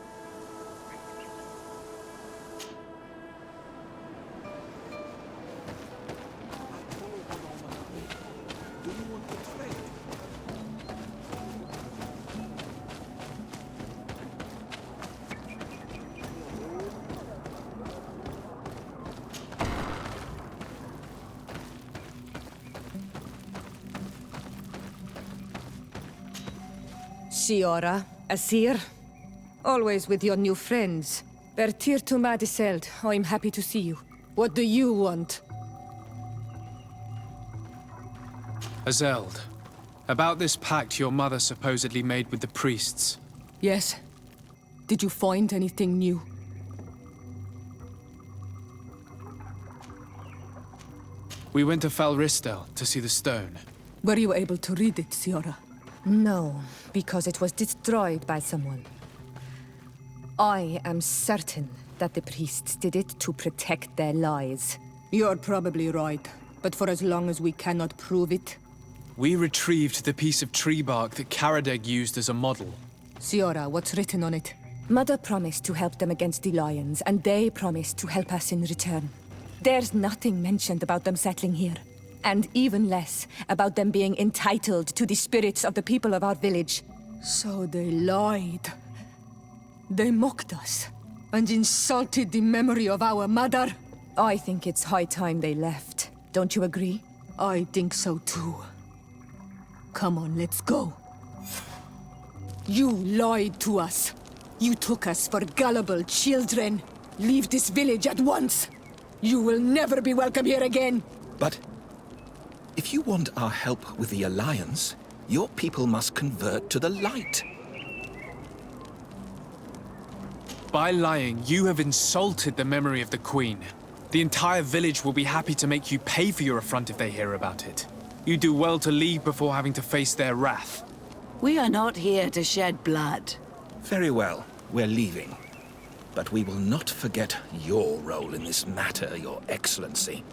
Siora, Asir, always with your new friends. Bertir Tumad Isolde, I'm happy to see you. What do you want? Isolde, about this pact your mother supposedly made with the priests. Yes. Did you find anything new? We went to Falristel to see the stone. Were you able to read it, Siora? No, because it was destroyed by someone. I am certain that the priests did it to protect their lies. You're probably right, but for as long as we cannot prove it... We retrieved the piece of tree bark that StarkadAL used as a model. Siora, what's written on it? Mother promised to help them against the lions, and they promised to help us in return. There's nothing mentioned about them settling here. And even less about them being entitled to the spirits of the people of our village. So they lied. They mocked us and insulted the memory of our mother. I think it's high time they left. Don't you agree? I think so too. Come on, let's go. You lied to us. You took us for gullible children. Leave this village at once. You will never be welcome here again. But if you want our help with the Alliance, your people must convert to the light. By lying, you have insulted the memory of the Queen. The entire village will be happy to make you pay for your affront if they hear about it. You do well to leave before having to face their wrath. We are not here to shed blood. Very well, we're leaving. But we will not forget your role in this matter, Your Excellency.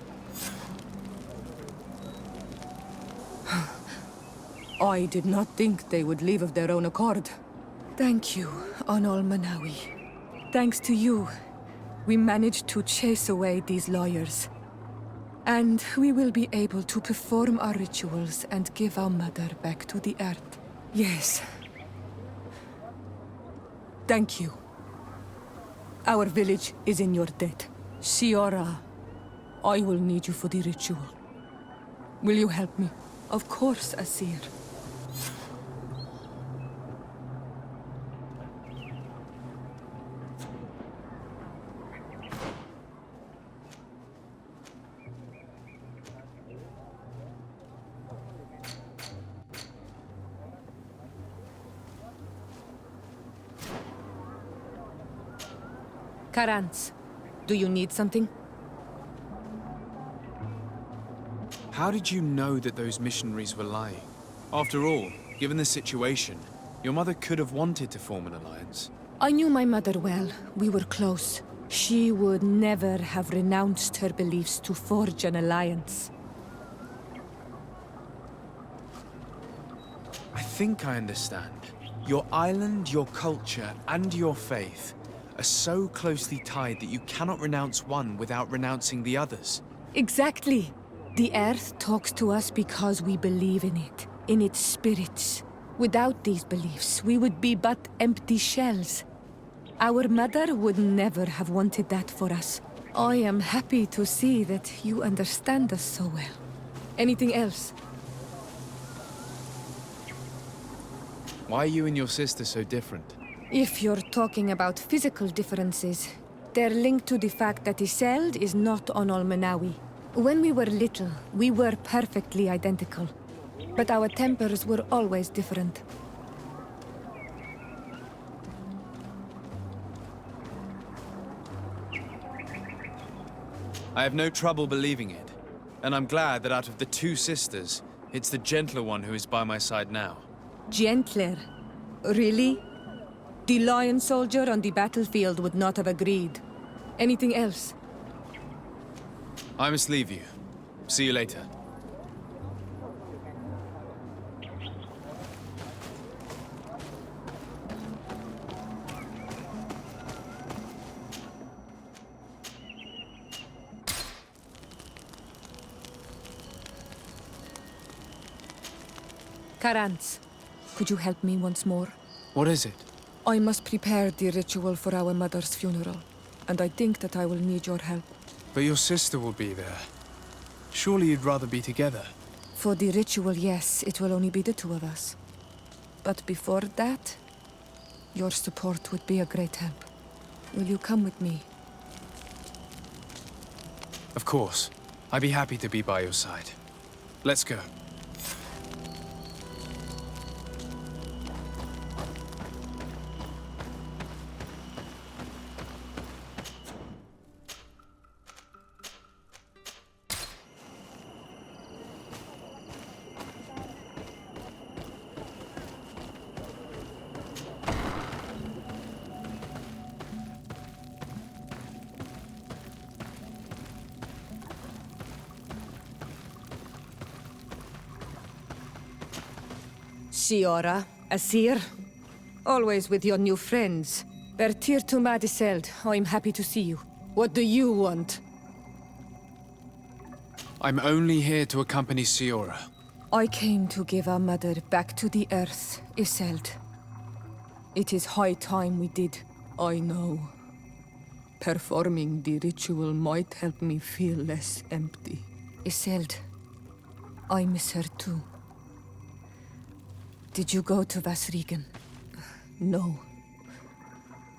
I did not think they would leave of their own accord. Thank you, Anol Manawi. Thanks to you, we managed to chase away these lawyers. And we will be able to perform our rituals and give our mother back to the earth. Yes. Thank you. Our village is in your debt. Siora, I will need you for the ritual. Will you help me? Of course, Asir. Karantz, do you need something? How did you know that those missionaries were lying? After all, given the situation, your mother could have wanted to form an alliance. I knew my mother well. We were close. She would never have renounced her beliefs to forge an alliance. I think I understand. Your island, your culture, and your faith are so closely tied that you cannot renounce one without renouncing the others. Exactly. The Earth talks to us because we believe in it, in its spirits. Without these beliefs, we would be but empty shells. Our mother would never have wanted that for us. I am happy to see that you understand us so well. Anything else? Why are you and your sister so different? If you're talking about physical differences, they're linked to the fact that Iseld is not Anol Manawi. When we were little, we were perfectly identical. But our tempers were always different. I have no trouble believing it. And I'm glad that out of the two sisters, it's the gentler one who is by my side now. Gentler? Really? The lion soldier on the battlefield would not have agreed. Anything else? I must leave you. See you later. Karantz, could you help me once more? What is it? I must prepare the ritual for our mother's funeral, and I think that I will need your help. But your sister will be there. Surely you'd rather be together. For the ritual, yes, it will only be the two of us. But before that, your support would be a great help. Will you come with me? Of course. I'd be happy to be by your side. Let's go. Siora, Asir, always with your new friends. Bertir to Madiseld, I'm happy to see you. What do you want? I'm only here to accompany Siora. I came to give our mother back to the earth, Iselt. It is high time we did, I know. Performing the ritual might help me feel less empty. Iselt, I miss her too. Did you go to Vasrigan? No.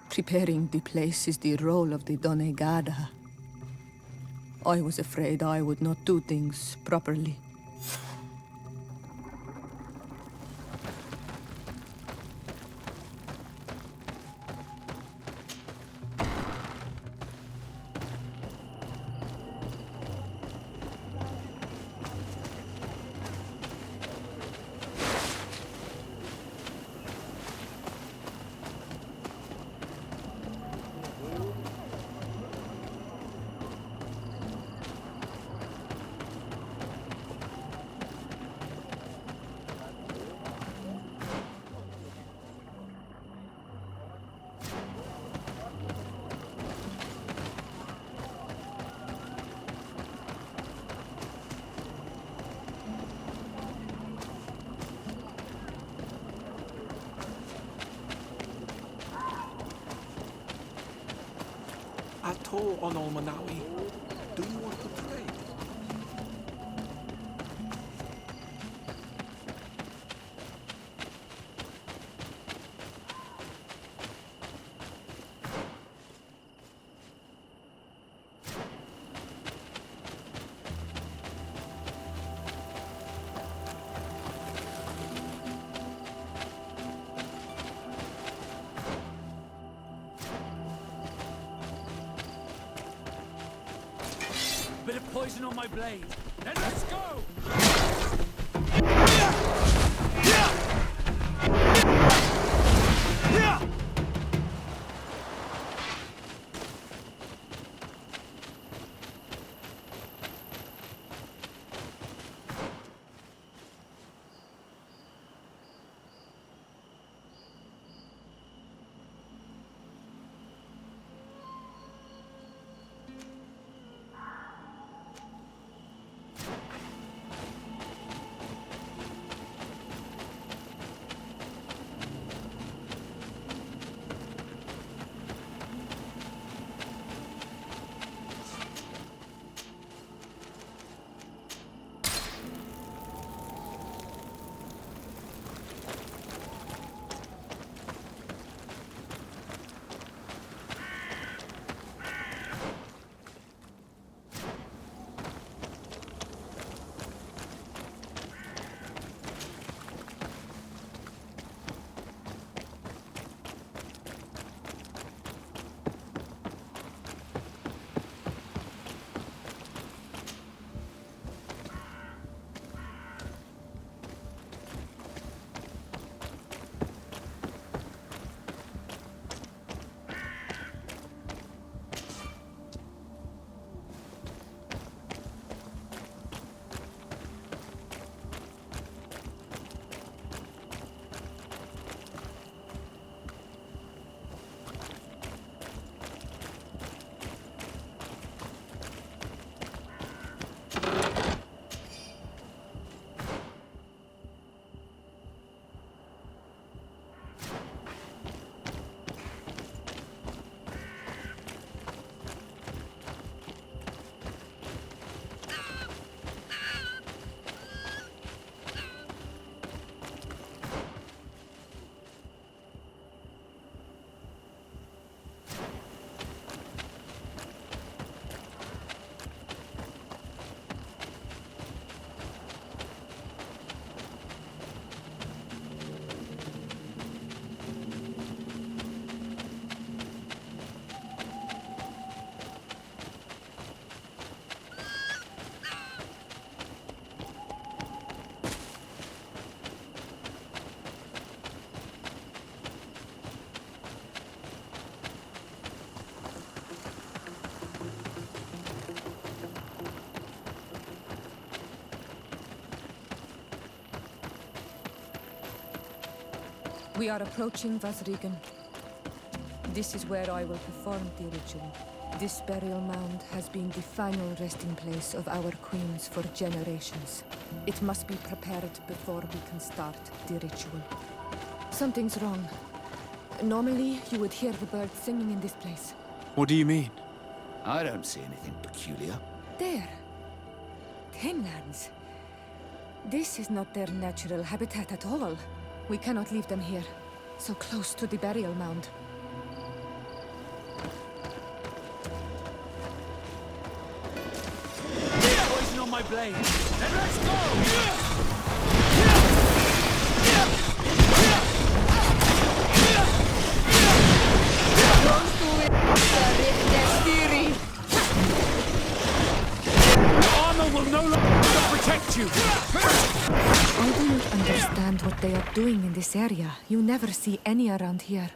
Preparing the place is the role of the Donegada. I was afraid I would not do things properly. Ato on Manawi. Do you want to trade? Bit of poison on my blade. Then let's go! We are approaching Vasrigan. This is where I will perform the ritual. This burial mound has been the final resting place of our queens for generations. It must be prepared before we can start the ritual. Something's wrong. Normally, you would hear the birds singing in this place. What do you mean? I don't see anything peculiar. There. Homelands. This is not their natural habitat at all. We cannot leave them here, so close to the burial mound. Poison on my blade. Then let's go! Will no longer protect you! I do not understand what they are doing in this area. You never see any around here.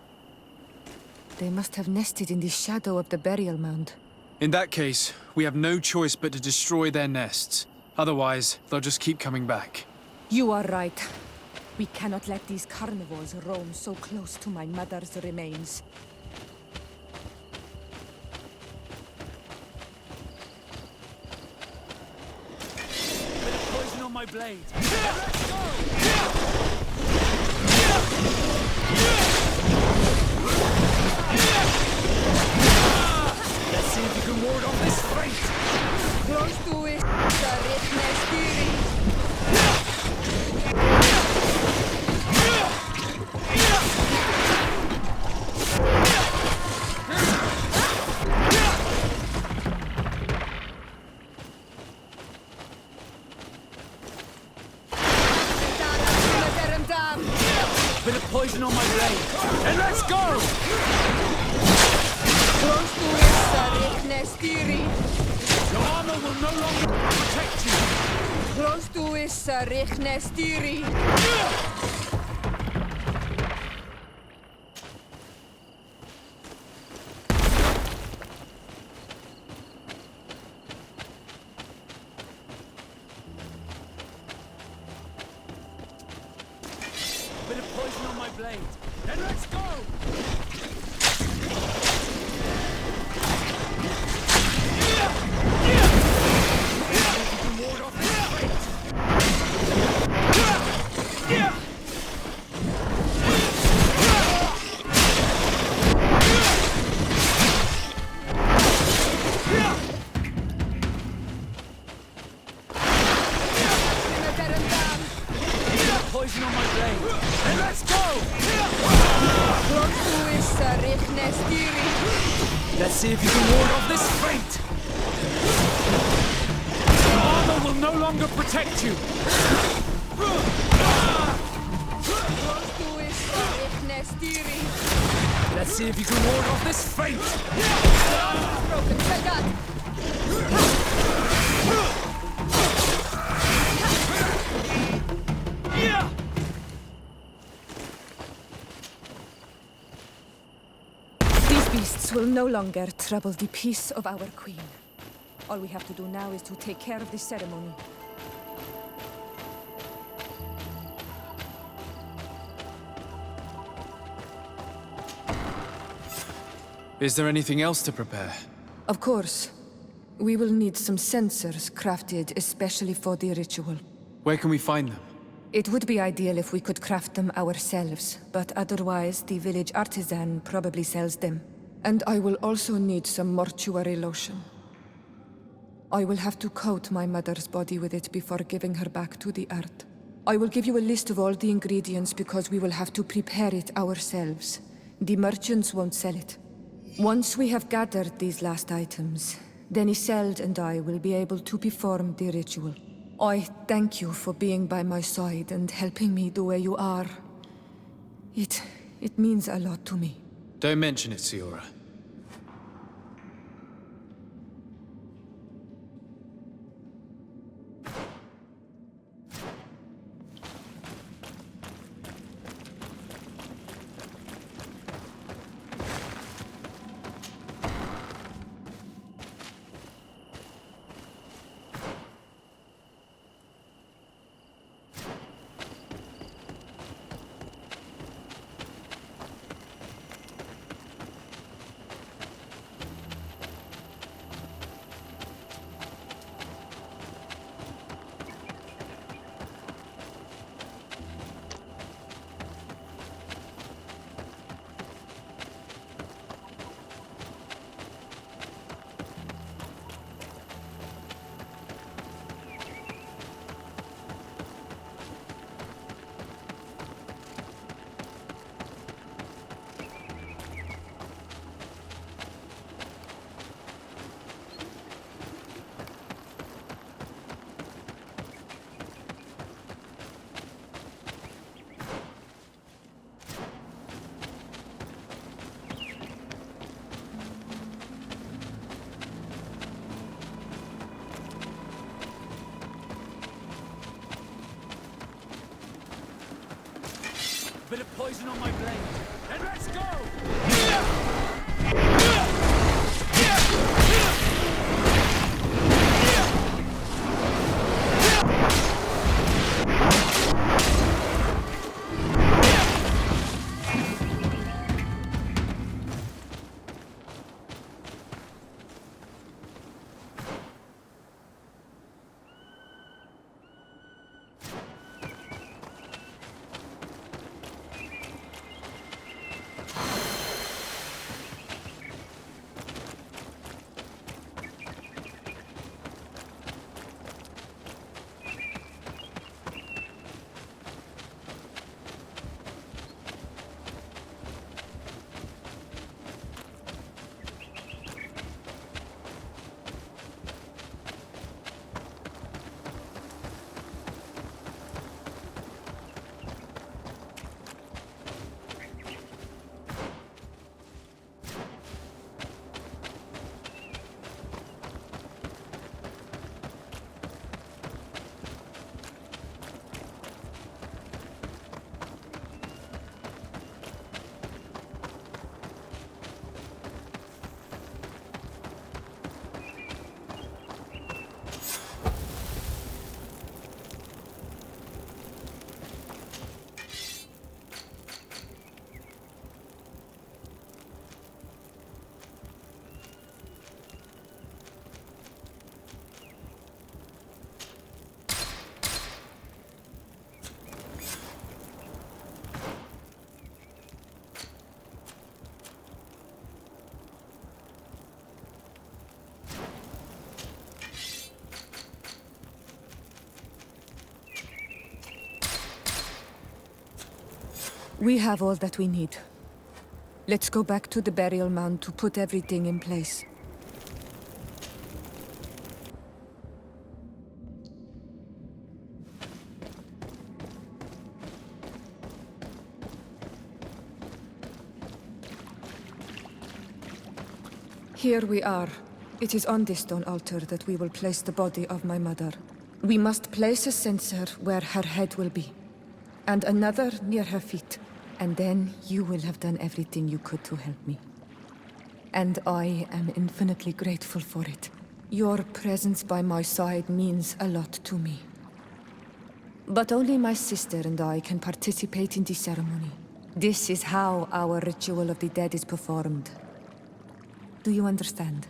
They must have nested in the shadow of the burial mound. In that case, we have no choice but to destroy their nests. Otherwise, they'll just keep coming back. You are right. We cannot let these carnivores roam so close to my mother's remains. My blade. Let's go! Let's see if you can ward off this fate. Close to it, Sardet Nestiri. Bit of poison on my blade. And let's go! Close to it, Sardet Nestiri. Your armor will no longer protect you. Close to it, Sardet Nestiri. Bit of poison on my blade. Then let's go! Poison on my blade. And let's go! Let's see if you can ward off this fate. Your armor will no longer protect you. Let's see if you can ward off this fate. Broken, try that. These beasts will no longer trouble the peace of our queen. All we have to do now is to take care of the ceremony. Is there anything else to prepare? Of course. We will need some sensors crafted especially for the ritual. Where can we find them? It would be ideal if we could craft them ourselves, but otherwise the village artisan probably sells them. And I will also need some mortuary lotion. I will have to coat my mother's body with it before giving her back to the earth. I will give you a list of all the ingredients because we will have to prepare it ourselves. The merchants won't sell it. Once we have gathered these last items, then Isolde and I will be able to perform the ritual. I thank you for being by my side and helping me the way you are. It means a lot to me. Don't mention it, Siora. Bit of poison on my blade. And let's go! We have all that we need. Let's go back to the burial mound to put everything in place. Here we are. It is on this stone altar that we will place the body of my mother. We must place a censer where her head will be, and another near her feet. And then you will have done everything you could to help me. And I am infinitely grateful for it. Your presence by my side means a lot to me. But only my sister and I can participate in the ceremony. This is how our ritual of the dead is performed. Do you understand?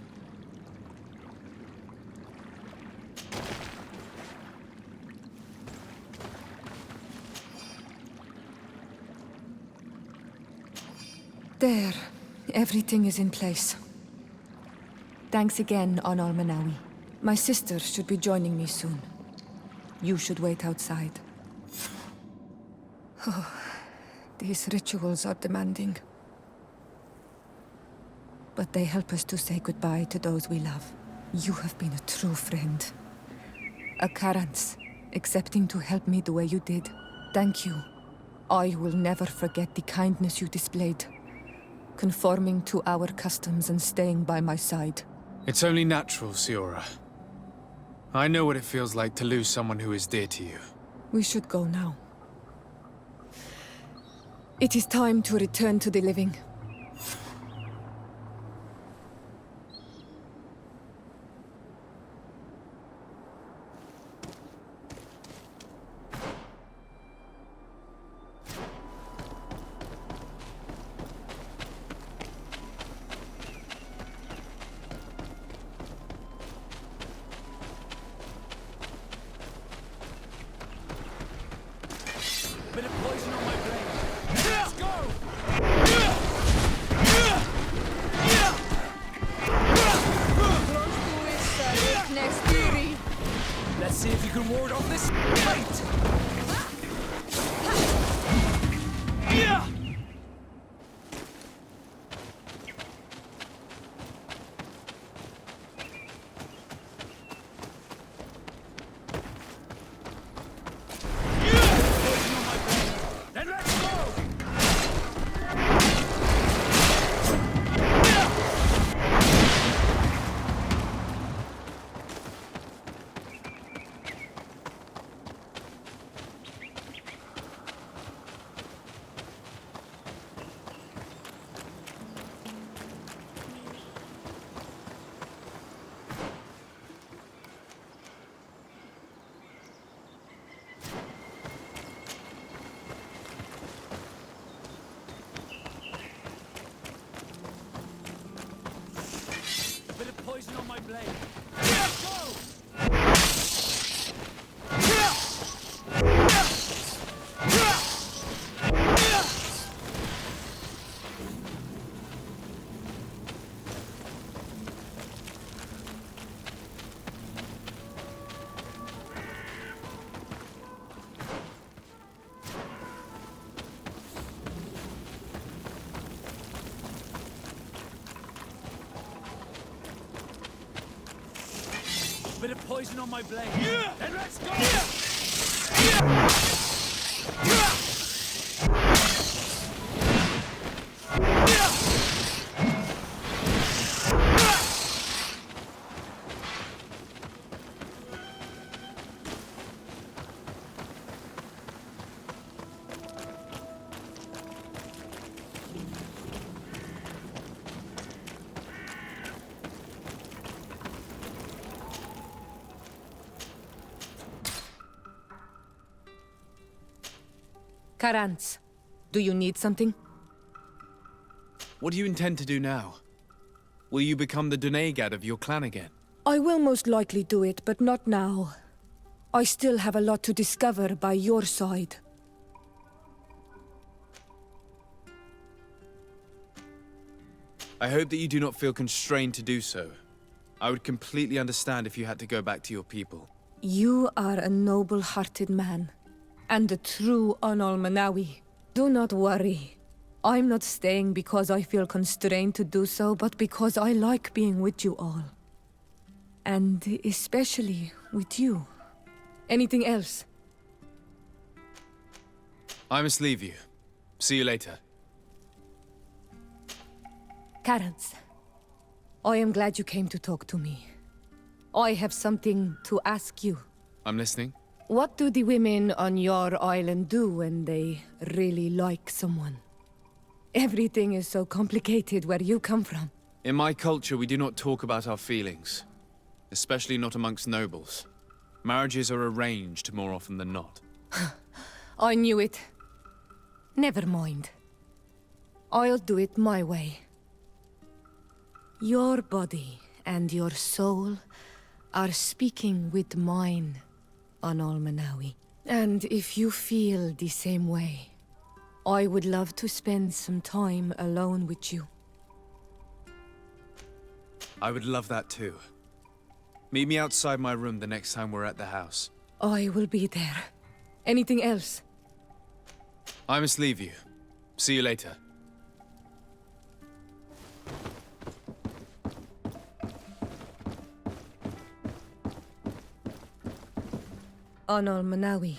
There. Everything is in place. Thanks again, Al-Manawi. My sister should be joining me soon. You should wait outside. Oh, these rituals are demanding. But they help us to say goodbye to those we love. You have been a true friend. A Karans, accepting to help me the way you did. Thank you. I will never forget the kindness you displayed. Conforming to our customs and staying by my side. It's only natural, Siora. I know what it feels like to lose someone who is dear to you. We should go now. It is time to return to the living. Bit of poison on my blade. Let's go! blade. Bit of poison on my blade. Then let's go! Karans, do you need something? What do you intend to do now? Will you become the Donegad of your clan again? I will most likely do it, but not now. I still have a lot to discover by your side. I hope that you do not feel constrained to do so. I would completely understand if you had to go back to your people. You are a noble-hearted man, and a true Onol-Manawi. Do not worry. I'm not staying because I feel constrained to do so, but because I like being with you all. And especially with you. Anything else? I must leave you. See you later. Karans, I am glad you came to talk to me. I have something to ask you. I'm listening. What do the women on your island do when they really like someone? Everything is so complicated where you come from. In my culture, we do not talk about our feelings. Especially not amongst nobles. Marriages are arranged more often than not. I knew it. Never mind. I'll do it my way. Your body and your soul are speaking with mine, Onol-Manawi. And if you feel the same way, I would love to spend some time alone with you. I would love that too. Meet me outside my room the next time we're at the house. I will be there. Anything else? I must leave you. See you later. Onol-Manawi,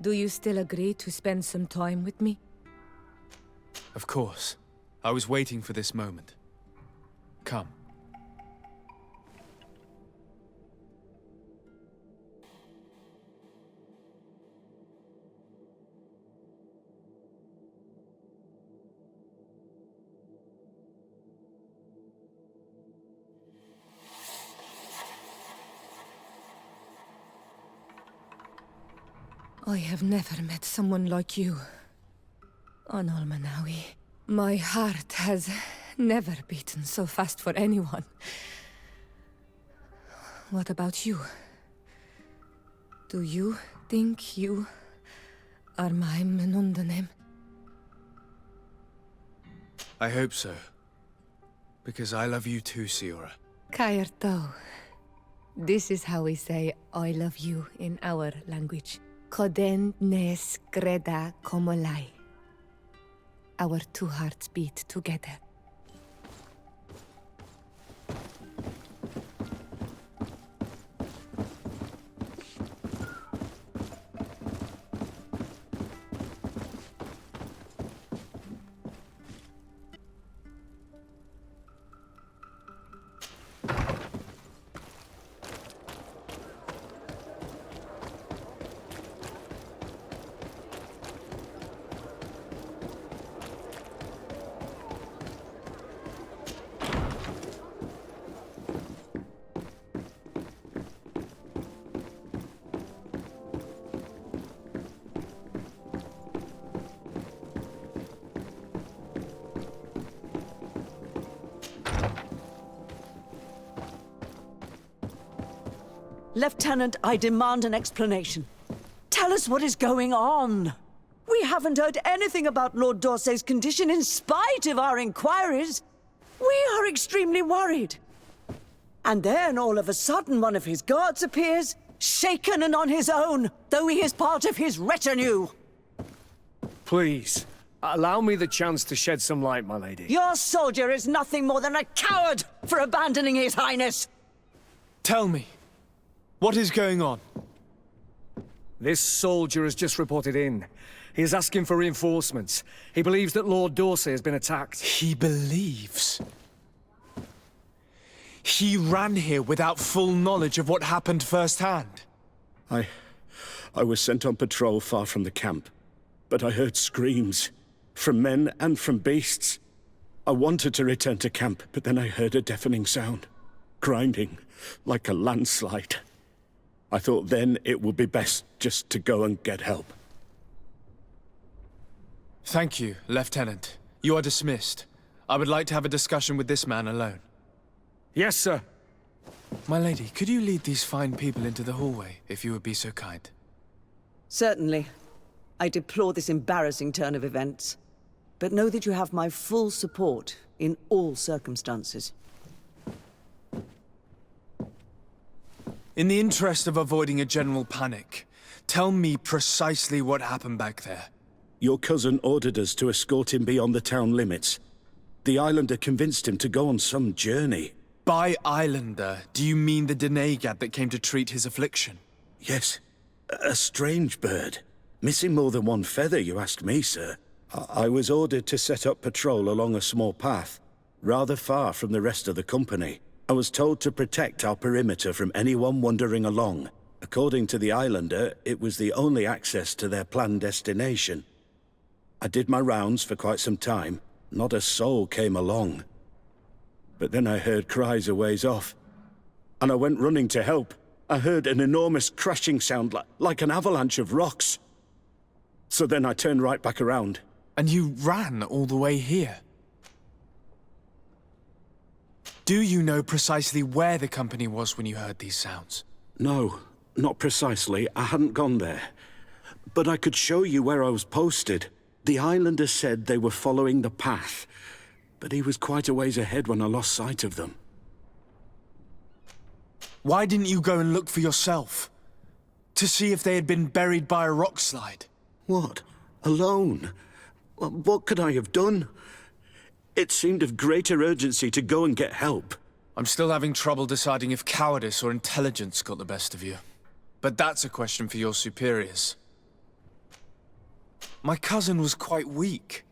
do you still agree to spend some time with me? Of course. I was waiting for this moment. Come. I have never met someone like you, Onol-Manawi. My heart has never beaten so fast for anyone. What about you? Do you think you are my Menundanem? I hope so. Because I love you too, Siora. Kairto. This is how we say I love you in our language. Koden nes greda komolai. Our two hearts beat together. Lieutenant, I demand an explanation. Tell us what is going on. We haven't heard anything about Lord D'Orsay's condition in spite of our inquiries. We are extremely worried. And then, all of a sudden, one of his guards appears, shaken and on his own, though he is part of his retinue. Please, allow me the chance to shed some light, my lady. Your soldier is nothing more than a coward for abandoning his highness. Tell me, what is going on? This soldier has just reported in. He is asking for reinforcements. He believes that Lord D'Orsay has been attacked. He believes? He ran here without full knowledge of what happened firsthand. I was sent on patrol far from the camp, but I heard screams, from men and from beasts. I wanted to return to camp, but then I heard a deafening sound, grinding, like a landslide. I thought then it would be best just to go and get help. Thank you, Lieutenant. You are dismissed. I would like to have a discussion with this man alone. Yes, sir. My lady, could you lead these fine people into the hallway, if you would be so kind? Certainly. I deplore this embarrassing turn of events. But know that you have my full support in all circumstances. In the interest of avoiding a general panic, tell me precisely what happened back there. Your cousin ordered us to escort him beyond the town limits. The Islander convinced him to go on some journey. By Islander, do you mean the Denegad that came to treat his affliction? Yes. A strange bird. Missing more than one feather, you ask me, sir. I was ordered to set up patrol along a small path, rather far from the rest of the company. I was told to protect our perimeter from anyone wandering along. According to the Islander, it was the only access to their planned destination. I did my rounds for quite some time. Not a soul came along. But then I heard cries a ways off, and I went running to help. I heard an enormous crashing sound like an avalanche of rocks. So then I turned right back around. And you ran all the way here? Do you know precisely where the company was when you heard these sounds? No, not precisely. I hadn't gone there. But I could show you where I was posted. The Islander said they were following the path, but he was quite a ways ahead when I lost sight of them. Why didn't you go and look for yourself? To see if they had been buried by a rock slide? What? Alone? What could I have done? It seemed of greater urgency to go and get help. I'm still having trouble deciding if cowardice or intelligence got the best of you. But that's a question for your superiors. My cousin was quite weak.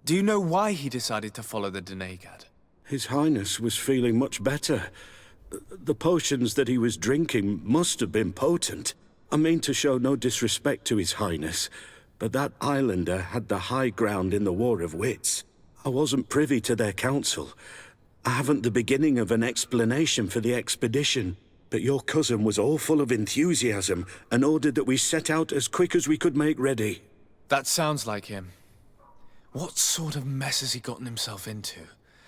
Do you know why he decided to follow the Denegad? His Highness was feeling much better. The potions that he was drinking must have been potent. I mean to show no disrespect to His Highness, but that Islander had the high ground in the War of Wits. I wasn't privy to their counsel. I haven't the beginning of an explanation for the expedition, but your cousin was all full of enthusiasm and ordered that we set out as quick as we could make ready. That sounds like him. What sort of mess has he gotten himself into?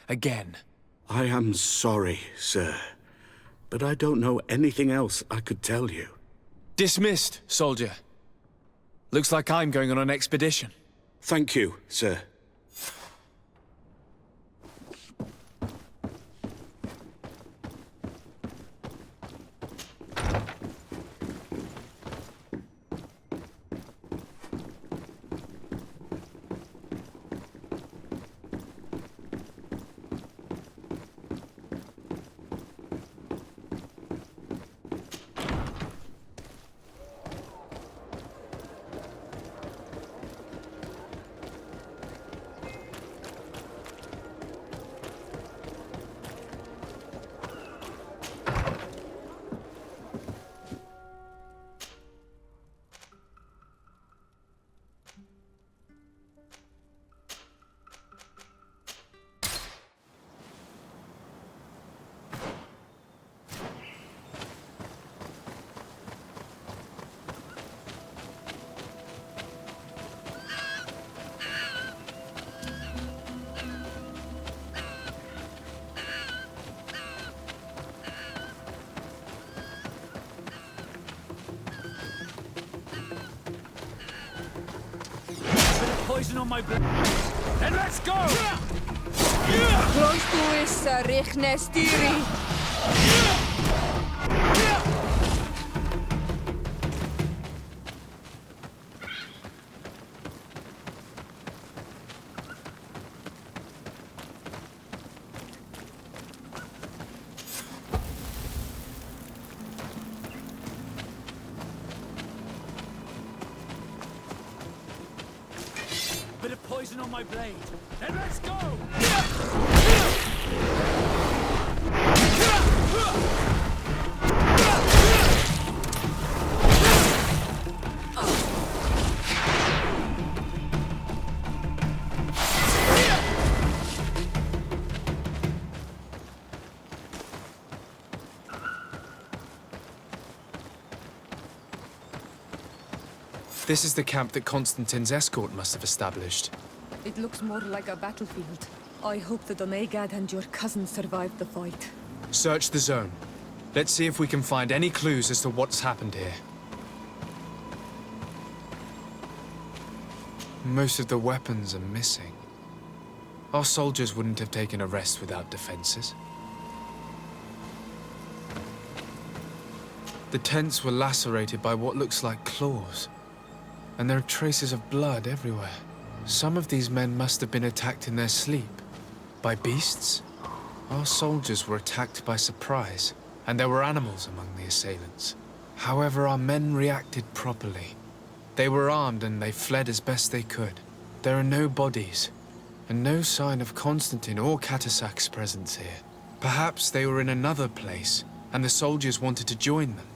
Again? I am sorry, sir, but I don't know anything else I could tell you. Dismissed, soldier. Looks like I'm going on an expedition. Thank you, sir. poison on my blade. Then let's go! Kronstuis Richnestiri. Bit of poison on my blade. Then let's go! This is the camp that Constantin's escort must have established. It looks more like a battlefield. I hope that Onegad and your cousin survived the fight. Search the zone. Let's see if we can find any clues as to what's happened here. Most of the weapons are missing. Our soldiers wouldn't have taken a rest without defenses. The tents were lacerated by what looks like claws. And there are traces of blood everywhere. Some of these men must have been attacked in their sleep. By beasts? Our soldiers were attacked by surprise, and there were animals among the assailants. However, our men reacted properly. They were armed and they fled as best they could. There are no bodies, and no sign of Constantin or Catasac's presence here. Perhaps they were in another place, and the soldiers wanted to join them.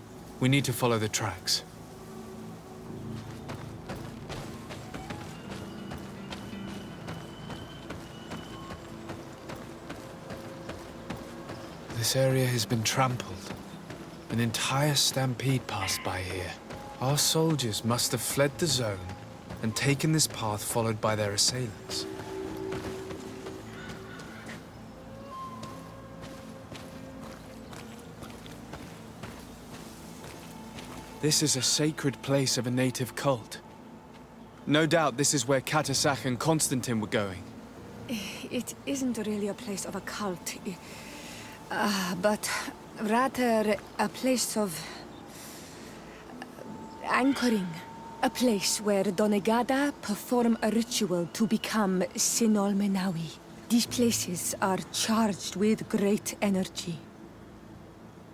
We need to follow the tracks. This area has been trampled. An entire stampede passed by here. Our soldiers must have fled the zone and taken this path followed by their assailants. This is a sacred place of a native cult. No doubt this is where Catasac and Constantin were going. It isn't really a place of a cult, but rather a place of anchoring. A place where Donegada perform a ritual to become Sinol Menawi. These places are charged with great energy.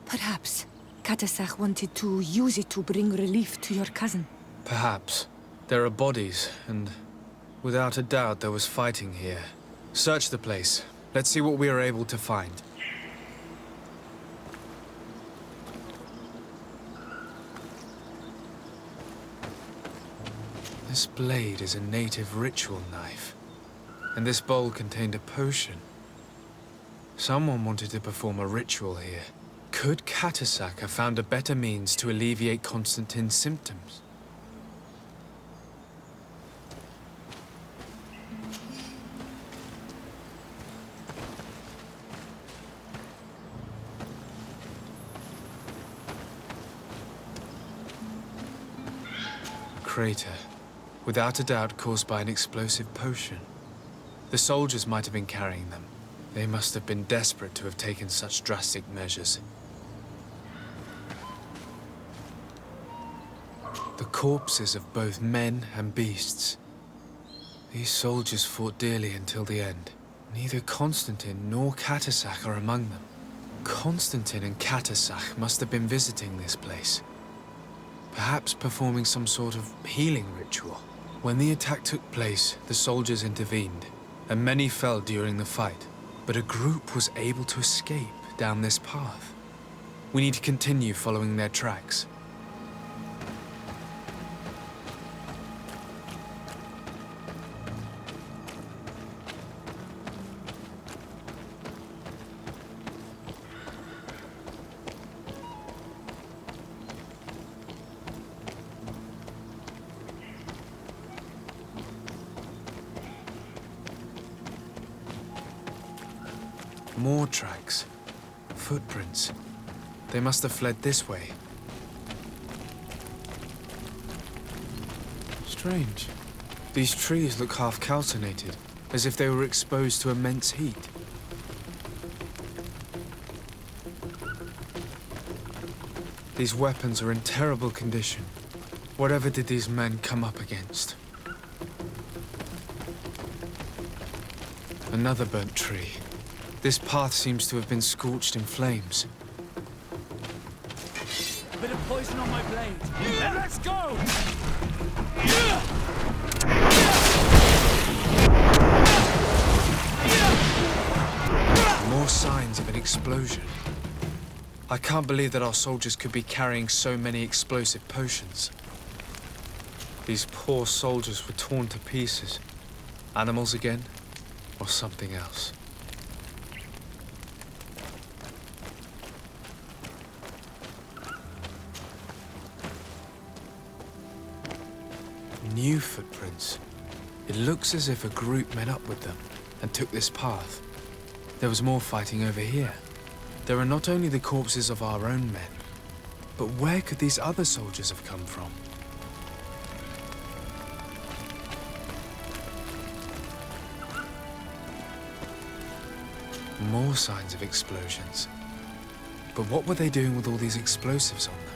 Perhaps Catasac wanted to use it to bring relief to your cousin. Perhaps. There are bodies, and without a doubt there was fighting here. Search the place. Let's see what we are able to find. This blade is a native ritual knife, and this bowl contained a potion. Someone wanted to perform a ritual here. Could Catasac have found a better means to alleviate Constantin's symptoms? Crater. Without a doubt caused by an explosive potion. The soldiers might have been carrying them. They must have been desperate to have taken such drastic measures. The corpses of both men and beasts. These soldiers fought dearly until the end. Neither Constantin nor Catasac are among them. Constantin and Catasac must have been visiting this place. Perhaps performing some sort of healing ritual. When the attack took place, the soldiers intervened, and many fell during the fight. But a group was able to escape down this path. We need to continue following their tracks. More tracks. Footprints. They must have fled this way. Strange. These trees look half calcinated, as if they were exposed to immense heat. These weapons are in terrible condition. Whatever did these men come up against? Another burnt tree. This path seems to have been scorched in flames. A bit of poison on my blade. Then let's go! More signs of an explosion. I can't believe that our soldiers could be carrying so many explosive potions. These poor soldiers were torn to pieces. Animals again, or something else. New footprints. It looks as if a group met up with them and took this path. There was more fighting over here. There are not only the corpses of our own men, but where could these other soldiers have come from? More signs of explosions. But what were they doing with all these explosives on them?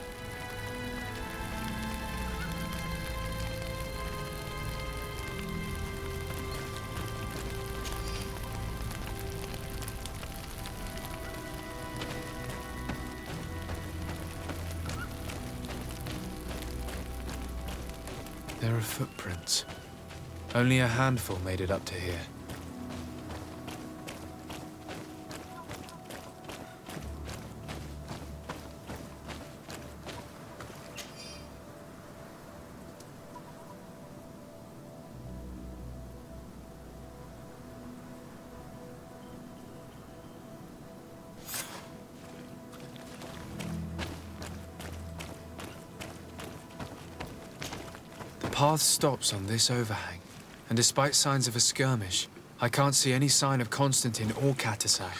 There are footprints. Only a handful made it up to here. The path stops on this overhang, and despite signs of a skirmish, I can't see any sign of Constantin or Katasach.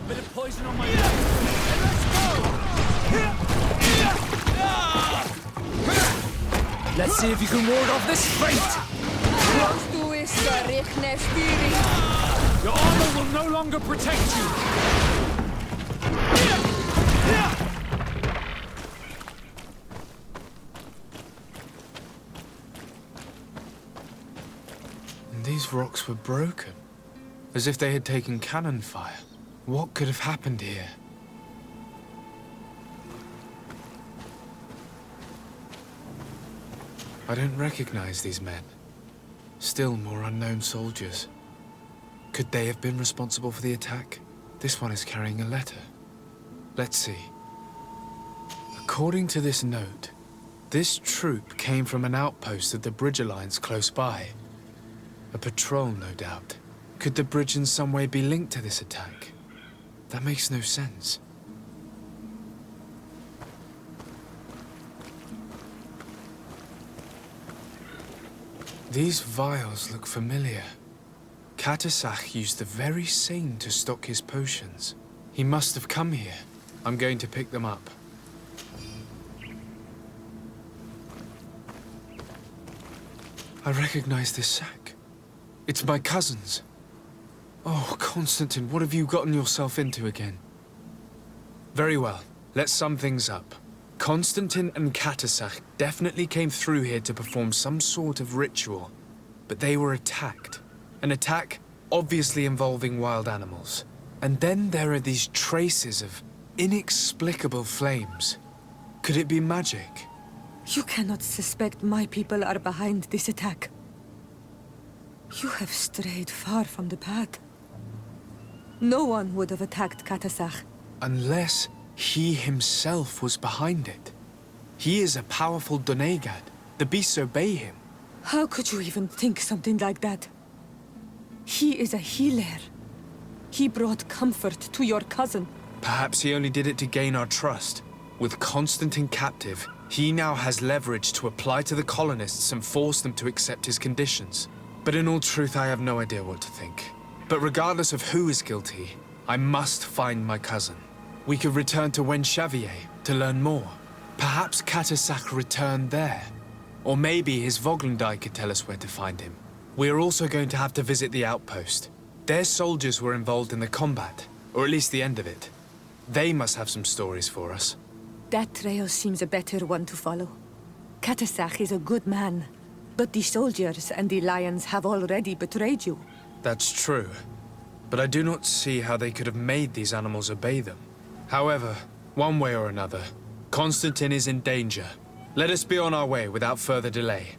Bit of poison on my blade. Let's see if you can ward off this fate! Your armor will no longer protect you! These rocks were broken, as if they had taken cannon fire. What could have happened here? I don't recognize these men. Still more unknown soldiers. Could they have been responsible for the attack? This one is carrying a letter. Let's see. According to this note, this troop came from an outpost of the Bridge Alliance close by. A patrol, no doubt. Could the bridge in some way be linked to this attack? That makes no sense. These vials look familiar. Katasach used the very same to stock his potions. He must have come here. I'm going to pick them up. I recognize this sack. It's my cousin's. Oh, Constantin, what have you gotten yourself into again? Very well. Let's sum things up. Constantin and Katasach definitely came through here to perform some sort of ritual, but they were attacked. An attack obviously involving wild animals. And then there are these traces of inexplicable flames. Could it be magic? You cannot suspect my people are behind this attack. You have strayed far from the path. No one would have attacked Katasach. Unless he himself was behind it. He is a powerful Donegad. The beasts obey him. How could you even think something like that? He is a healer. He brought comfort to your cousin. Perhaps he only did it to gain our trust. With Constantin captive, he now has leverage to apply to the colonists and force them to accept his conditions. But in all truth, I have no idea what to think. But regardless of who is guilty, I must find my cousin. We could return to Wen Xavier to learn more. Perhaps Katasak returned there. Or maybe his Voglendai could tell us where to find him. We are also going to have to visit the outpost. Their soldiers were involved in the combat, or at least the end of it. They must have some stories for us. That trail seems a better one to follow. Katasak is a good man, but the soldiers and the lions have already betrayed you. That's true. But I do not see how they could have made these animals obey them. However, one way or another, Constantin is in danger. Let us be on our way without further delay.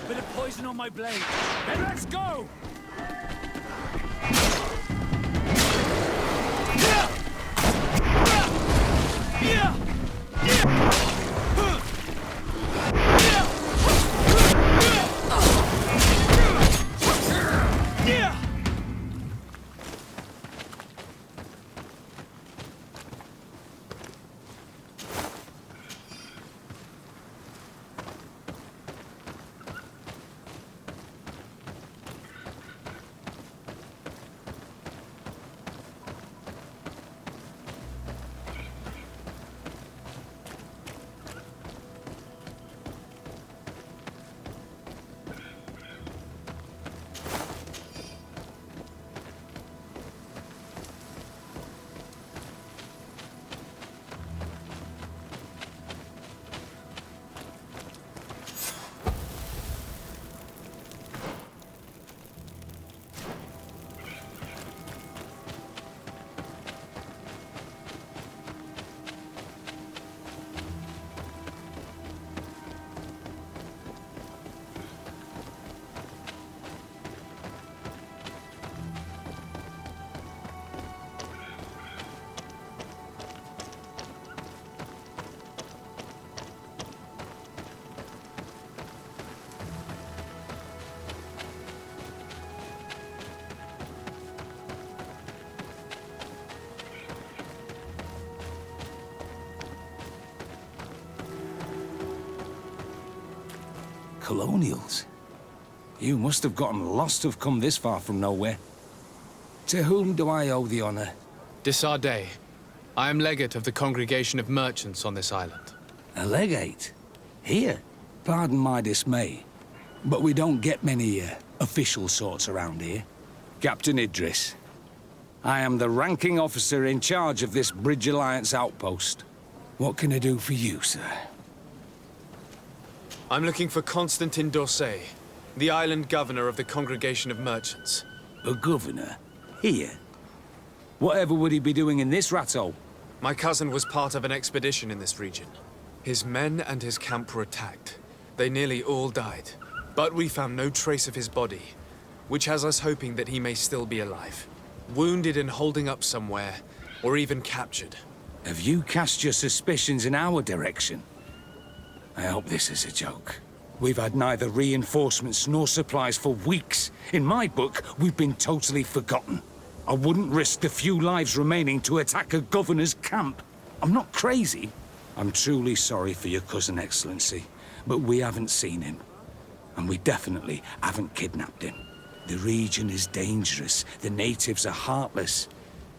Bit of poison on my blade. Then let's go! Colonials? You must have gotten lost to have come this far from nowhere. To whom do I owe the honor? De Sardet. I am legate of the Congregation of Merchants on this island. A legate? Here? Pardon my dismay, but we don't get many official sorts around here. Captain Idris. I am the ranking officer in charge of this Bridge Alliance outpost. What can I do for you, sir? I'm looking for Constantin d'Orsay, the island governor of the Congregation of Merchants. A governor? Here? Whatever would he be doing in this rat hole? My cousin was part of an expedition in this region. His men and his camp were attacked. They nearly all died. But we found no trace of his body, which has us hoping that he may still be alive. Wounded and holding up somewhere, or even captured. Have you cast your suspicions in our direction? I hope this is a joke. We've had neither reinforcements nor supplies for weeks. In my book, we've been totally forgotten. I wouldn't risk the few lives remaining to attack a governor's camp. I'm not crazy. I'm truly sorry for your cousin, Excellency, but we haven't seen him. And we definitely haven't kidnapped him. The region is dangerous. The natives are heartless.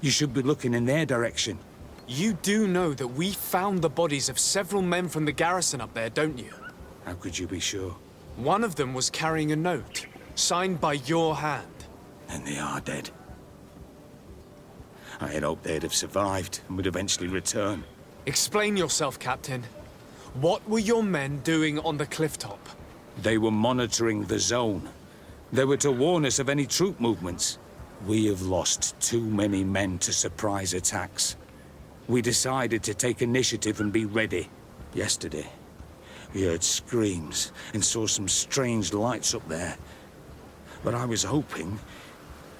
You should be looking in their direction. You do know that we found the bodies of several men from the garrison up there, don't you? How could you be sure? One of them was carrying a note, signed by your hand. And they are dead. I had hoped they'd have survived and would eventually return. Explain yourself, Captain. What were your men doing on the clifftop? They were monitoring the zone. They were to warn us of any troop movements. We have lost too many men to surprise attacks. We decided to take initiative and be ready. Yesterday, we heard screams and saw some strange lights up there. But I was hoping...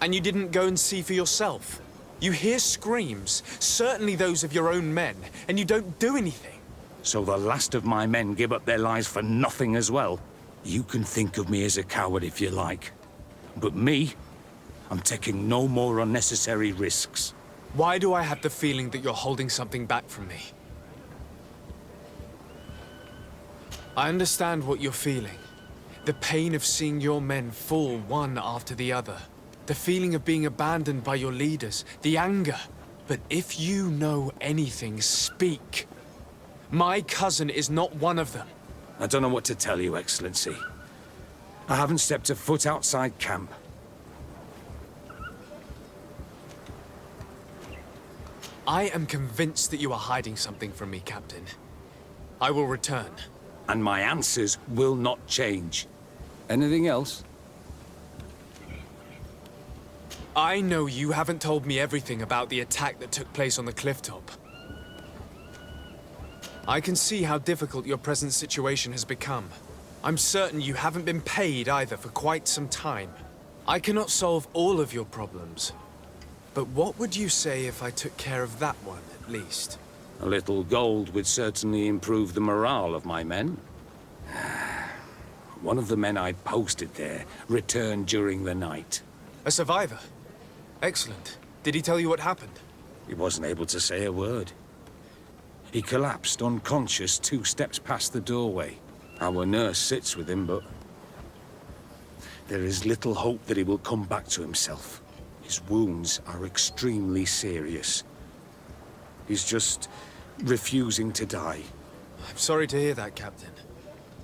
And you didn't go and see for yourself? You hear screams, certainly those of your own men, and you don't do anything. So the last of my men give up their lives for nothing as well? You can think of me as a coward if you like. But me, I'm taking no more unnecessary risks. Why do I have the feeling that you're holding something back from me? I understand what you're feeling. The pain of seeing your men fall one after the other. The feeling of being abandoned by your leaders. The anger. But if you know anything, speak. My cousin is not one of them. I don't know what to tell you, Excellency. I haven't stepped a foot outside camp. I am convinced that you are hiding something from me, Captain. I will return. And my answers will not change. Anything else? I know you haven't told me everything about the attack that took place on the clifftop. I can see how difficult your present situation has become. I'm certain you haven't been paid either for quite some time. I cannot solve all of your problems. But what would you say if I took care of that one, at least? A little gold would certainly improve the morale of my men. One of the men I'd posted there returned during the night. A survivor? Excellent. Did he tell you what happened? He wasn't able to say a word. He collapsed unconscious 2 steps past the doorway. Our nurse sits with him, but there is little hope that he will come back to himself. His wounds are extremely serious. He's just refusing to die. I'm sorry to hear that, Captain.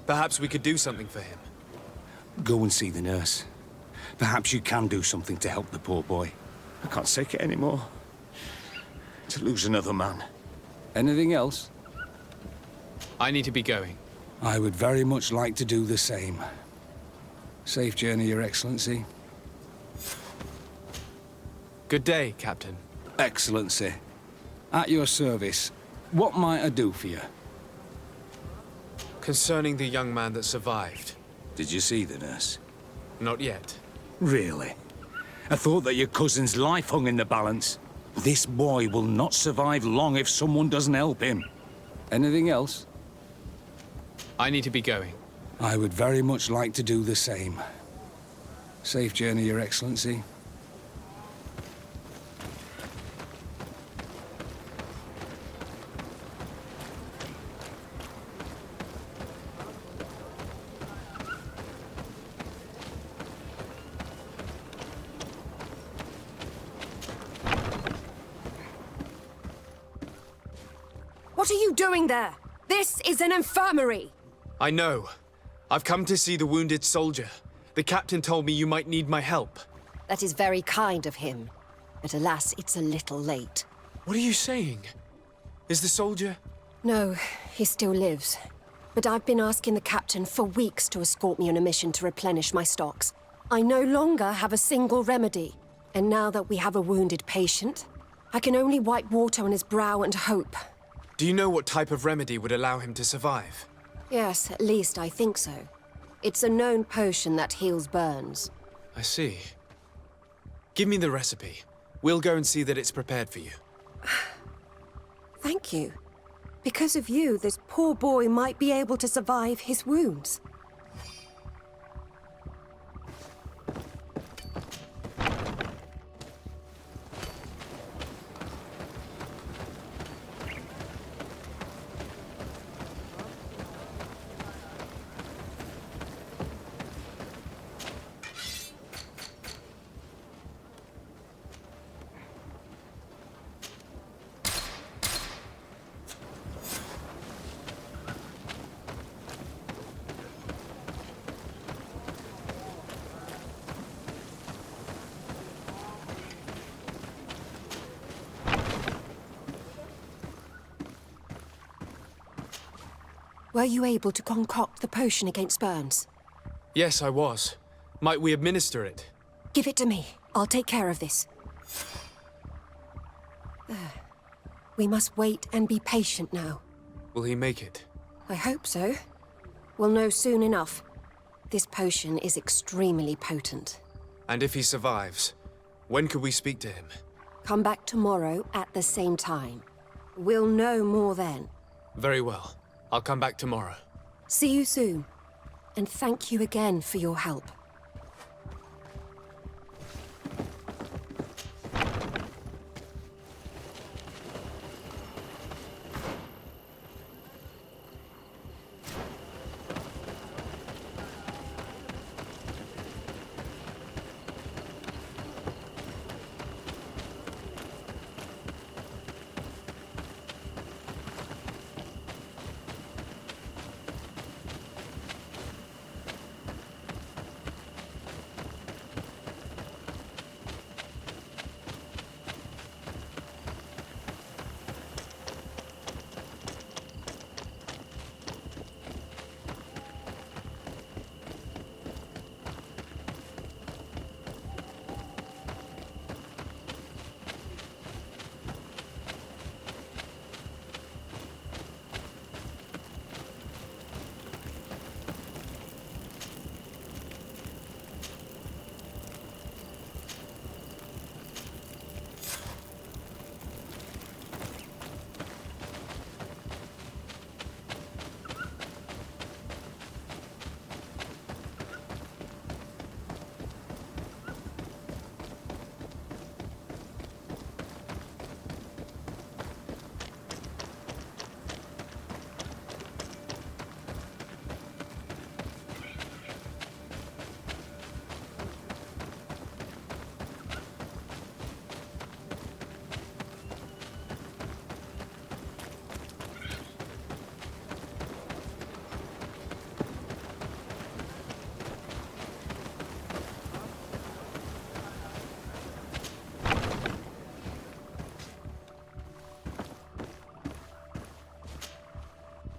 Perhaps we could do something for him. Go and see the nurse. Perhaps you can do something to help the poor boy. I can't take it anymore. To lose another man. Anything else? I need to be going. I would very much like to do the same. Safe journey, Your Excellency. Good day, Captain. Excellency. At your service. What might I do for you? Concerning the young man that survived. Did you see the nurse? Not yet. Really? I thought that your cousin's life hung in the balance. This boy will not survive long if someone doesn't help him. Anything else? I need to be going. I would very much like to do the same. Safe journey, Your Excellency. What are you doing there? This is an infirmary! I know. I've come to see the wounded soldier. The captain told me you might need my help. That is very kind of him. But alas, it's a little late. What are you saying? Is the soldier... No, he still lives. But I've been asking the captain for weeks to escort me on a mission to replenish my stocks. I no longer have a single remedy. And now that we have a wounded patient, I can only wipe water on his brow and hope. Do you know what type of remedy would allow him to survive? Yes, at least I think so. It's a known potion that heals burns. I see. Give me the recipe. We'll go and see that it's prepared for you. Thank you. Because of you, this poor boy might be able to survive his wounds. Were you able to concoct the potion against burns? Yes, I was. Might we administer it? Give it to me. I'll take care of this. We must wait and be patient now. Will he make it? I hope so. We'll know soon enough. This potion is extremely potent. And if he survives, when could we speak to him? Come back tomorrow at the same time. We'll know more then. Very well. I'll come back tomorrow. See you soon. And thank you again for your help.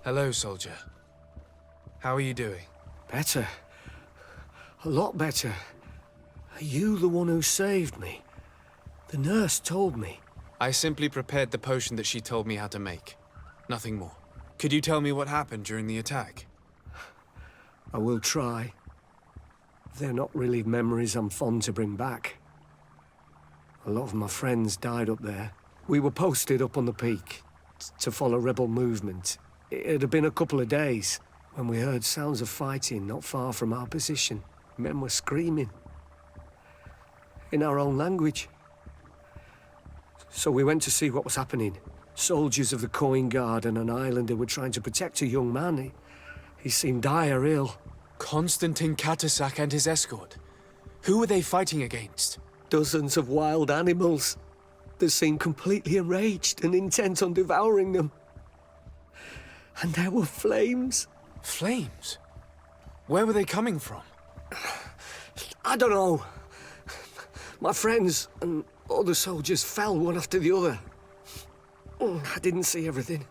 Hello, soldier. How are you doing? Better. A lot better. Are you the one who saved me? The nurse told me. I simply prepared the potion that she told me how to make. Nothing more. Could you tell me what happened during the attack? I will try. They're not really memories I'm fond to bring back. A lot of my friends died up there. We were posted up on the peak to follow rebel movement. It had been a couple of days when we heard sounds of fighting not far from our position. Men were screaming in our own language. So we went to see what was happening. Soldiers of the Coin Guard and an islander were trying to protect a young man. He seemed dire ill. Constantin Katasak and his escort. Who were they fighting against? Dozens of wild animals. They seemed completely enraged and intent on devouring them. And there were flames. Flames? Where were they coming from? I don't know. My friends and other soldiers fell one after the other. I didn't see everything.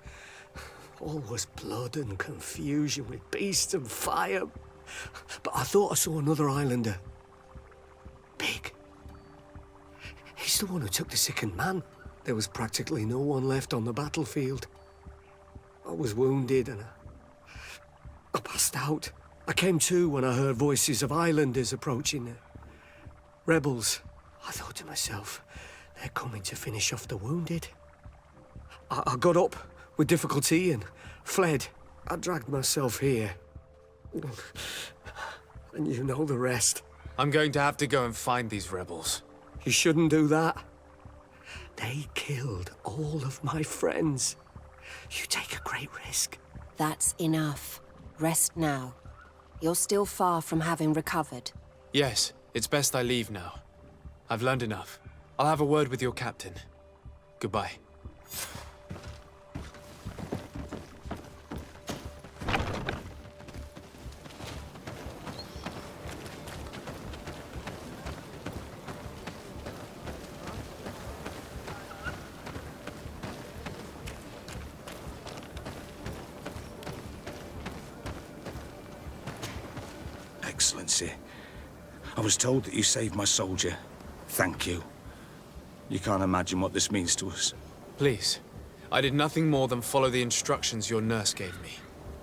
All was blood and confusion with beasts and fire. But I thought I saw another islander. Big. He's the one who took the sickened man. There was practically no one left on the battlefield. I was wounded and I passed out. I came to when I heard voices of islanders approaching. Rebels. I thought to myself, they're coming to finish off the wounded. I got up with difficulty and fled. I dragged myself here. And you know the rest. I'm going to have to go and find these rebels. You shouldn't do that. They killed all of my friends. You take a great risk. That's enough. Rest now. You're still far from having recovered. Yes, it's best I leave now. I've learned enough. I'll have a word with your captain. Goodbye. Excellency. I was told that you saved my soldier. Thank you. You can't imagine what this means to us. Please. I did nothing more than follow the instructions your nurse gave me.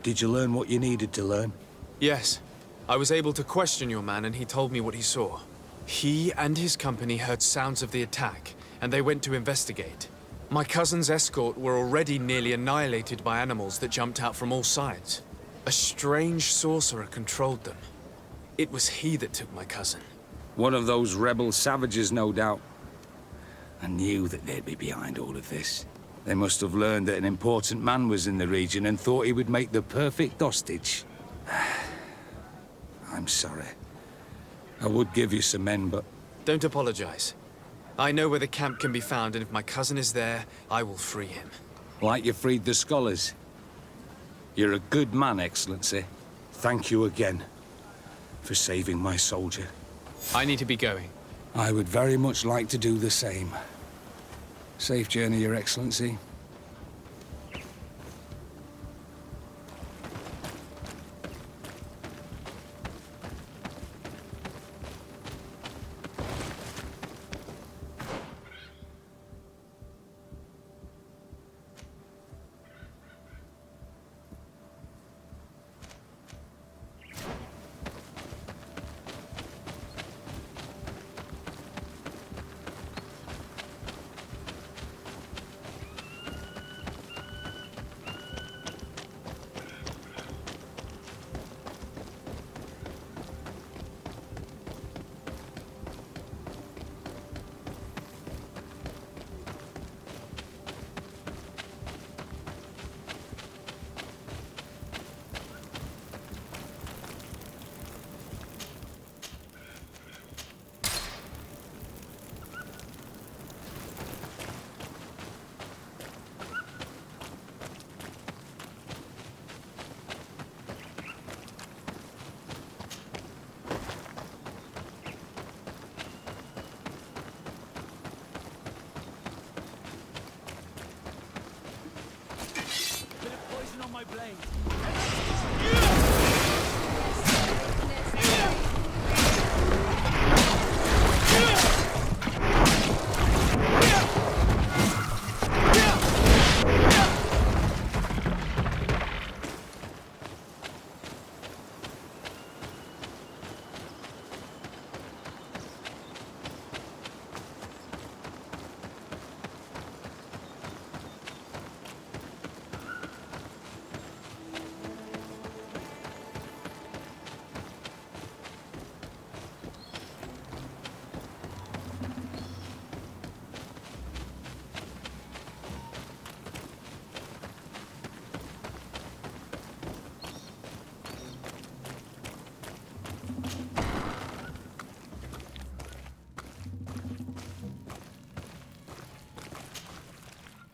Did you learn what you needed to learn? Yes. I was able to question your man and he told me what he saw. He and his company heard sounds of the attack, and they went to investigate. My cousin's escort were already nearly annihilated by animals that jumped out from all sides. A strange sorcerer controlled them. It was he that took my cousin. One of those rebel savages, no doubt. I knew that they'd be behind all of this. They must have learned that an important man was in the region and thought he would make the perfect hostage. I'm sorry. I would give you some men, but... Don't apologize. I know where the camp can be found, and if my cousin is there, I will free him. Like you freed the scholars. You're a good man, Excellency. Thank you again for saving my soldier. I need to be going. I would very much like to do the same. Safe journey, Your Excellency.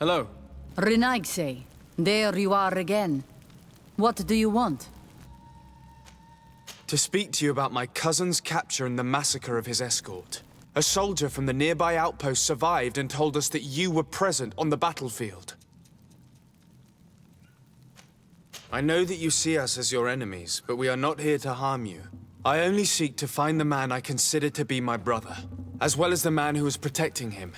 Hello. Renaigse, there you are again. What do you want? To speak to you about my cousin's capture and the massacre of his escort. A soldier from the nearby outpost survived and told us that you were present on the battlefield. I know that you see us as your enemies, but we are not here to harm you. I only seek to find the man I consider to be my brother, as well as the man who was protecting him.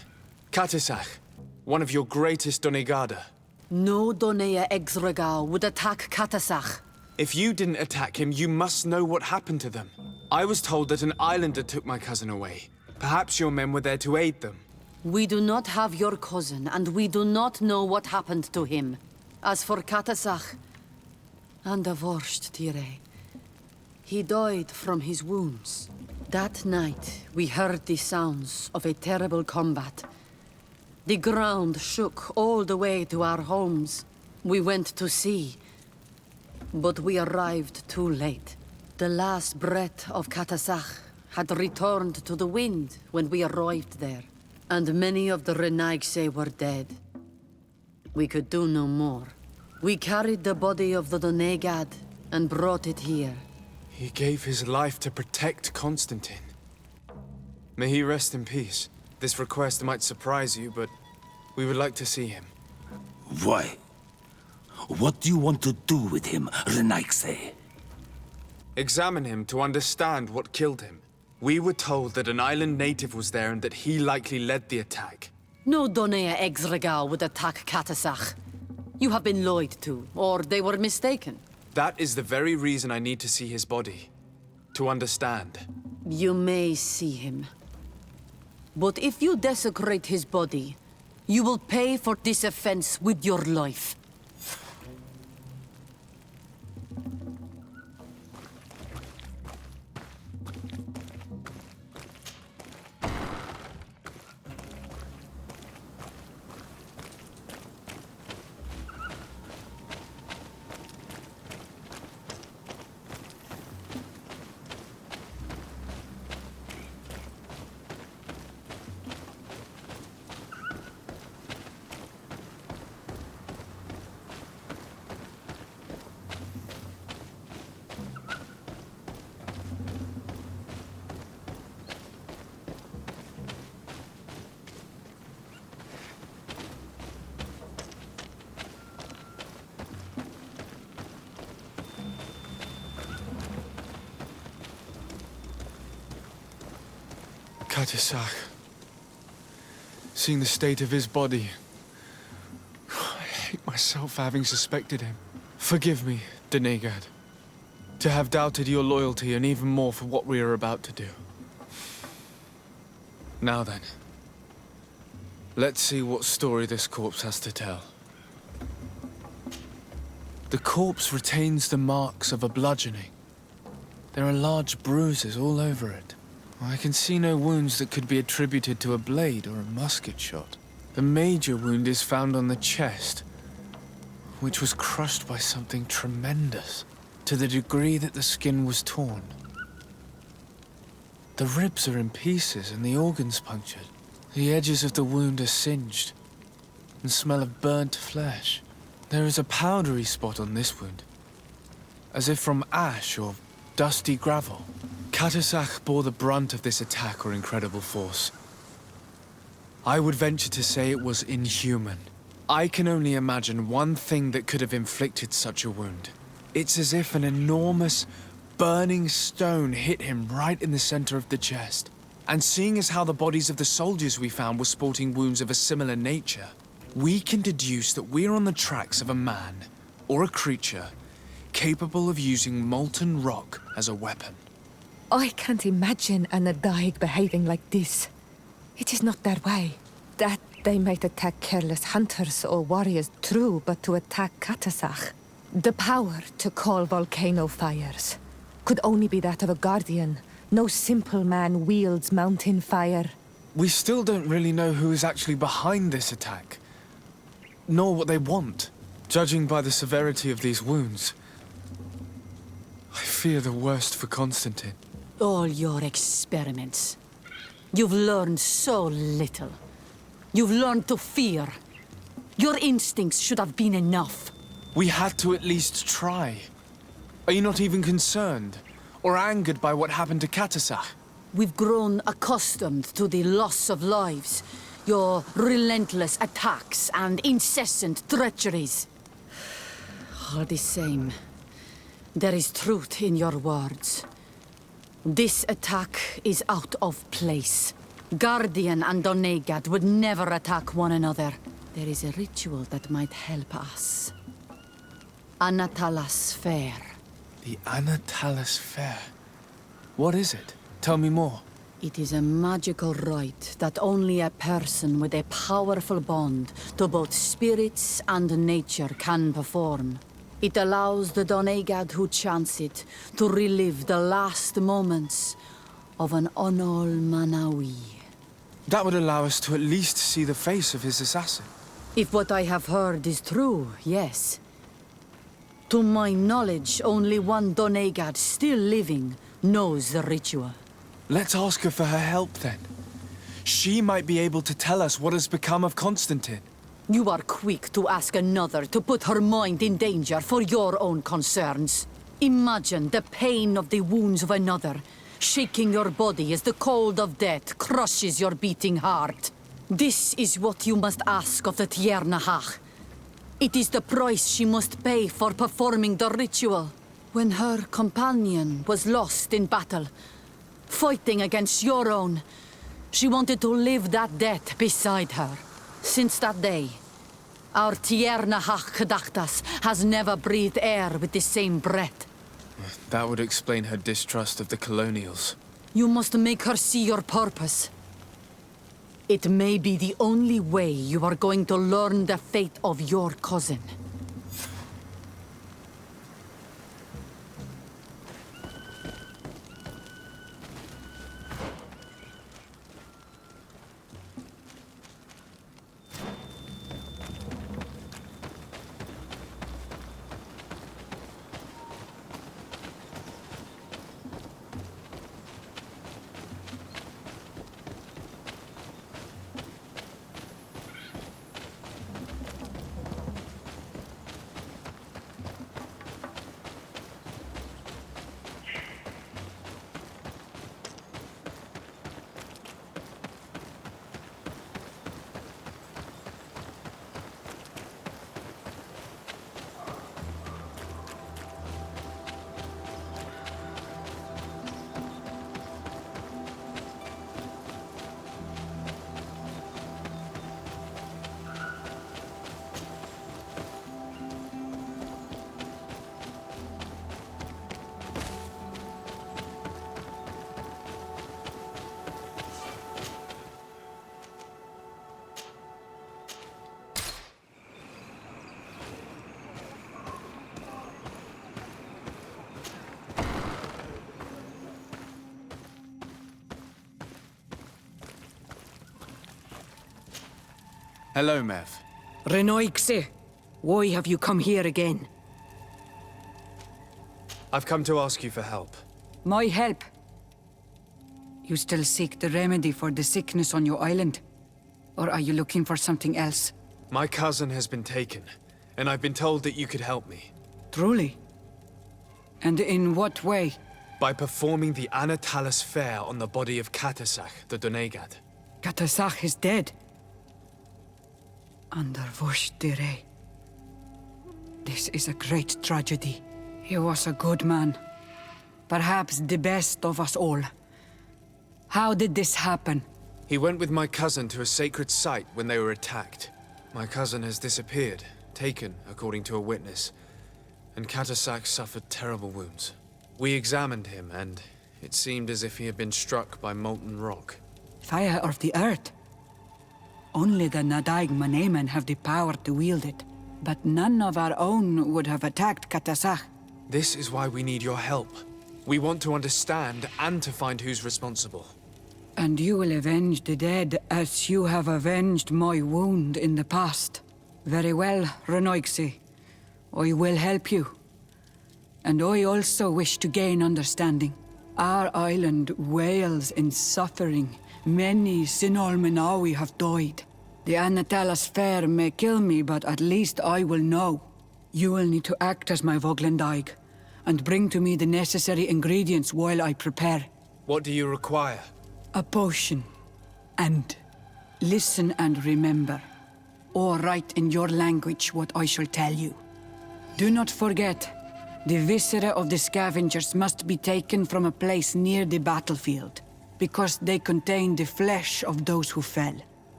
Katisach, one of your greatest Donegada. No Donea Exregal would attack Katasach. If you didn't attack him, you must know what happened to them. I was told that an islander took my cousin away. Perhaps your men were there to aid them. We do not have your cousin, and we do not know what happened to him. As for Katasach, and the Vorst, Tire, he died from his wounds. That night, we heard the sounds of a terrible combat. The ground shook all the way to our homes. We went to see, but we arrived too late. The last breath of Katasach had returned to the wind when we arrived there, and many of the Renaigse were dead. We could do no more. We carried the body of the Donegad and brought it here. He gave his life to protect Constantin. May he rest in peace. This request might surprise you, but we would like to see him. Why? What do you want to do with him, Renaigse? Examine him to understand what killed him. We were told that an island native was there and that he likely led the attack. No Donea Exregal would attack Katasach. You have been lied to, or they were mistaken. That is the very reason I need to see his body. To understand. You may see him. But if you desecrate his body, you will pay for this offense with your life. Katasach. Seeing the state of his body, I hate myself for having suspected him. Forgive me, Donegad, to have doubted your loyalty and even more for what we are about to do. Now then, let's see what story this corpse has to tell. The corpse retains the marks of a bludgeoning. There are large bruises all over it. I can see no wounds that could be attributed to a blade or a musket shot. The major wound is found on the chest, which was crushed by something tremendous, to the degree that the skin was torn. The ribs are in pieces and the organs punctured. The edges of the wound are singed and smell of burnt flesh. There is a powdery spot on this wound, as if from ash or dusty gravel. Katasach bore the brunt of this attack or incredible force. I would venture to say it was inhuman. I can only imagine one thing that could have inflicted such a wound. It's as if an enormous, burning stone hit him right in the center of the chest. And seeing as how the bodies of the soldiers we found were sporting wounds of a similar nature, we can deduce that we're on the tracks of a man, or a creature, capable of using molten rock as a weapon. I can't imagine an Adaig behaving like this. It is not their way. That they might attack careless hunters or warriors, true, but to attack Katasach, the power to call volcano fires, could only be that of a guardian. No simple man wields mountain fire. We still don't really know who is actually behind this attack, nor what they want. Judging by the severity of these wounds, I fear the worst for Constantin. All your experiments. You've learned so little. You've learned to fear. Your instincts should have been enough. We had to at least try. Are you not even concerned or angered by what happened to Katasach? We've grown accustomed to the loss of lives, your relentless attacks and incessant treacheries. All the same, there is truth in your words. This attack is out of place. Guardian and Donegad would never attack one another. There is a ritual that might help us. Anatalas Fair. The Anatalas Fair? What is it? Tell me more. It is a magical rite that only a person with a powerful bond to both spirits and nature can perform. It allows the Donegad who chants it to relive the last moments of an Onol Manawi. That would allow us to at least see the face of his assassin. If what I have heard is true, yes. To my knowledge, only one Donegad still living knows the ritual. Let's ask her for her help, then. She might be able to tell us what has become of Constantin. You are quick to ask another to put her mind in danger for your own concerns. Imagine the pain of the wounds of another, shaking your body as the cold of death crushes your beating heart. This is what you must ask of the Tiernahach. It is the price she must pay for performing the ritual. When her companion was lost in battle, fighting against your own, she wanted to live that death beside her. Since that day, our Tierna Gedachtas has never breathed air with the same breath. That would explain her distrust of the colonials. You must make her see your purpose. It may be the only way you are going to learn the fate of your cousin. Hello, Mev. Renoixe, why have you come here again? I've come to ask you for help. My help? You still seek the remedy for the sickness on your island? Or are you looking for something else? My cousin has been taken, and I've been told that you could help me. Truly? And in what way? By performing the Anatalis fair on the body of Katasach, the Donegad. Katasach is dead. Under Voshtire. This is a great tragedy. He was a good man. Perhaps the best of us all. How did this happen? He went with my cousin to a sacred site when they were attacked. My cousin has disappeared, taken, according to a witness. And Katasach suffered terrible wounds. We examined him, and it seemed as if he had been struck by molten rock. Fire of the earth? Only the Nadaig Manemen have the power to wield it. But none of our own would have attacked Katasach. This is why we need your help. We want to understand and to find who's responsible. And you will avenge the dead as you have avenged my wound in the past. Very well, Renoixe. I will help you. And I also wish to gain understanding. Our island wails in suffering. Many Sinol Menawi have died. The Anatalas fair may kill me, but at least I will know. You will need to act as my Voglendaig, and bring to me the necessary ingredients while I prepare. What do you require? A potion. And listen and remember, or write in your language what I shall tell you. Do not forget, the viscera of the scavengers must be taken from a place near the battlefield, because they contain the flesh of those who fell.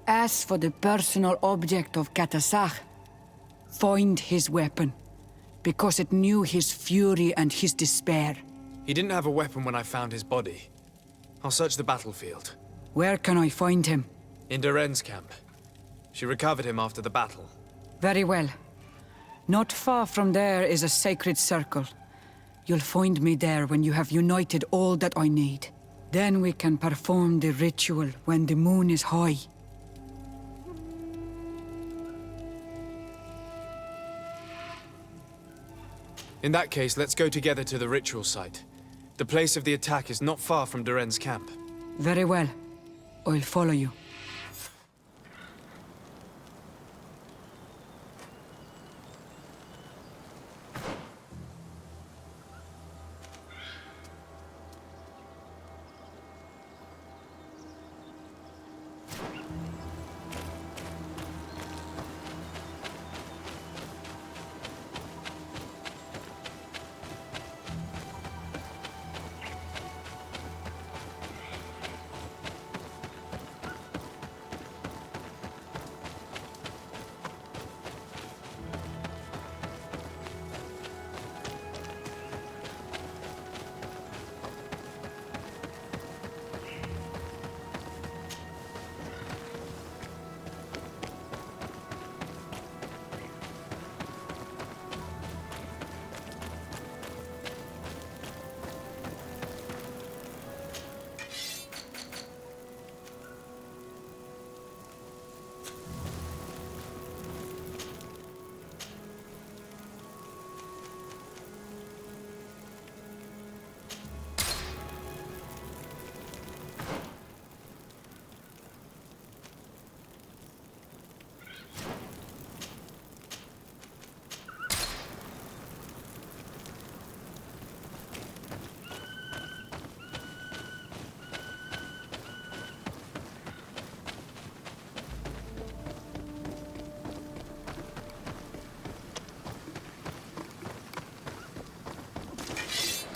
As for the personal object of Katasach, find his weapon, because it knew his fury and his despair. He didn't have a weapon when I found his body. I'll search the battlefield. Where can I find him? In Duren's camp. She recovered him after the battle. Very well. Not far from there is a sacred circle. You'll find me there when you have united all that I need. Then we can perform the ritual when the moon is high. In that case, let's go together to the ritual site. The place of the attack is not far from Duren's camp. Very well. I'll follow you.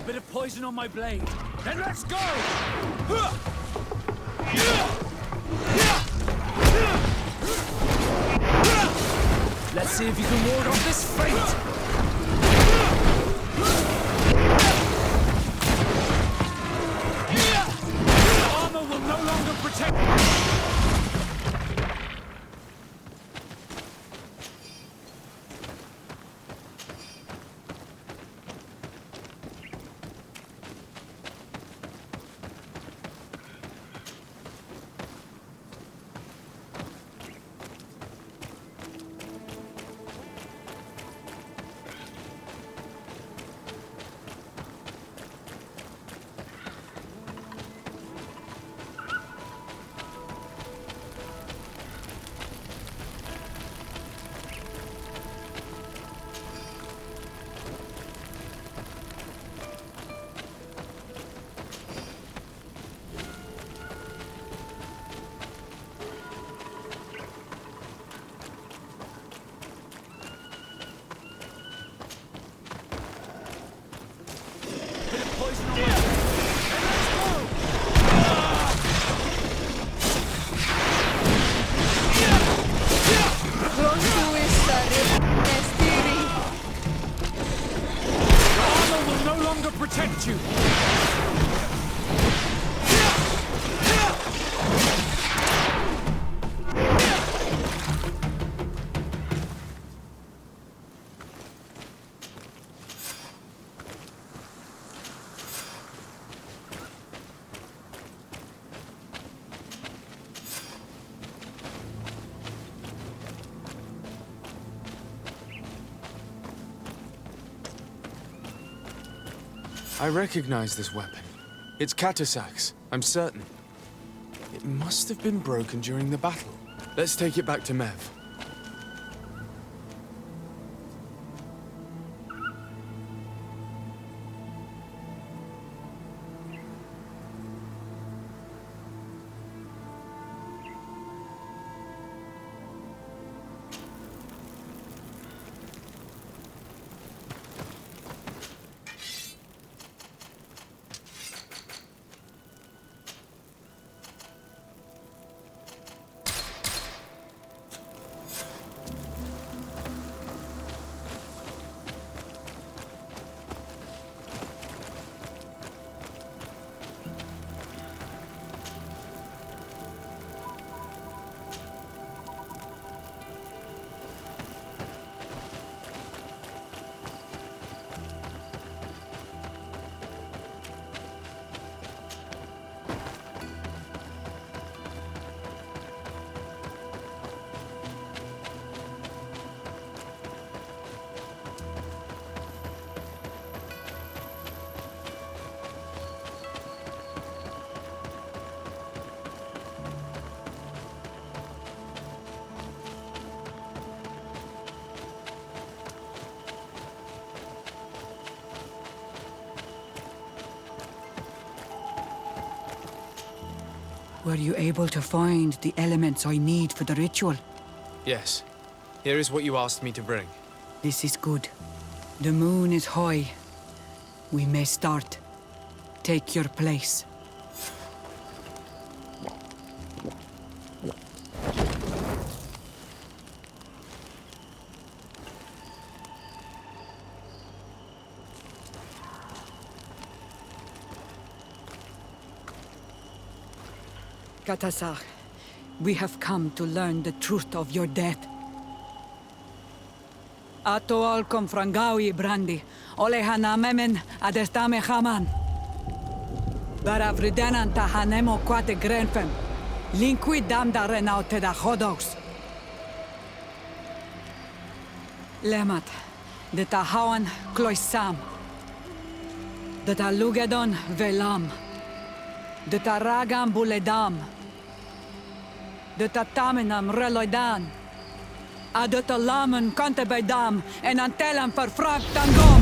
bit of poison on my blade. Then let's go! Let's see if you can ward off this fate! Armor will no longer protect... protect you! I recognize this weapon. It's Catasac's, I'm certain. It must have been broken during the battle. Let's take it back to Mev. Were you able to find the elements I need for the ritual? Yes. Here is what you asked me to bring. This is good. The moon is high. We may start. Take your place. Katasar, we have come to learn the truth of your death. Ato al confrangawi brandi, olehana memen adestame haman. Baravridenan tahanemo quate grenfem, linqui damda renaute da hodox. Lemat, de tahawan kloisam, de talugedon velam, de taragam buledam, de tatamenam reloidan, adet alamen kantebedam en antelam verfragt tangom.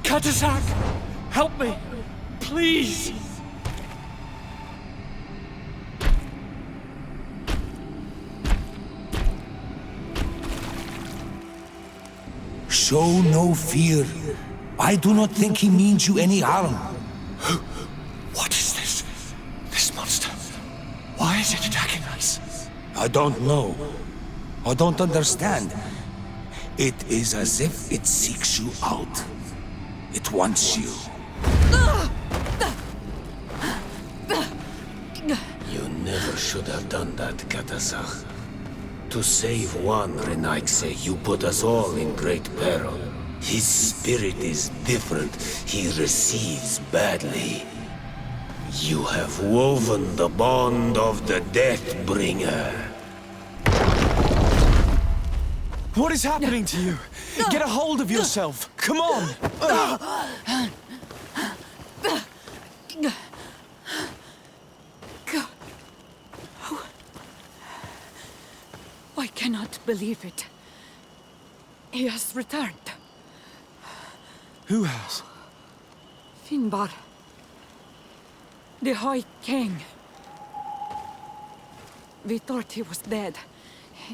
Katasak! Help me! Please! Show no fear. I do not think he means you any harm. What is this? This monster? Why is it attacking us? I don't know. I don't understand. It is as if it seeks you out. It wants you. You never should have done that, Katasach. To save one Renaigse, you put us all in great peril. His spirit is different. He receives badly. You have woven the bond of the Deathbringer. What is happening to you? Get a hold of yourself. Come on. I cannot believe it. He has returned. Who has? Finbar. The High King. We thought he was dead.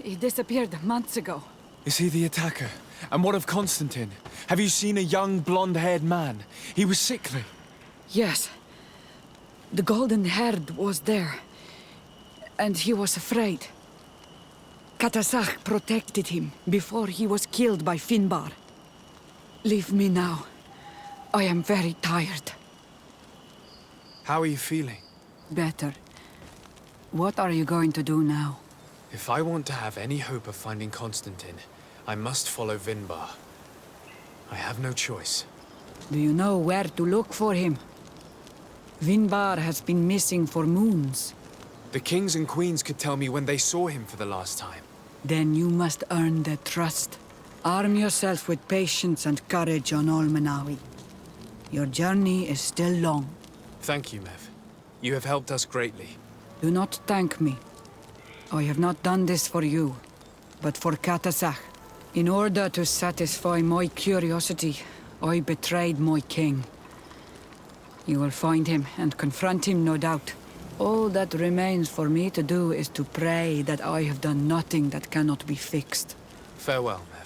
He disappeared months ago. Is he the attacker? And what of Constantin? Have you seen a young, blonde-haired man? He was sickly. Yes. The golden-haired was there. And he was afraid. Katasach protected him before he was killed by Finbar. Leave me now. I am very tired. How are you feeling? Better. What are you going to do now? If I want to have any hope of finding Constantin, I must follow Vinbar. I have no choice. Do you know where to look for him? Vinbar has been missing for moons. The kings and queens could tell me when they saw him for the last time. Then you must earn their trust. Arm yourself with patience and courage on Olmenawi. Your journey is still long. Thank you, Mev. You have helped us greatly. Do not thank me. I have not done this for you, but for Katasach. In order to satisfy my curiosity, I betrayed my king. You will find him and confront him, no doubt. All that remains for me to do is to pray that I have done nothing that cannot be fixed. Farewell, Mev.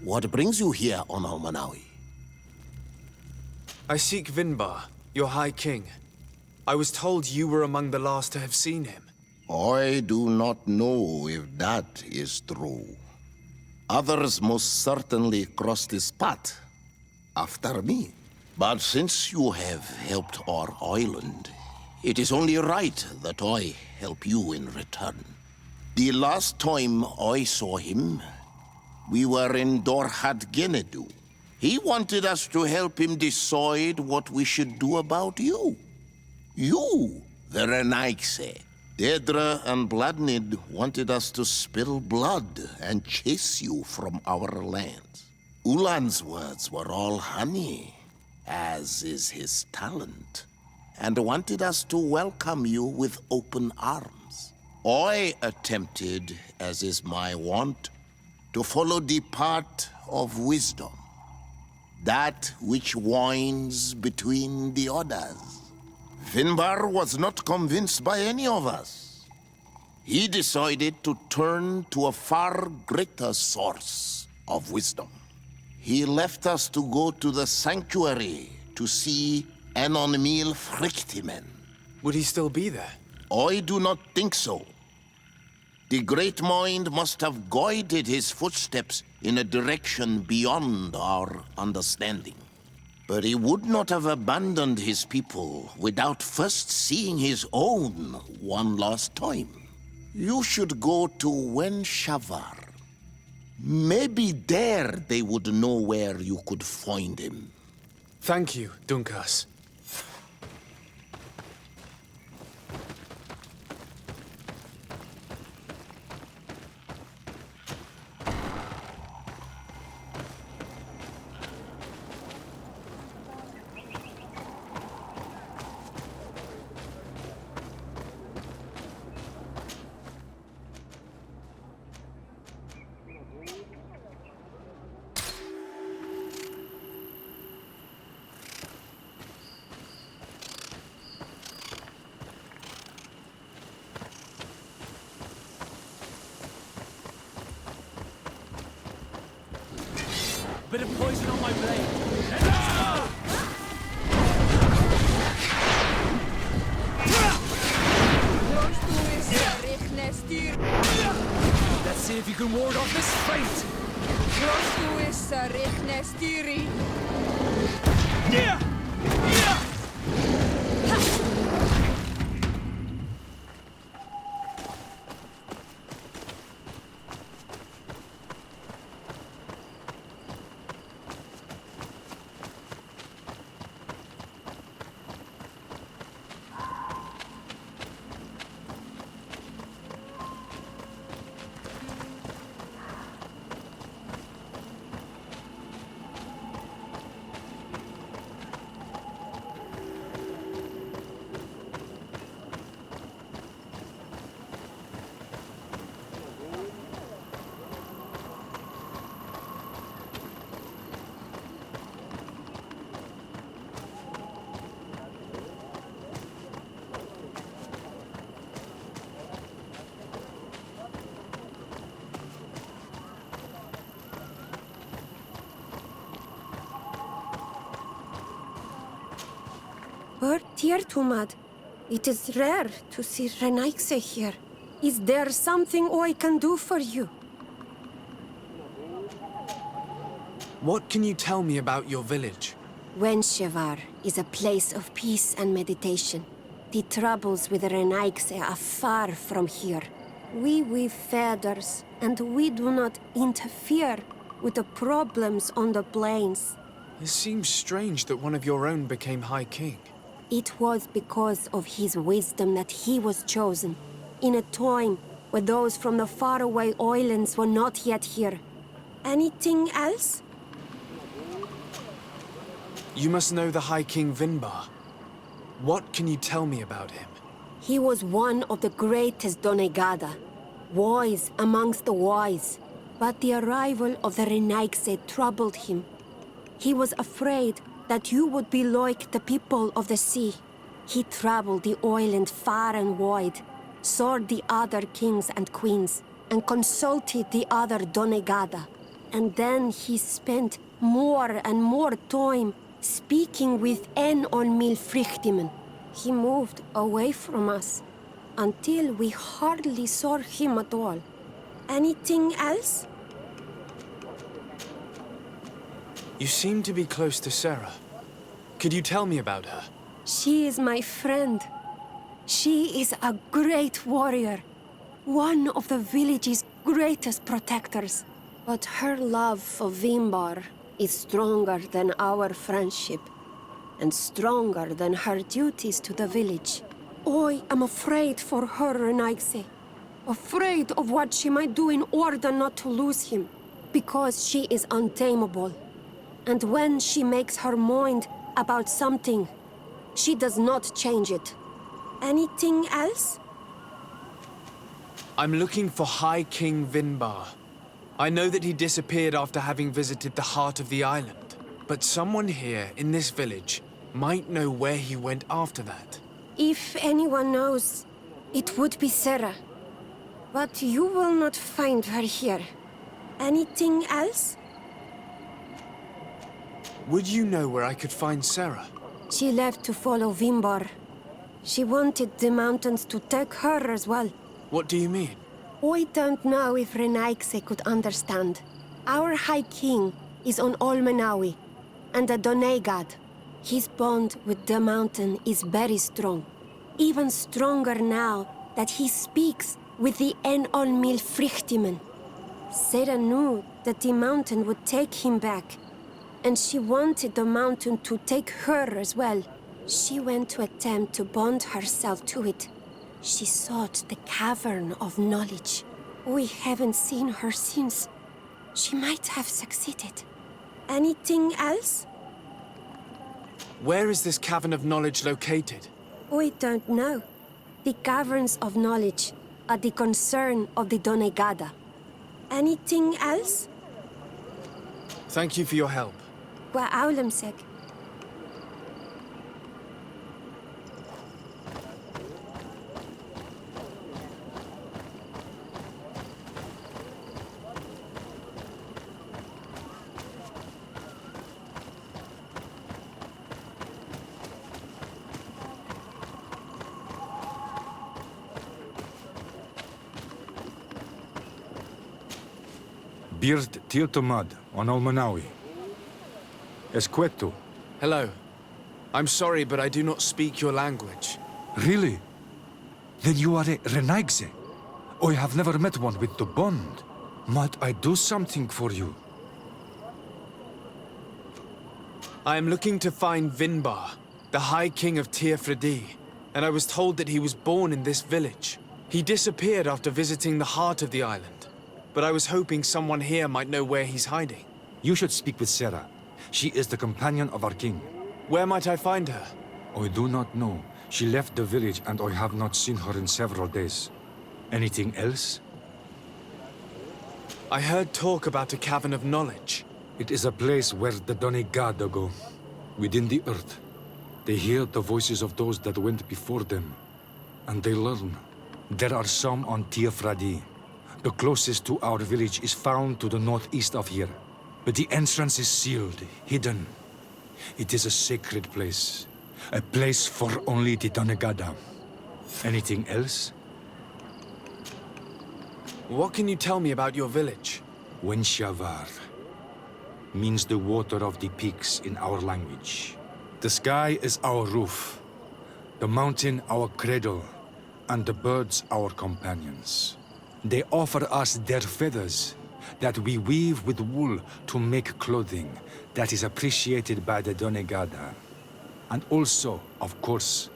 What brings you here on Almanawi? I seek Vinbar, your High King. I was told you were among the last to have seen him. I do not know if that is true. Others most certainly crossed this path after me. But since you have helped our island, it is only right that I help you in return. The last time I saw him, We were in Dorhat Genedu. He wanted us to help him decide what we should do about you. You, the Renaigse. Dedra and Bladnid wanted us to spill blood and chase you from our lands. Ulan's words were all honey, as is his talent, and wanted us to welcome you with open arms. I attempted, as is my wont, to follow the path of wisdom, that which winds between the others. Finbar was not convinced by any of us. He decided to turn to a far greater source of wisdom. He left us to go to the sanctuary to see Enonmil Frictimen. Would he still be there? I do not think so. The Great Mind must have guided his footsteps in a direction beyond our understanding. But he would not have abandoned his people without first seeing his own one last time. You should go to Wenshavar. Maybe there they would know where you could find him. Thank you, Dunkas. Bit of poison on my blade. Let's see if you can ward off this fate. Dear Tumad, it is rare to see Renaigse here. Is there something I can do for you? What can you tell me about your village? Wenshavar is a place of peace and meditation. The troubles with Renaigse are far from here. We weave feathers, and we do not interfere with the problems on the plains. It seems strange that one of your own became High King. It was because of his wisdom that he was chosen, in a time where those from the faraway islands were not yet here. Anything else? You must know the High King Vinbar. What can you tell me about him? He was one of the greatest Donegada, wise amongst the wise. But the arrival of the Renaigse troubled him. He was afraid that you would be like the people of the sea. He traveled the island far and wide, saw the other kings and queens, and consulted the other Donegada. And then he spent more and more time speaking with Enonmil Frictimen. He moved away from us, until we hardly saw him at all. Anything else? You seem to be close to Sarah. Could you tell me about her? She is my friend. She is a great warrior. One of the village's greatest protectors. But her love for Vimbar is stronger than our friendship, and stronger than her duties to the village. I am afraid for her, Renaigse. Afraid of what she might do in order not to lose him, because she is untamable. And when she makes her mind about something, she does not change it. Anything else? I'm looking for High King Vinbar. I know that he disappeared after having visited the heart of the island, but someone here in this village might know where he went after that. If anyone knows, it would be Sarah. But you will not find her here. Anything else? Would you know where I could find Sarah? She left to follow Vimbar. She wanted the mountains to take her as well. What do you mean? I don't know if Renaigse could understand. Our High King is on Olmenawi, and a Donegad. His bond with the mountain is very strong. Even stronger now that he speaks with the En-Olmil Frichtimen. Sarah knew that the mountain would take him back, and she wanted the mountain to take her as well. She went to attempt to bond herself to it. She sought the Cavern of Knowledge. We haven't seen her since. She might have succeeded. Anything else? Where is this Cavern of Knowledge located? We don't know. The Caverns of Knowledge are the concern of the Donegada. Anything else? Thank you for your help. Wa aulemsek. Birt Tiltomad on Olmenawi. Esqueto. Hello. I'm sorry, but I do not speak your language. Really? Then you are a Renaigse. I have never met one with the bond. Might I do something for you? I am looking to find Vinbar, the High King of Tearfredi, and I was told that he was born in this village. He disappeared after visiting the heart of the island. But I was hoping someone here might know where he's hiding. You should speak with Sarah. She is the companion of our king. Where might I find her? I do not know. She left the village and I have not seen her in several days. Anything else? I heard talk about a Cavern of Knowledge. It is a place where the Donegada go, within the earth. They hear the voices of those that went before them, and they learn. There are some on Tearfredi. The closest to our village is found to the northeast of here. But the entrance is sealed, hidden. It is a sacred place. A place for only the Donegada. Anything else? What can you tell me about your village? Wenshavar means the water of the peaks in our language. The sky is our roof, the mountain our cradle, and the birds our companions. They offer us their feathers that we weave with wool to make clothing that is appreciated by the Donegada. And also, of course,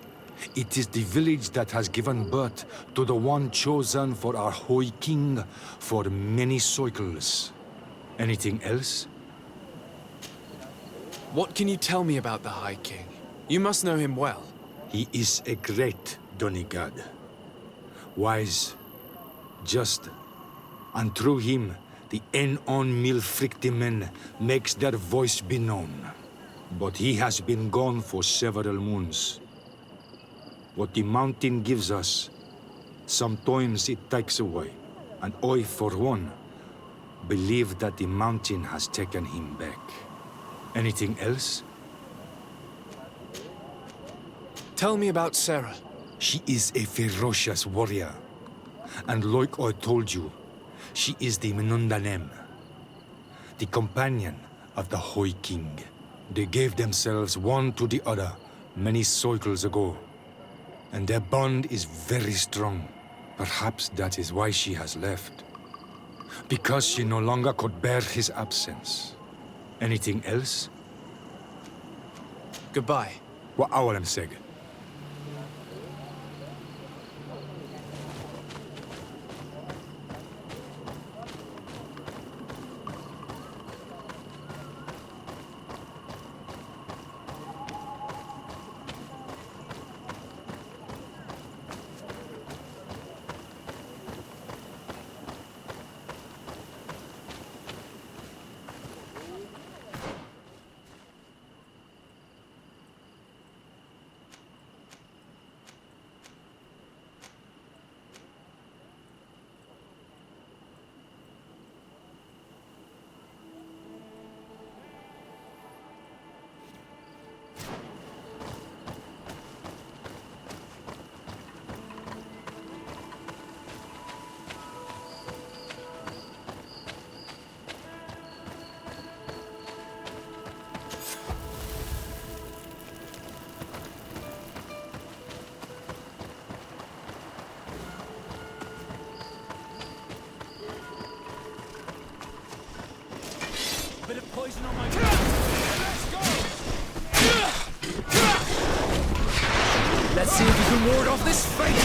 it is the village that has given birth to the one chosen for our High King for many cycles. Anything else? What can you tell me about the High King? You must know him well. He is a great Donegad. Wise, just, and through him, the En-Olmil Frichtimen makes their voice be known. But he has been gone for several moons. What the mountain gives us, sometimes it takes away. And I, for one, believe that the mountain has taken him back. Anything else? Tell me about Sarah. She is a ferocious warrior. And like I told you, she is the Menundanem, the companion of the High King. They gave themselves one to the other many cycles ago, and their bond is very strong. Perhaps that is why she has left. Because she no longer could bear his absence. Anything else? Goodbye. What awalem seg? Bit of poison on my Let's go! Let's see if you can ward off this fate!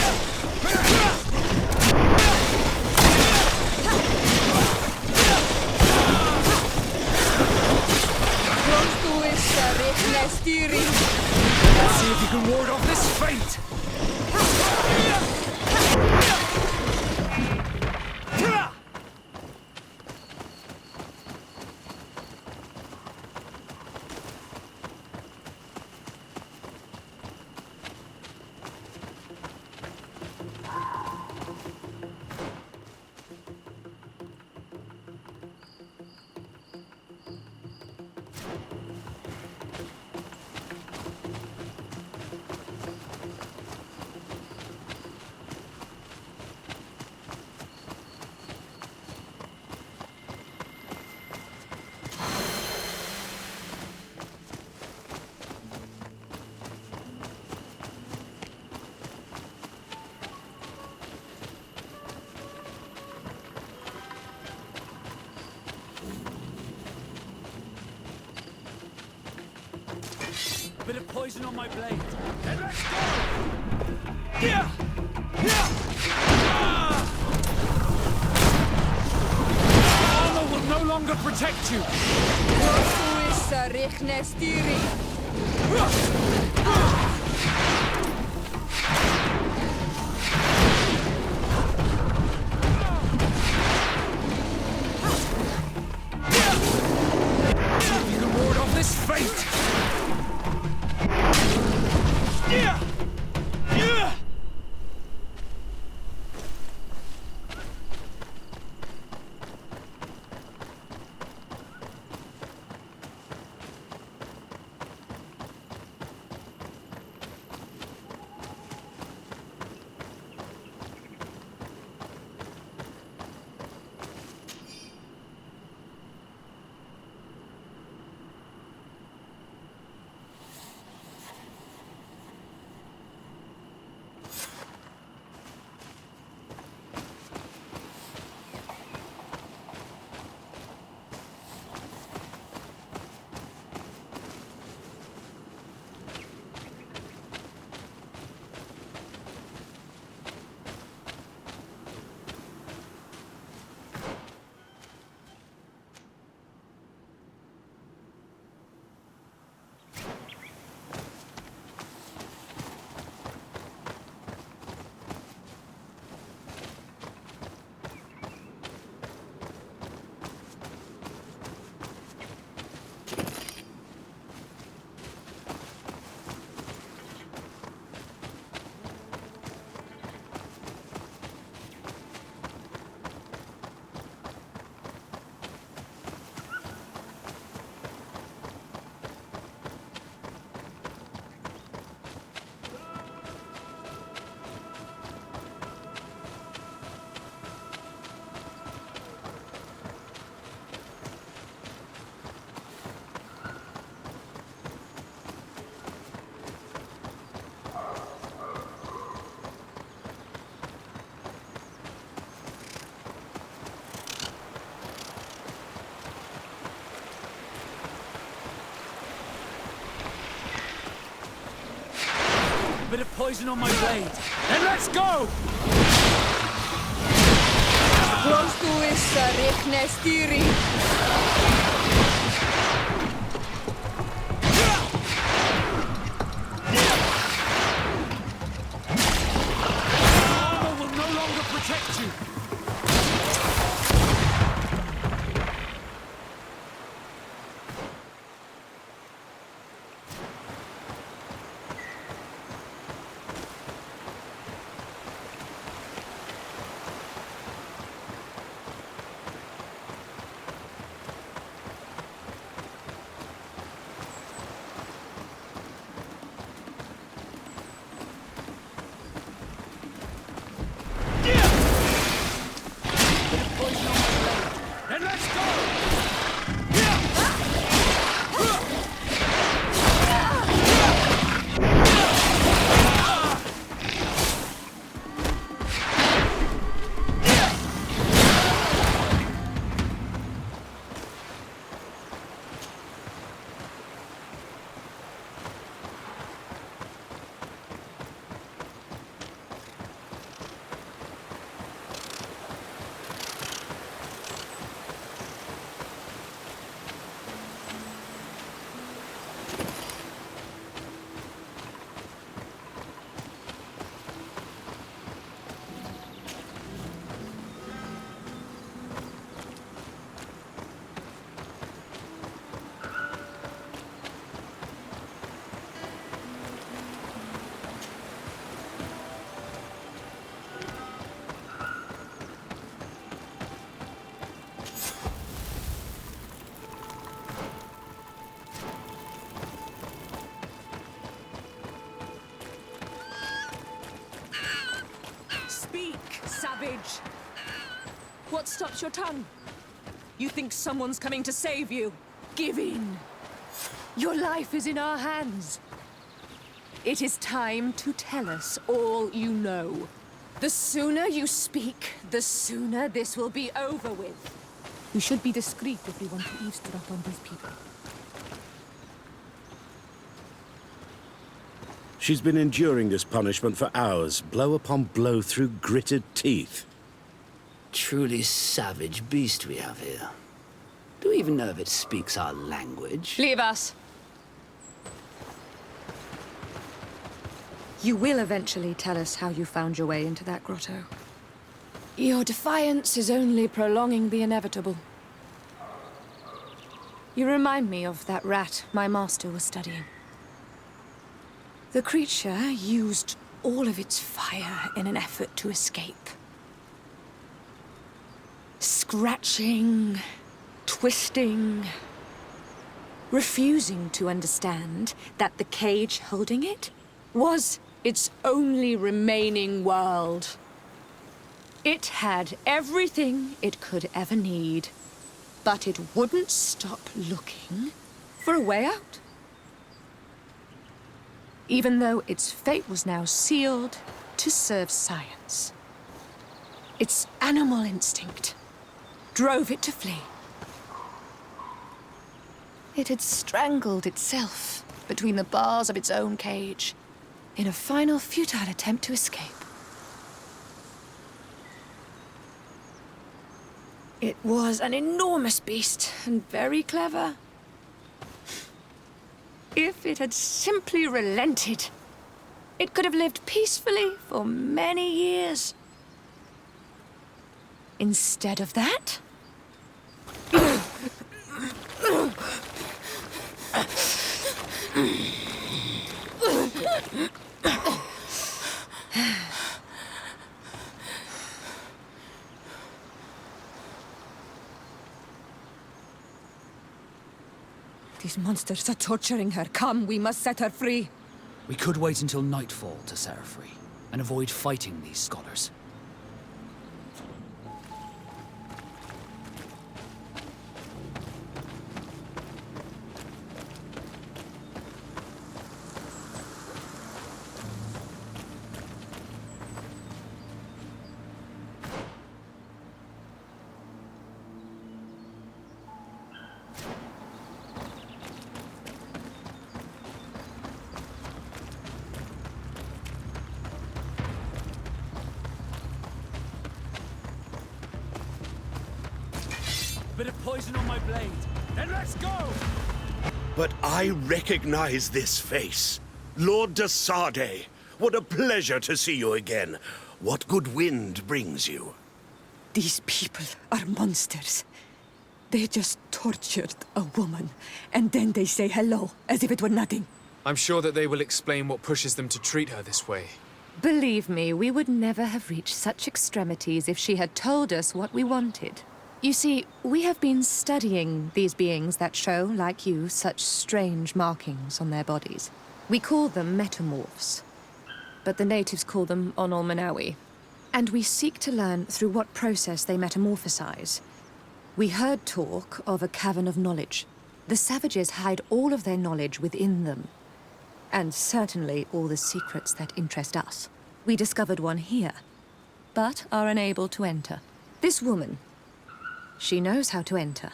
Let's see if you can ward off this fate! Bit of poison on my blade. And let's go! Yeah! Yeah! Armor will no longer protect you! You can ward off this fate! Yeah! Yeah! poison on my blade. Then let's go! Close to is Riknestiri. Armor will no longer protect you. Savage! What stops your tongue? You think someone's coming to save you? Give in! Your life is in our hands. It is time to tell us all you know. The sooner you speak, the sooner this will be over with. We should be discreet if we want to eavesdrop on these people. She's been enduring this punishment for hours, blow upon blow through gritted teeth. Truly savage beast we have here. Do we even know if it speaks our language? Leave us. You will eventually tell us how you found your way into that grotto. Your defiance is only prolonging the inevitable. You remind me of that rat my master was studying. The creature used all of its fire in an effort to escape. Scratching, twisting, refusing to understand that the cage holding it was its only remaining world. It had everything it could ever need, but it wouldn't stop looking for a way out. Even though its fate was now sealed to serve science. Its animal instinct drove it to flee. It had strangled itself between the bars of its own cage in a final futile attempt to escape. It was an enormous beast and very clever. If it had simply relented, it could have lived peacefully for many years. Instead of that... These monsters are torturing her. Come, we must set her free. We could wait until nightfall to set her free, and avoid fighting these scholars. Bit of poison on my blade. Then let's go! But I recognize this face. Lord de Sardet. What a pleasure to see you again. What good wind brings you? These people are monsters. They just tortured a woman, and then they say hello, as if it were nothing. I'm sure that they will explain what pushes them to treat her this way. Believe me, we would never have reached such extremities if she had told us what we wanted. You see, we have been studying these beings that show, like you, such strange markings on their bodies. We call them metamorphs, but the natives call them Onol Manawi. And we seek to learn through what process they metamorphosize. We heard talk of a cavern of knowledge. The savages hide all of their knowledge within them. And certainly all the secrets that interest us. We discovered one here, but are unable to enter. This woman, she knows how to enter.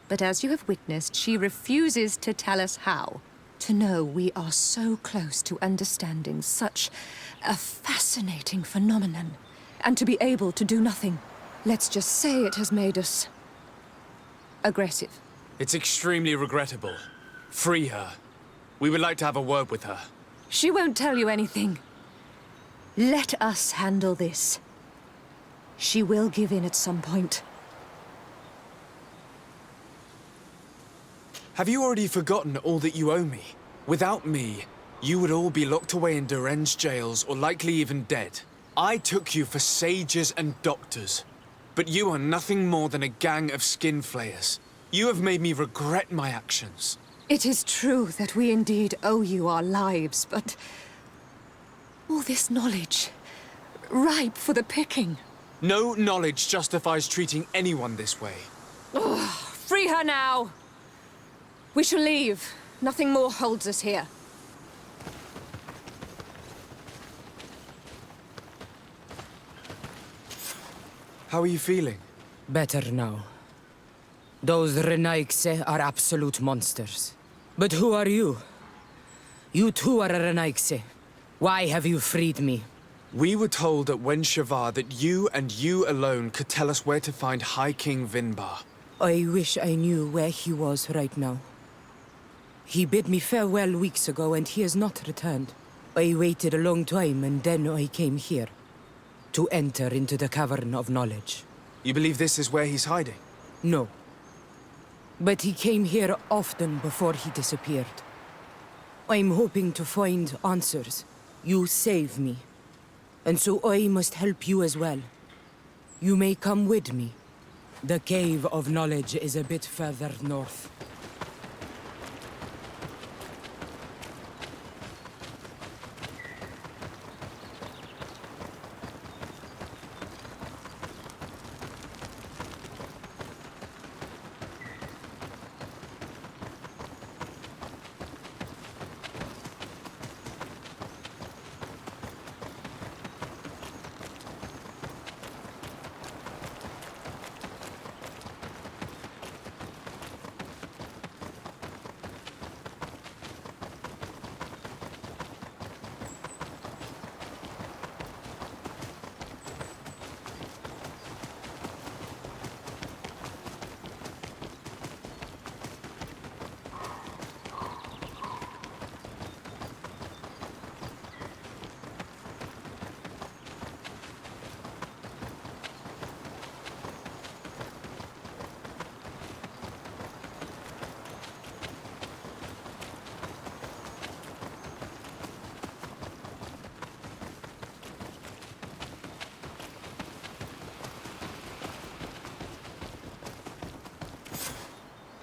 But as you have witnessed, she refuses to tell us how. To know we are so close to understanding such a fascinating phenomenon, and to be able to do nothing. Let's just say it has made us aggressive. It's extremely regrettable. Free her. We would like to have a word with her. She won't tell you anything. Let us handle this. She will give in at some point. Have you already forgotten all that you owe me? Without me, you would all be locked away in Duren's jails or likely even dead. I took you for sages and doctors. But you are nothing more than a gang of skin flayers. You have made me regret my actions. It is true that we indeed owe you our lives, but all this knowledge, ripe for the picking. No knowledge justifies treating anyone this way. Ugh, free her now! We shall leave. Nothing more holds us here. How are you feeling? Better now. Those Renaigse are absolute monsters. But who are you? You too are a Renaigse. Why have you freed me? We were told at Wen Shavar that you and you alone could tell us where to find High King Vinbar. I wish I knew where he was right now. He bid me farewell weeks ago and he has not returned. I waited a long time and then I came here. To enter into the Cavern of Knowledge. You believe this is where he's hiding? No. But he came here often before he disappeared. I'm hoping to find answers. You saved me. And so I must help you as well. You may come with me. The Cave of Knowledge is a bit further north.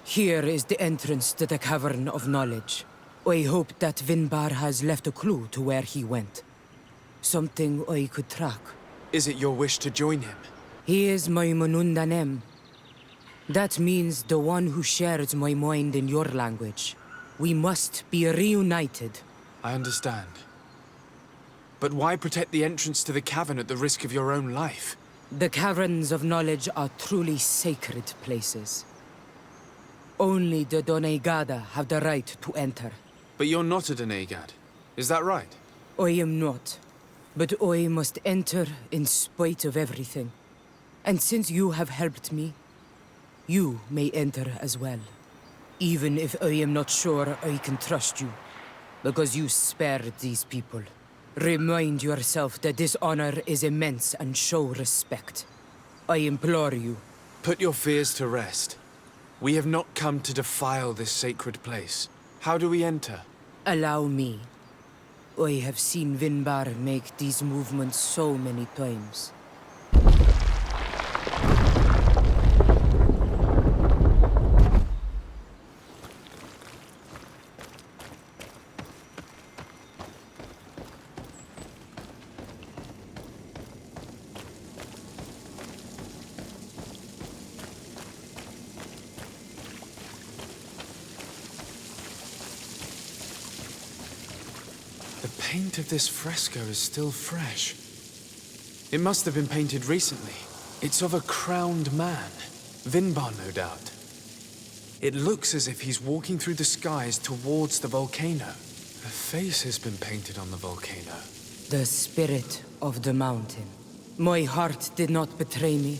Here is the entrance to the Cavern of Knowledge. I hope that Vinbar has left a clue to where he went. Something I could track. Is it your wish to join him? He is my Manundanem. That means the one who shares my mind in your language. We must be reunited. I understand. But why protect the entrance to the cavern at the risk of your own life? The Caverns of Knowledge are truly sacred places. Only the Doneigada have the right to enter. But you're not a Doneigad, is that right? I am not. But I must enter in spite of everything. And since you have helped me, You may enter as well, even if I am not sure I can trust you, because you spared these people. Remind yourself that this honor is immense and show respect. I implore you. Put your fears to rest. We have not come to defile this sacred place. How do we enter? Allow me. I have seen Vinbar make these movements so many times. The paint of this fresco is still fresh. It must have been painted recently. It's of a crowned man. Vinbar, no doubt. It looks as if he's walking through the skies towards the volcano. A face has been painted on the volcano. The spirit of the mountain. My heart did not betray me.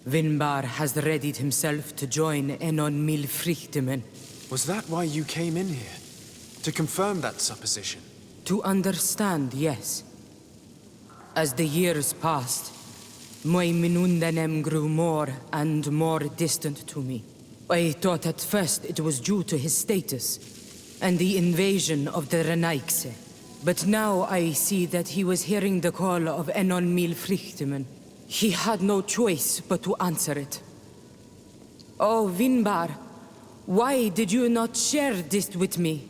Vinbar has readied himself to join Enon Milfrichtemen. Was that why you came in here? To confirm that supposition? To understand, yes. As the years passed, my Minundanem grew more and more distant to me. I thought at first it was due to his status and the invasion of the Renaigse. But now I see that he was hearing the call of Enon Milfrichtemen. He had no choice but to answer it. Oh, Vinbar, why did you not share this with me?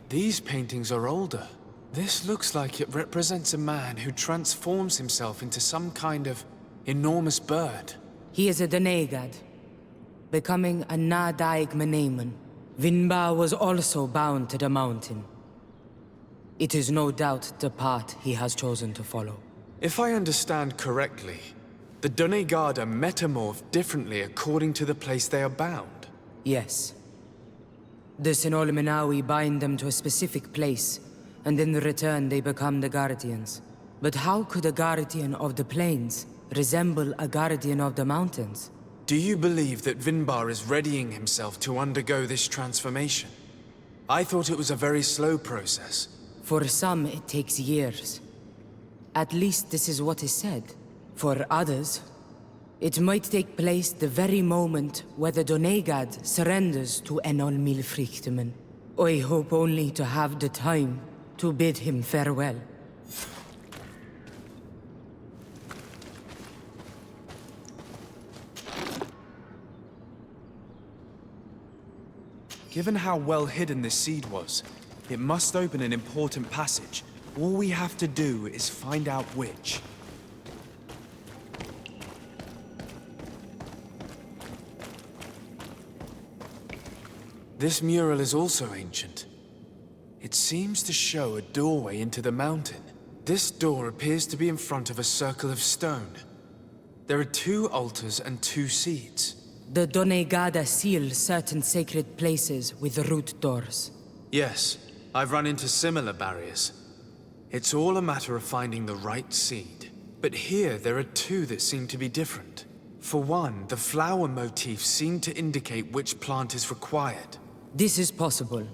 These paintings are older. This looks like it represents a man who transforms himself into some kind of enormous bird. He is a Denegad, becoming a Nadaig-Menemen. Vinbar was also bound to the mountain. It is no doubt the path he has chosen to follow. If I understand correctly, the Donegada metamorph differently according to the place they are bound. Yes. The Sinolmenawi bind them to a specific place, and in return they become the Guardians. But how could a Guardian of the Plains resemble a Guardian of the Mountains? Do you believe that Vinbar is readying himself to undergo this transformation? I thought it was a very slow process. For some, it takes years. At least this is what is said. For others, it might take place the very moment where the Donegad surrenders to Enol Milfrichtemen. I hope only to have the time to bid him farewell. Given how well hidden this seed was, it must open an important passage. All we have to do is find out which. This mural is also ancient. It seems to show a doorway into the mountain. This door appears to be in front of a circle of stone. There are 2 altars and 2 seeds. The Donegada seal certain sacred places with root doors. Yes, I've run into similar barriers. It's all a matter of finding the right seed. But here there are 2 that seem to be different. For one, the flower motifs seem to indicate which plant is required. This is possible.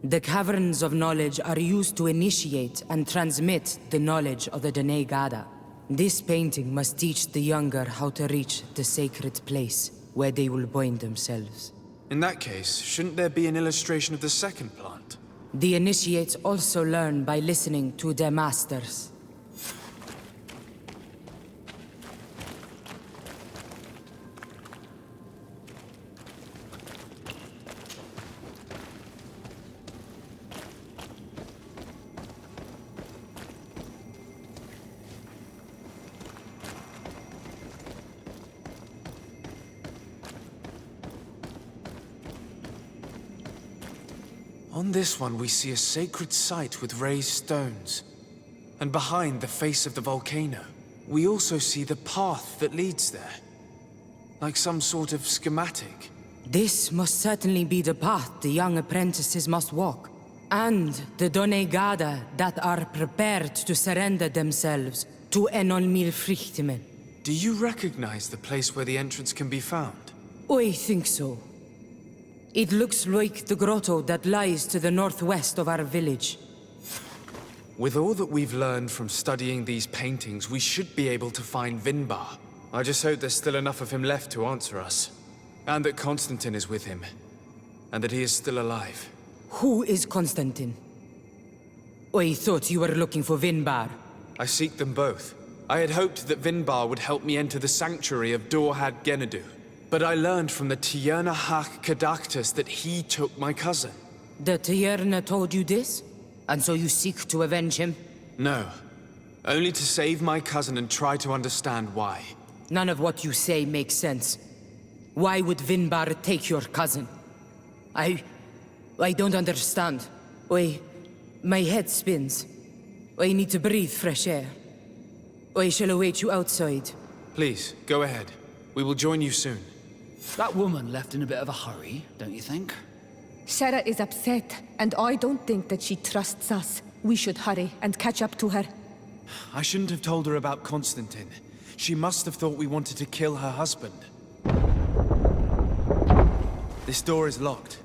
The caverns of knowledge are used to initiate and transmit the knowledge of the Donegada. This painting must teach the younger how to reach the sacred place where they will bind themselves. In that case, shouldn't there be an illustration of the second plant? The initiates also learn by listening to their masters. On this one, we see a sacred site with raised stones. And behind the face of the volcano, we also see the path that leads there. Like some sort of schematic. This must certainly be the path the young apprentices must walk. And the Donegada that are prepared to surrender themselves to Enolmir Frichtimen. Do you recognize the place where the entrance can be found? I think so. It looks like the grotto that lies to the northwest of our village. With all that we've learned from studying these paintings, we should be able to find Vinbar. I just hope there's still enough of him left to answer us. And that Constantin is with him. And that he is still alive. Who is Constantin? I thought you were looking for Vinbar. I seek them both. I had hoped that Vinbar would help me enter the sanctuary of Dorhad-Genadu. But I learned from the Tierna Hak Kadaktus that he took my cousin. The Tierna told you this? And so you seek to avenge him? No. Only to save my cousin and try to understand why. None of what you say makes sense. Why would Vinbar take your cousin? I don't understand. My head spins. I need to breathe fresh air. I shall await you outside. Please, go ahead. We will join you soon. That woman left in a bit of a hurry, don't you think? Sarah is upset, and I don't think that she trusts us. We should hurry and catch up to her. I shouldn't have told her about Constantin. She must have thought we wanted to kill her husband. This door is locked.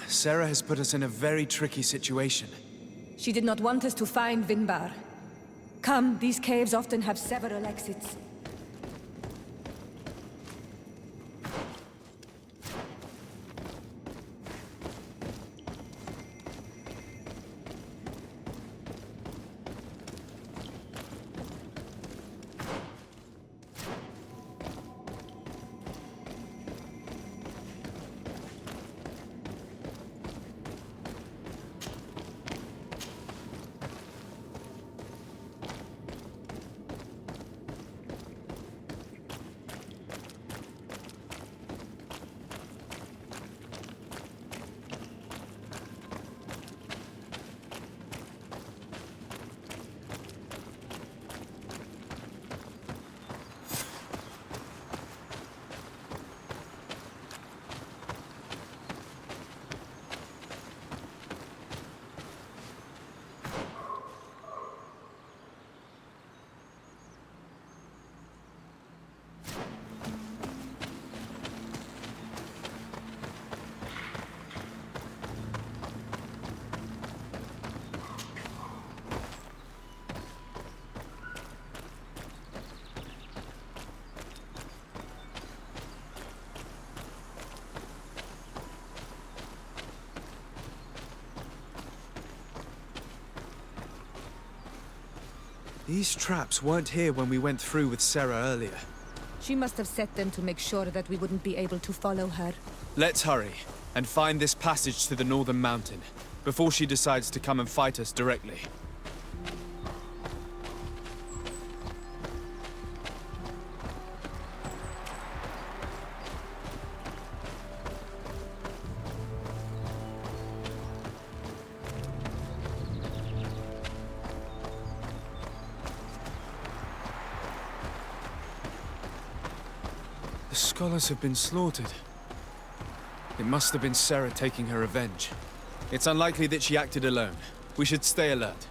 Sarah has put us in a very tricky situation. She did not want us to find Vinbar. Come, these caves often have several exits. These traps weren't here when we went through with Sarah earlier. She must have set them to make sure that we wouldn't be able to follow her. Let's hurry, and find this passage to the northern mountain, before she decides to come and fight us directly. The scholars have been slaughtered. It must have been Sarah taking her revenge. It's unlikely that she acted alone. We should stay alert.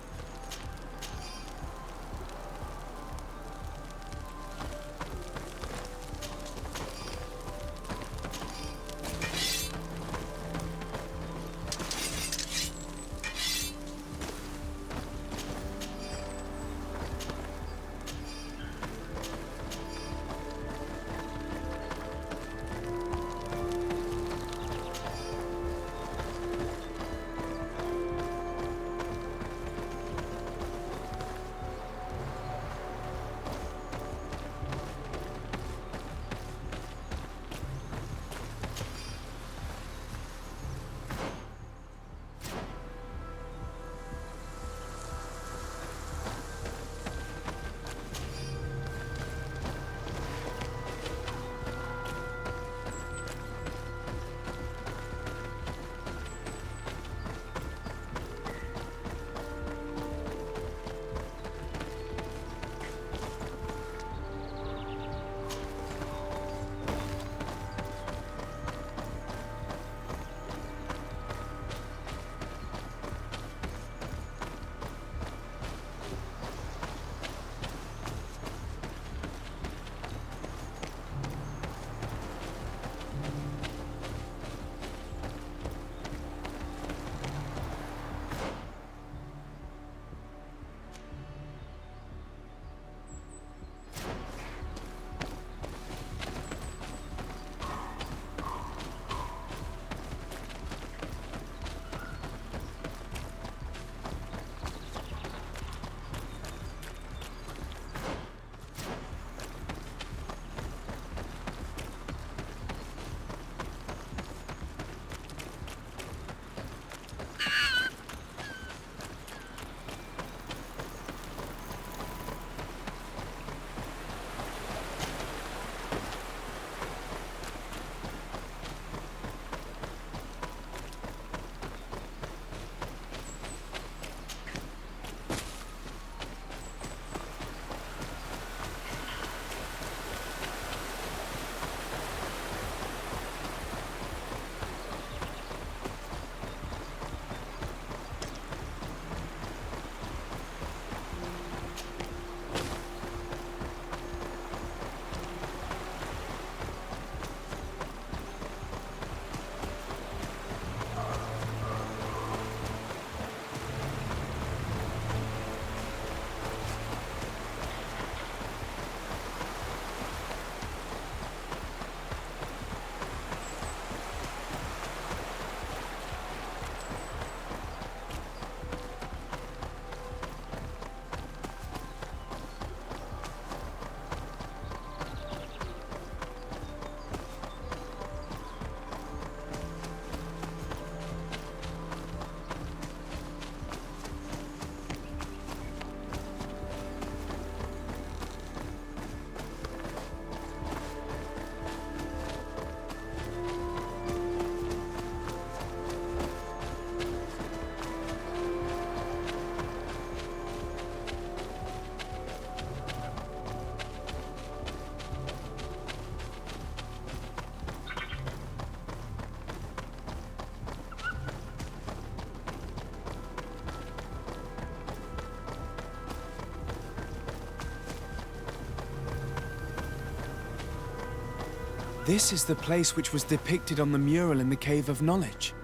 This is the place which was depicted on the mural in the Cave of Knowledge.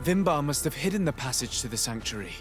Vimbar must have hidden the passage to the sanctuary.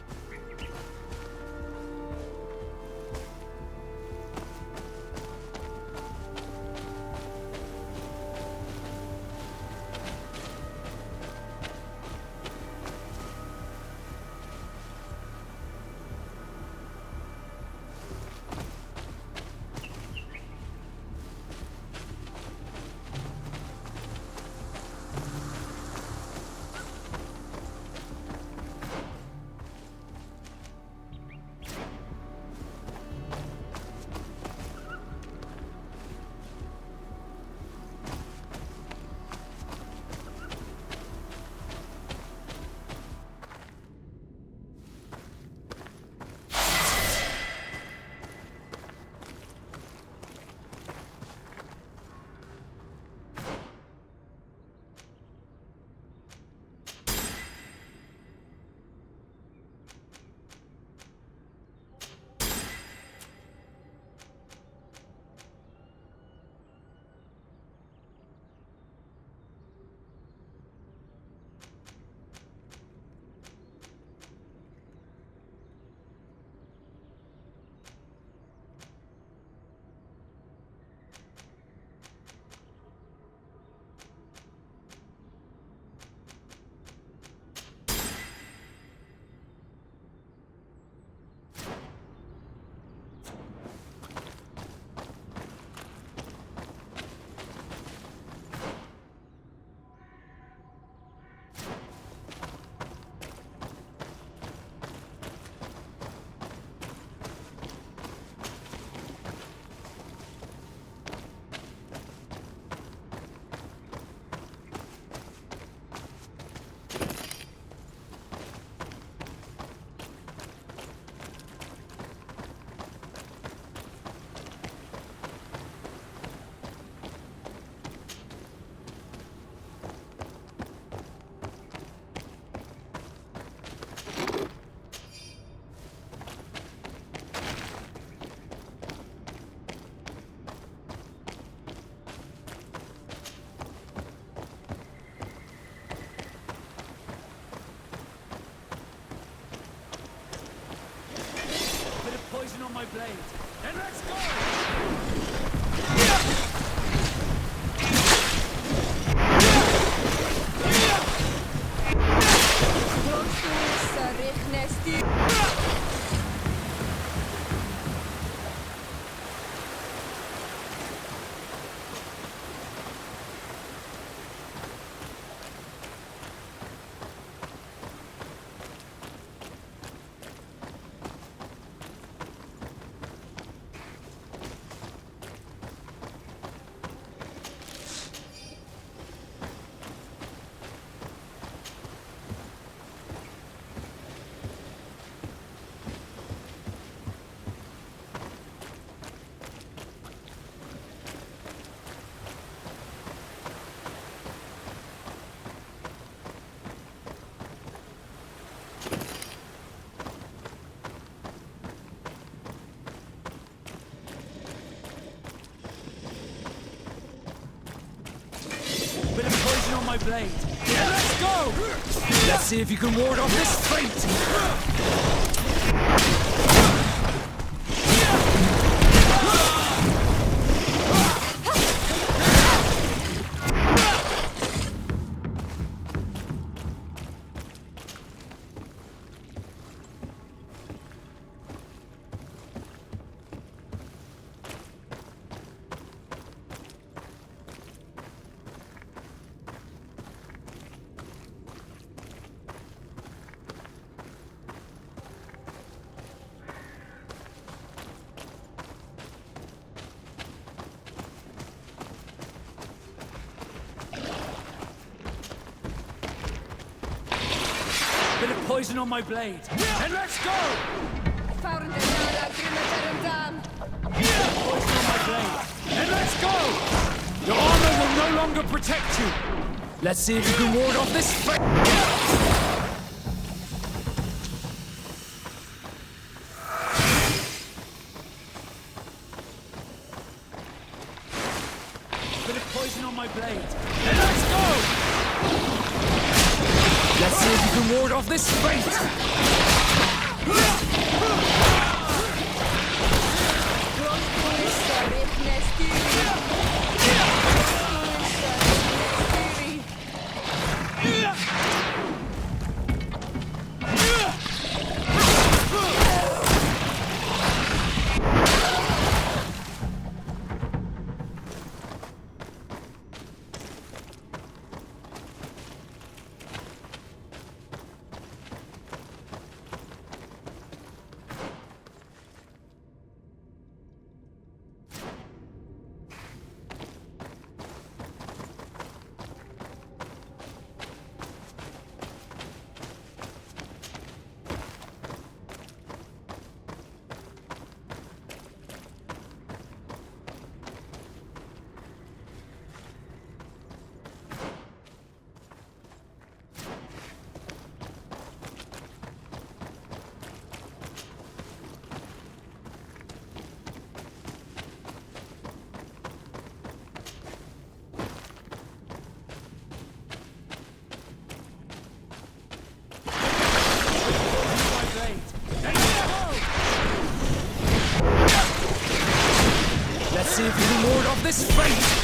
On my blade, and let's go! Bit of poison on my blade. Yeah, let's go! Let's see if you can ward off this fate! Bit of poison on my blade. And let's go! Poison on my blade. And let's go! Your armor will no longer protect you. Let's see if you can ward off this fate. Bit of poison on my blade. And let's go! Let's see if you can ward off this fate! Let's see if you can ward off this fate!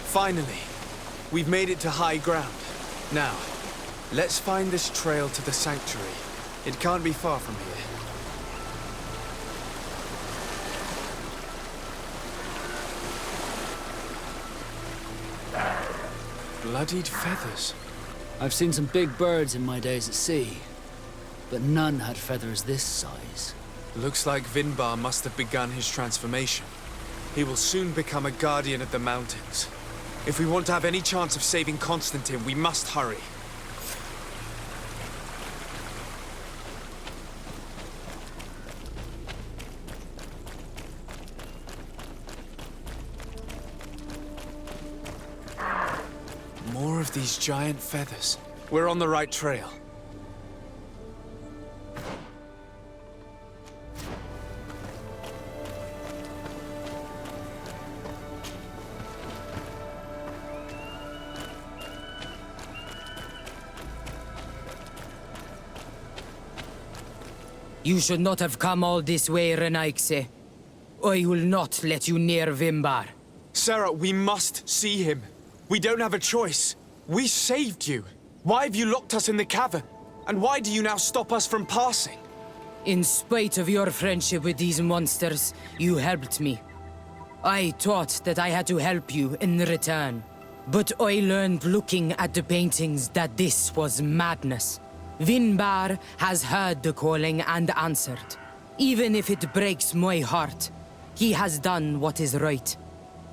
Finally, we've made it to high ground. Now, let's find this trail to the sanctuary. It can't be far from here. Bloodied feathers. I've seen some big birds in my days at sea, but none had feathers this size. Looks like Vinbar must have begun his transformation. He will soon become a guardian of the mountains. If we want to have any chance of saving Constantin, we must hurry. More of these giant feathers. We're on the right trail. You should not have come all this way, Renaigse. I will not let you near Vimbar. Sarah, we must see him. We don't have a choice. We saved you. Why have you locked us in the cavern? And why do you now stop us from passing? In spite of your friendship with these monsters, you helped me. I thought that I had to help you in return. But I learned looking at the paintings that this was madness. Vinbar has heard the calling and answered. Even if it breaks my heart, he has done what is right.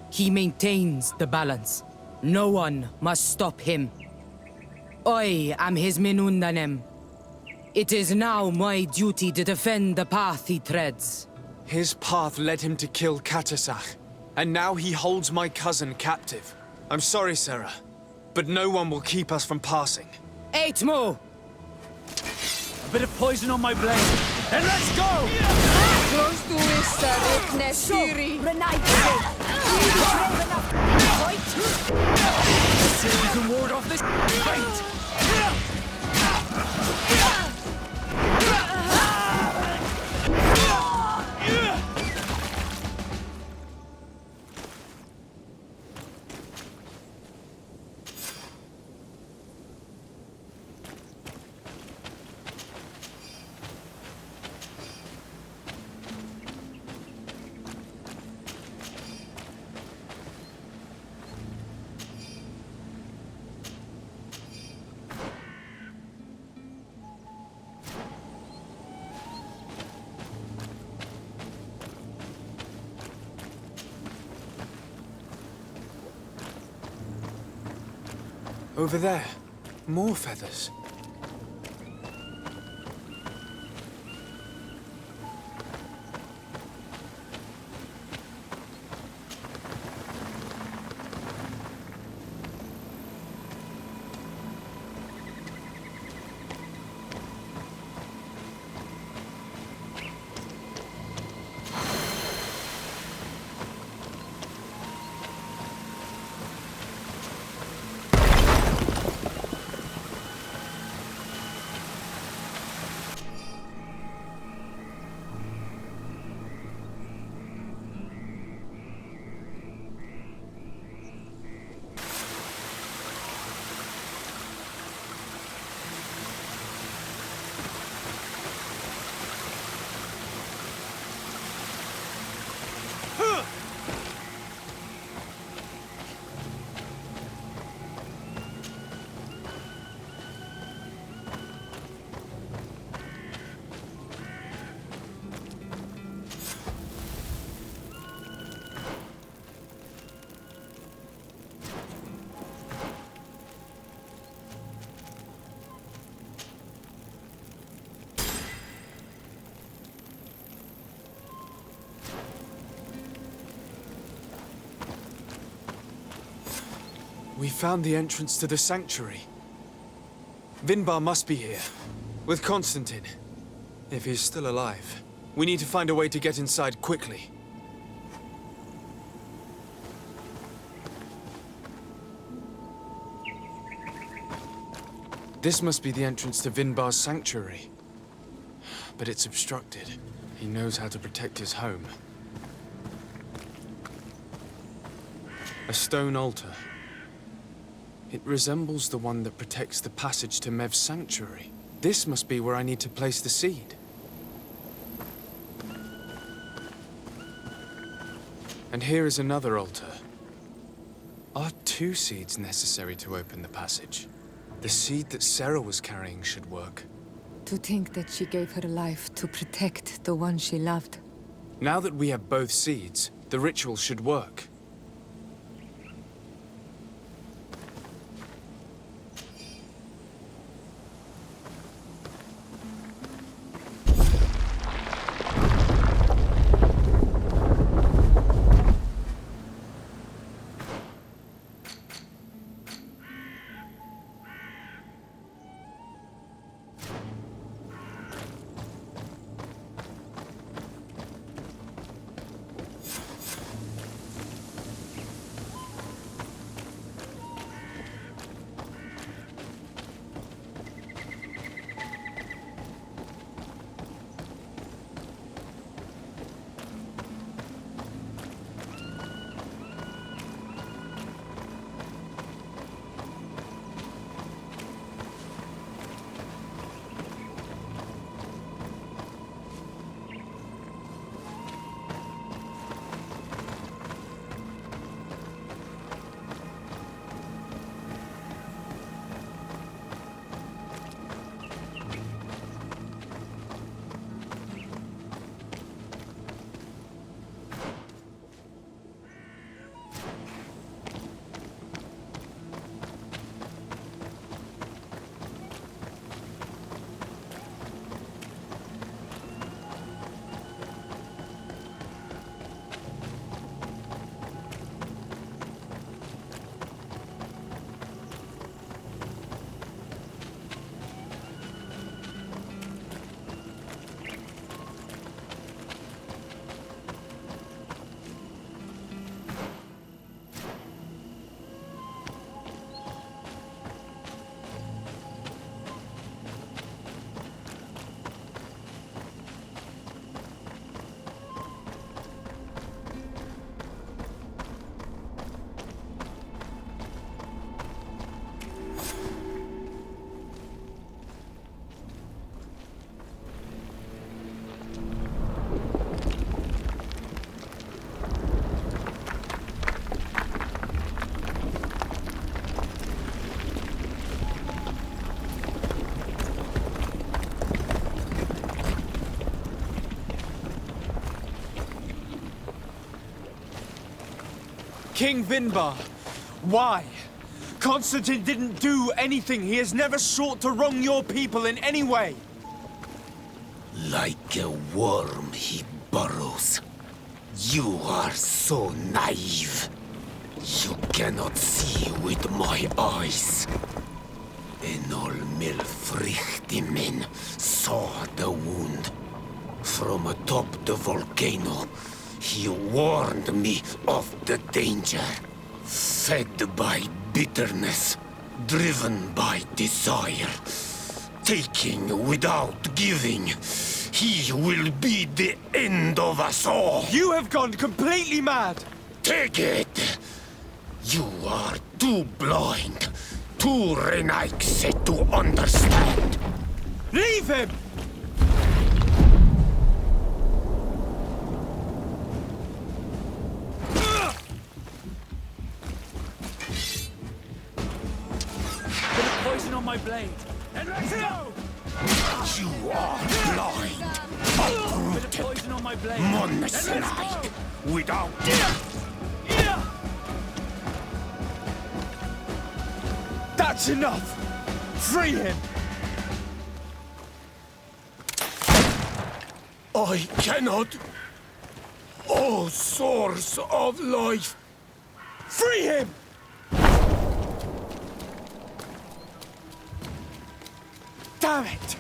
He maintains the balance. No one must stop him. I am his Menundanem. It is now my duty to defend the path he treads. His path led him to kill Katasach, and now he holds my cousin captive. I'm sorry, Sarah, but no one will keep us from passing. Eitmo! A bit of poison on my blade, and let's go! Close to Sardet Nefiri. Let's see if we can ward off this fate! Over there. More feathers. We found the entrance to the sanctuary. Vinbar must be here, with Constantin. If he's still alive, we need to find a way to get inside quickly. This must be the entrance to Vinbar's sanctuary. But it's obstructed. He knows how to protect his home. A stone altar. It resembles the one that protects the passage to Mev's sanctuary. This must be where I need to place the seed. And here is another altar. Are 2 seeds necessary to open the passage? The seed that Sarah was carrying should work. To think that she gave her life to protect the one she loved. Now that we have both seeds, the ritual should work. King Vinbar, why? Constantin didn't do anything. He has never sought to wrong your people in any way. Like a worm he burrows. You are so naive. You cannot see with my eyes. Enol Milfrichtimin saw the wound. From atop the volcano, he warned me of the danger. Fed by bitterness, driven by desire, taking without giving, he will be the end of us all. You have gone completely mad. Take it. You are too blind, too Renaikse to understand. Leave him! On my blade. And let's go! You are blind, uprooted, monosyllide, without... That's enough! Free him! I cannot. O source of life! Free him! Damn it!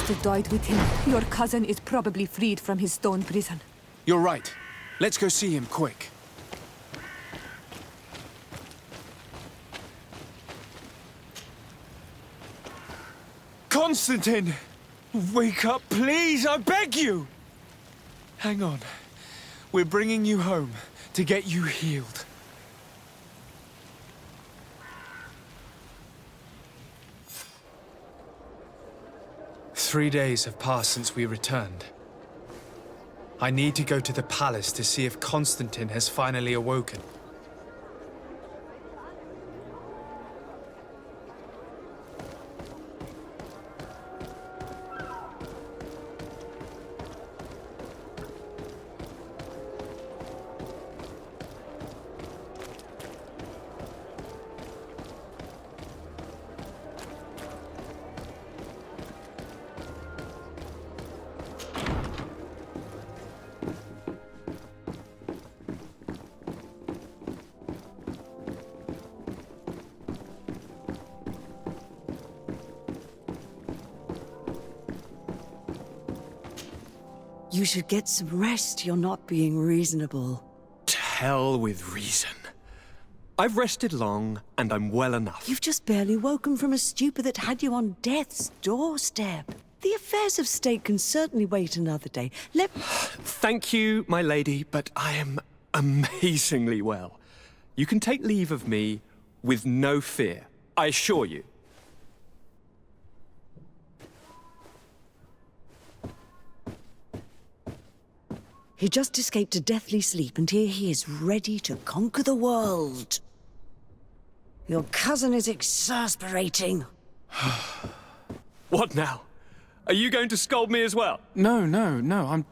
must have died with him. Your cousin is probably freed from his stone prison. You're right. Let's go see him, quick. Constantin! Wake up, please! I beg you! Hang on. We're bringing you home to get you healed. Three days have passed since we returned. I need to go to the palace to see if Constantin has finally awoken. You should get some rest. You're not being reasonable. To hell with reason. I've rested long, and I'm well enough. You've just barely woken from a stupor that had you on death's doorstep. The affairs of state can certainly wait another day. Thank you, my lady, but I am amazingly well. You can take leave of me with no fear, I assure you. He just escaped a deathly sleep, and here he is, ready to conquer the world. Your cousin is exasperating. What now? Are you going to scold me as well? No.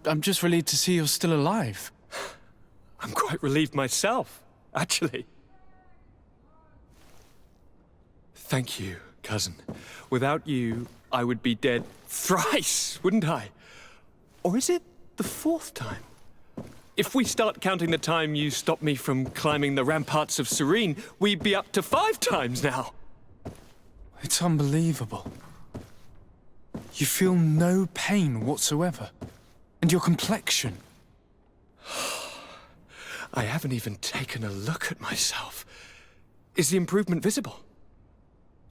I'm just relieved to see you're still alive. I'm quite relieved myself, actually. Thank you, cousin. Without you, I would be dead thrice, wouldn't I? Or is it the fourth time? If we start counting the time you stopped me from climbing the ramparts of Serene, we'd be up to 5 times now. It's unbelievable. You feel no pain whatsoever. And your complexion. I haven't even taken a look at myself. Is the improvement visible?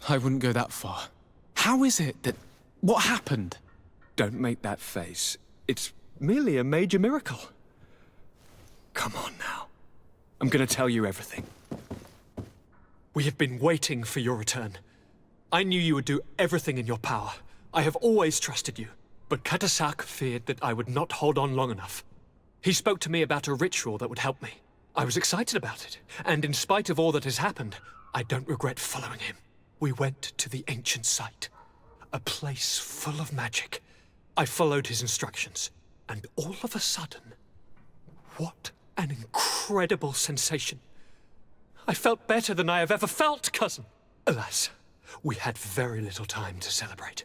I wouldn't go that far. How is it that... What happened? Don't make that face. It's merely a major miracle. Come on now. I'm gonna tell you everything. We have been waiting for your return. I knew you would do everything in your power. I have always trusted you. But Katasak feared that I would not hold on long enough. He spoke to me about a ritual that would help me. I was excited about it. And in spite of all that has happened, I don't regret following him. We went to the ancient site. A place full of magic. I followed his instructions. And all of a sudden... What an incredible sensation. I felt better than I have ever felt, cousin. Alas, we had very little time to celebrate.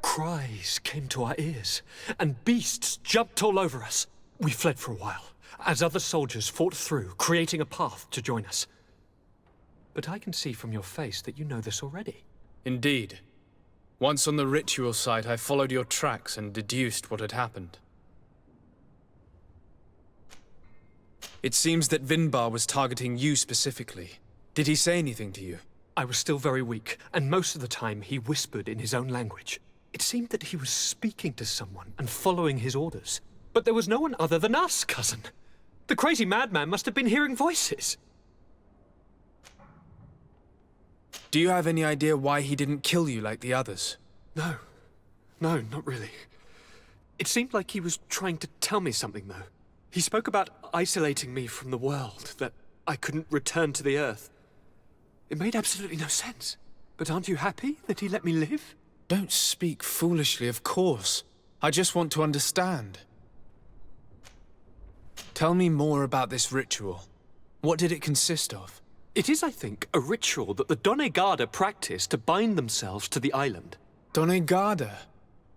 Cries came to our ears, and beasts jumped all over us. We fled for a while, as other soldiers fought through, creating a path to join us. But I can see from your face that you know this already. Indeed. Once on the ritual site, I followed your tracks and deduced what had happened. It seems that Vinbar was targeting you specifically. Did he say anything to you? I was still very weak, and most of the time he whispered in his own language. It seemed that he was speaking to someone and following his orders. But there was no one other than us, cousin. The crazy madman must have been hearing voices. Do you have any idea why he didn't kill you like the others? No, not really. It seemed like he was trying to tell me something, though. He spoke about isolating me from the world, that I couldn't return to the Earth. It made absolutely no sense. But aren't you happy that he let me live? Don't speak foolishly, of course. I just want to understand. Tell me more about this ritual. What did it consist of? It is, I think, a ritual that the Donegada practice to bind themselves to the island. Donegada?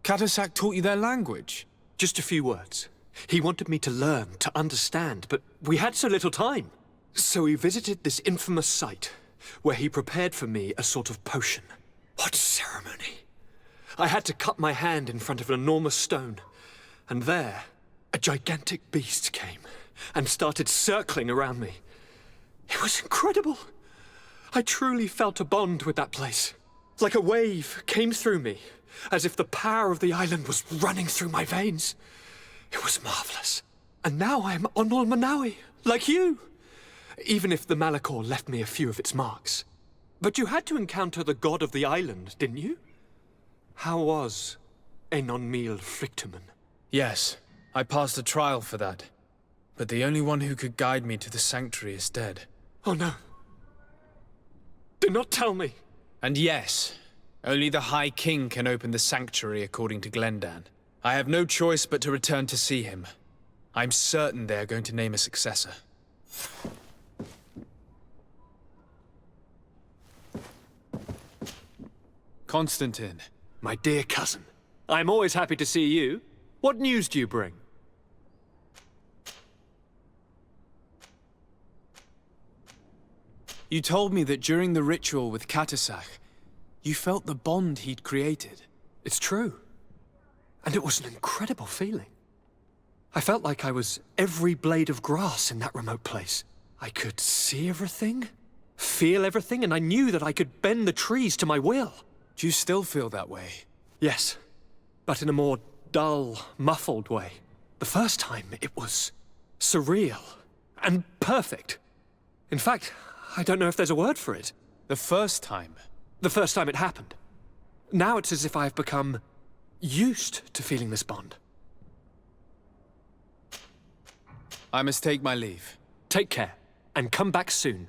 Katasak taught you their language? Just a few words. He wanted me to learn, to understand, but we had so little time. So we visited this infamous site, where he prepared for me a sort of potion. What ceremony! I had to cut my hand in front of an enormous stone. And there, a gigantic beast came and started circling around me. It was incredible. I truly felt a bond with that place. Like a wave came through me, as if the power of the island was running through my veins. It was marvelous. And now I am Onol Manawi, like you. Even if the Malachor left me a few of its marks. But you had to encounter the god of the island, didn't you? How was Enon Mil Frictumen? Yes, I passed a trial for that. But the only one who could guide me to the sanctuary is dead. Oh no. Do not tell me. And yes, only the High King can open the sanctuary according to Glendan. I have no choice but to return to see him. I'm certain they are going to name a successor. Constantin. My dear cousin, I'm always happy to see you. What news do you bring? You told me that during the ritual with Katasach, you felt the bond he'd created. It's true. And it was an incredible feeling. I felt like I was every blade of grass in that remote place. I could see everything, feel everything, and I knew that I could bend the trees to my will. Do you still feel that way? Yes, but in a more dull, muffled way. The first time, it was surreal and perfect. In fact, I don't know if there's a word for it. The first time? The first time it happened. Now it's as if I've become used to feeling this bond. I must take my leave. Take care, and come back soon.